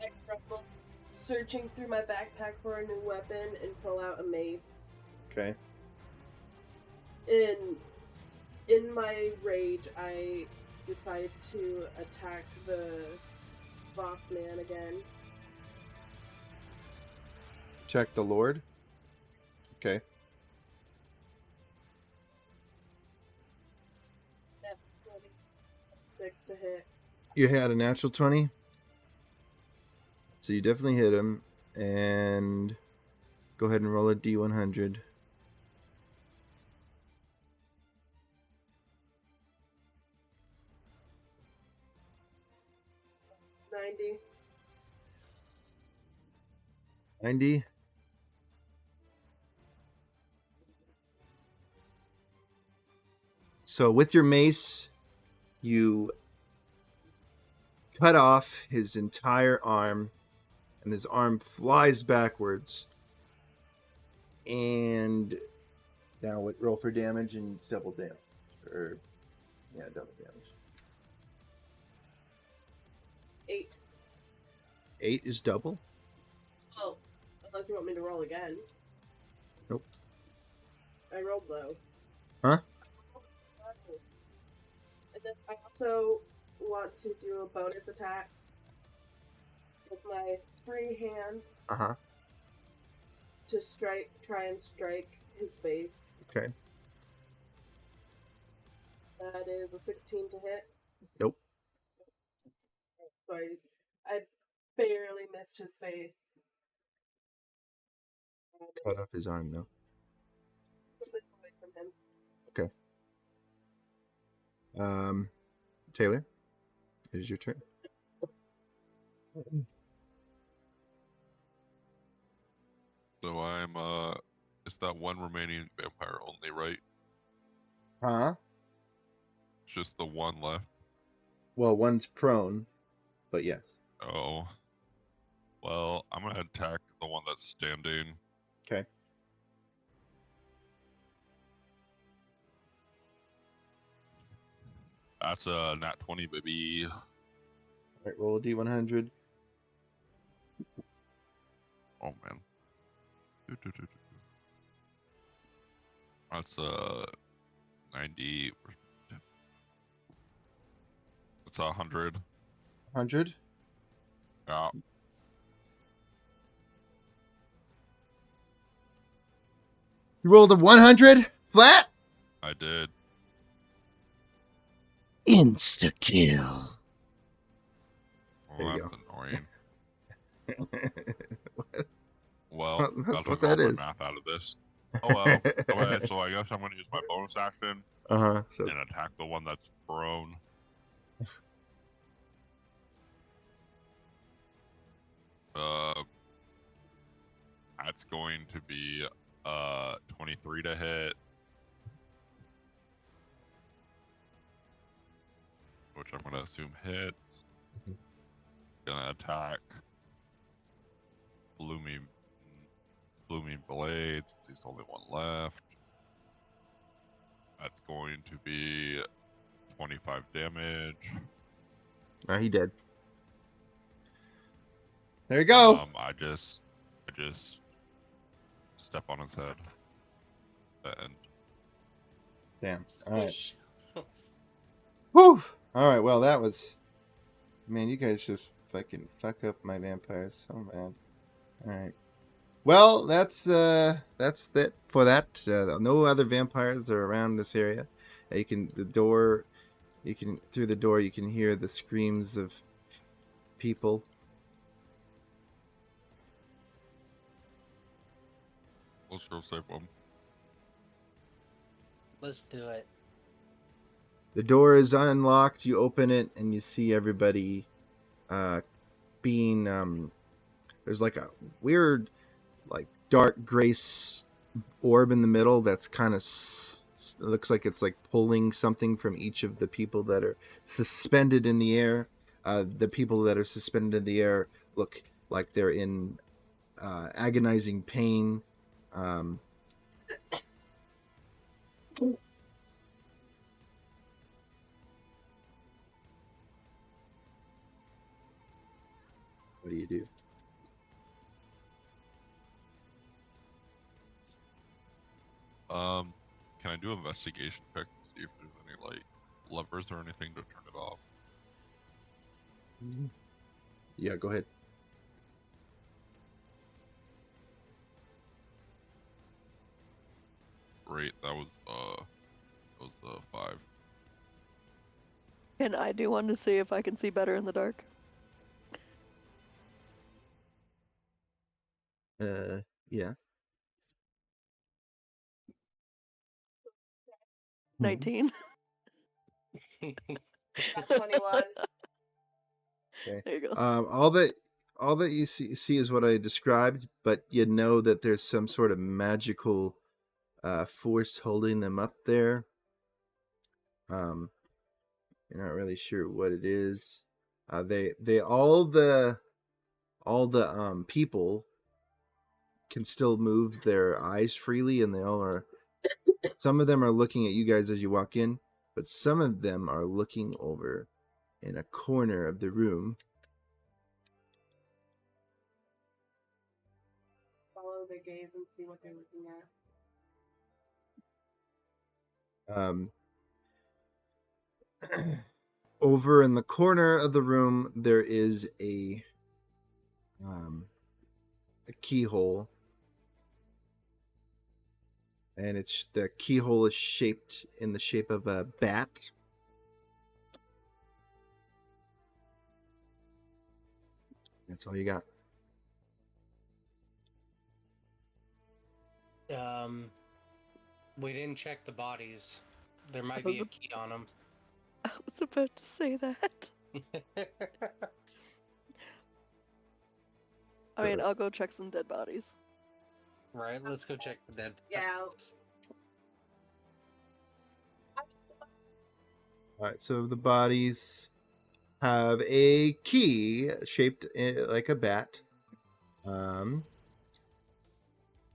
I crumble, searching through my backpack for a new weapon and pull out a mace.
Okay.
In my rage, I decide to attack the boss man again.
Check the Lord. Okay.
That's 26 to hit.
You had a natural 20. So you definitely hit him. And go ahead and roll a D100.
$90.
90. So with your mace, you cut off his entire arm, and his arm flies backwards. And now what? Roll for damage, and it's double damage. Double damage.
8.
8 is double.
Oh, unless you want me to roll again.
Nope.
I rolled low.
Huh?
And then I also want to do a bonus attack with my free hand
Uh-huh.
to try and strike his face.
Okay.
That is a 16 to hit.
Nope.
So I barely missed his face.
Cut off his arm, though.
Away from him.
Taylor, it is your turn.
So I'm it's that one remaining vampire only, right?
Huh?
It's just the one left.
Well, one's prone, but yes.
Oh. Well, I'm gonna attack the one that's standing.
Okay.
That's a nat 20, baby.
All right, roll a D100.
Oh man. That's 90. That's 100.
100.
Yeah.
You rolled a 100 flat?
I did.
Insta kill.
Well,
There you
that's annoying.
What?
Well,
Well, that's
that's
what
what
that
my
is.
math out of this. Oh well. Okay, so I guess I'm gonna use my bonus action
So
and attack the one that's prone. That's going to be 23 to hit, which I'm gonna assume hits.
Mhm.
Gonna attack blooming blade since he's the only one left. That's going to be 25 damage.
he dead. There you go.
I just step on his head. And
Damn. All right.
Squish.
Whew. All right. Well, that was. Man, you guys just fucking fuck up my vampires so bad. All right. Well, that's that for that. No other vampires are around this area. You can through the door you can hear the screams of people.
let's go save him.
Let's do it.
The door is unlocked. You open it and you see everybody being there's like a weird like dark gray orb in the middle that's kind of looks like it's like pulling something from each of the people that are suspended in the air. The people that are suspended in the air look like they're in agonizing pain. What do you do?
Can I do an investigation check to see if there's any like levers or anything to turn it off?
Yeah, go ahead.
Great, that was 5.
And I do want to see if I can see better in the dark.
Yeah.
19.
Got 21.
Okay.
There you go.
All that you see is what I described, but you know that there's some sort of magical force holding them up there. You're not really sure what it is. They all the people can still move their eyes freely, and they all are. Some of them are looking at you guys as you walk in, but some of them are looking over in a corner of the room.
Follow their gaze and see what they're looking at.
Over in the corner of the room, there is a keyhole, and the keyhole is shaped in the shape of a bat. That's all you got.
We didn't check the bodies. There might be a key on them.
I was about to say that. I mean, I'll go check some dead bodies.
Right, let's go check the dead
Yeah.
bodies.
All right, so the bodies have a key shaped like a bat.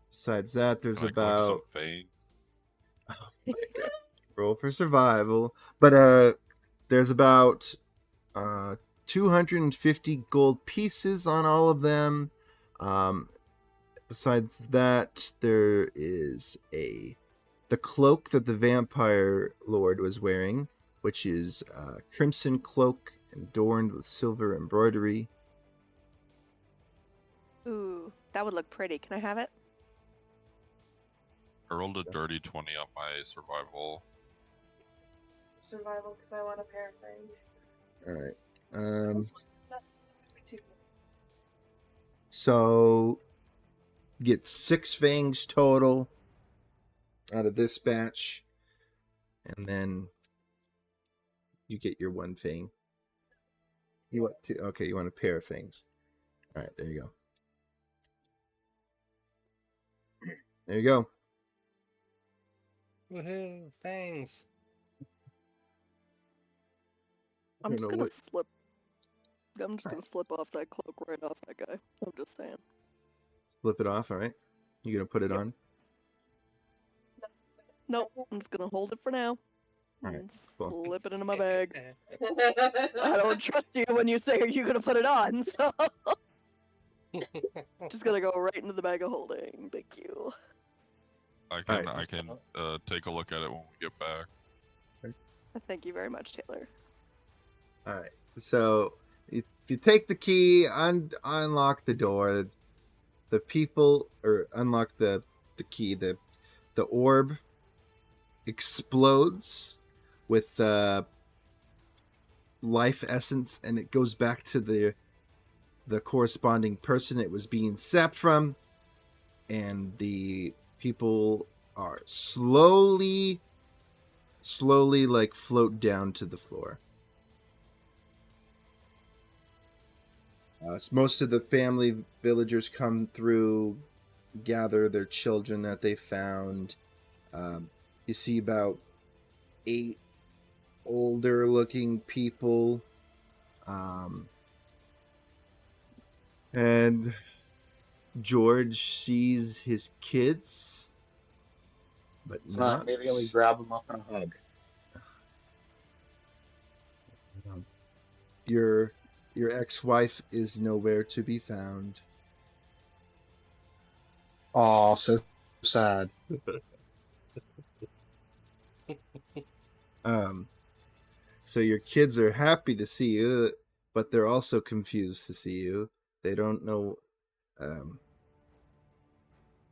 Besides that, there's
Can I collect some
about
fangs?
roll for survival, but there's about 250 gold pieces on all of them. Besides that, there is the cloak that the vampire lord was wearing, which is a crimson cloak adorned with silver embroidery.
Ooh, that would look pretty. Can I have it?
I rolled a dirty 20 on my survival.
Survival, because I want a pair of fangs.
All right.
This one's not too good.
So you get 6 fangs total out of this batch, and then you get your 1 fang. You want two? Okay, you want a pair of fangs. All right, there you go. There you go.
Woohoo! Fangs.
I'm
don't
just
know
gonna
what-
slip. I'm just gonna slip off that cloak right off that guy. I'm just saying.
Flip it off. All right. You gonna put it on?
Nope. I'm just gonna hold it for now.
Alright,
and
cool.
slip it into my bag. I don't trust you when you say, "Are you gonna put it on?" So just gonna go right into the bag of holding. Thank you.
I can
Alright,
take a look at it when we get back.
Thank you very much, Taylor.
All right. So if you take the key, unlock the door, the people, or unlock the key, the orb explodes with life essence, and it goes back to the corresponding person it was being sapped from, and the people are slowly like float down to the floor. So most of the family villagers come through, gather their children that they found. You see about 8 older looking people. And George sees his kids, but
So I
not.
immediately grab him up in a hug.
Your ex-wife is nowhere to be found.
Oh, so sad.
So your kids are happy to see you, but they're also confused to see you. They don't know.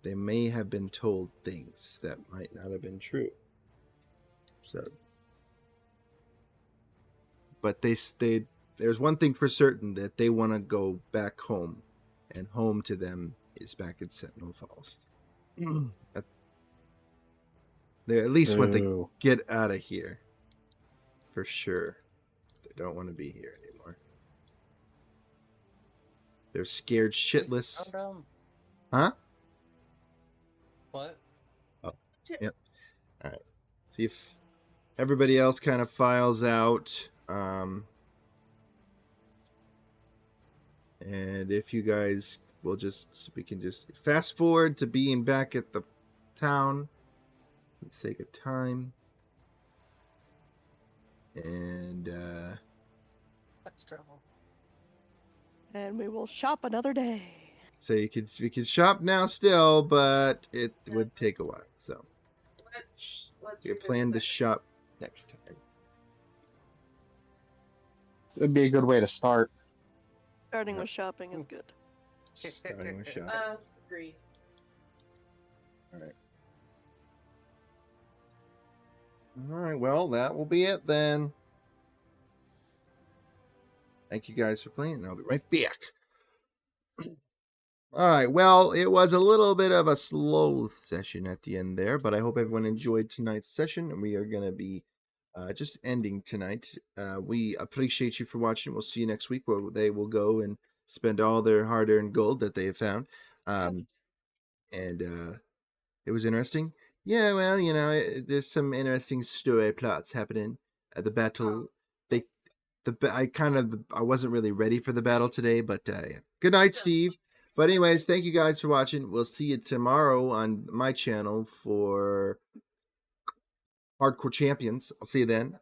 They may have been told things that might not have been true. So, but there's one thing for certain, that they want to go back home, and home to them is back at Sentinel Falls. They at least want to
Ooh.
get out of here, for sure. They don't want to be here anymore. They're scared shitless. Huh?
What?
Yep. All right. See if everybody else kind of files out. And if you guys will we can just fast forward to being back at the town for the sake of time. And
That's trouble.
And we will shop another day.
so you could shop now still, but it would take a while. So
Let's
you
revisit
plan to
that.
shop next time.
It'd be a good way to start.
Starting
Yep.
with shopping is good.
Starting with shopping.
Agreed.
All right, well, that will be it then. Thank you guys for playing, and I'll be right back. All right, well, it was a little bit of a slow session at the end there, but I hope everyone enjoyed tonight's session, and we are going to be just ending tonight. We appreciate you for watching. We'll see you next week, where they will go and spend all their hard-earned gold that they have found. And it was interesting. Yeah, well, there's some interesting story plots happening. The battle, I wasn't really ready for the battle today, but yeah. Good night, Steve. But anyways, thank you guys for watching. We'll see you tomorrow on my channel for Hardcore Champions. I'll see you then.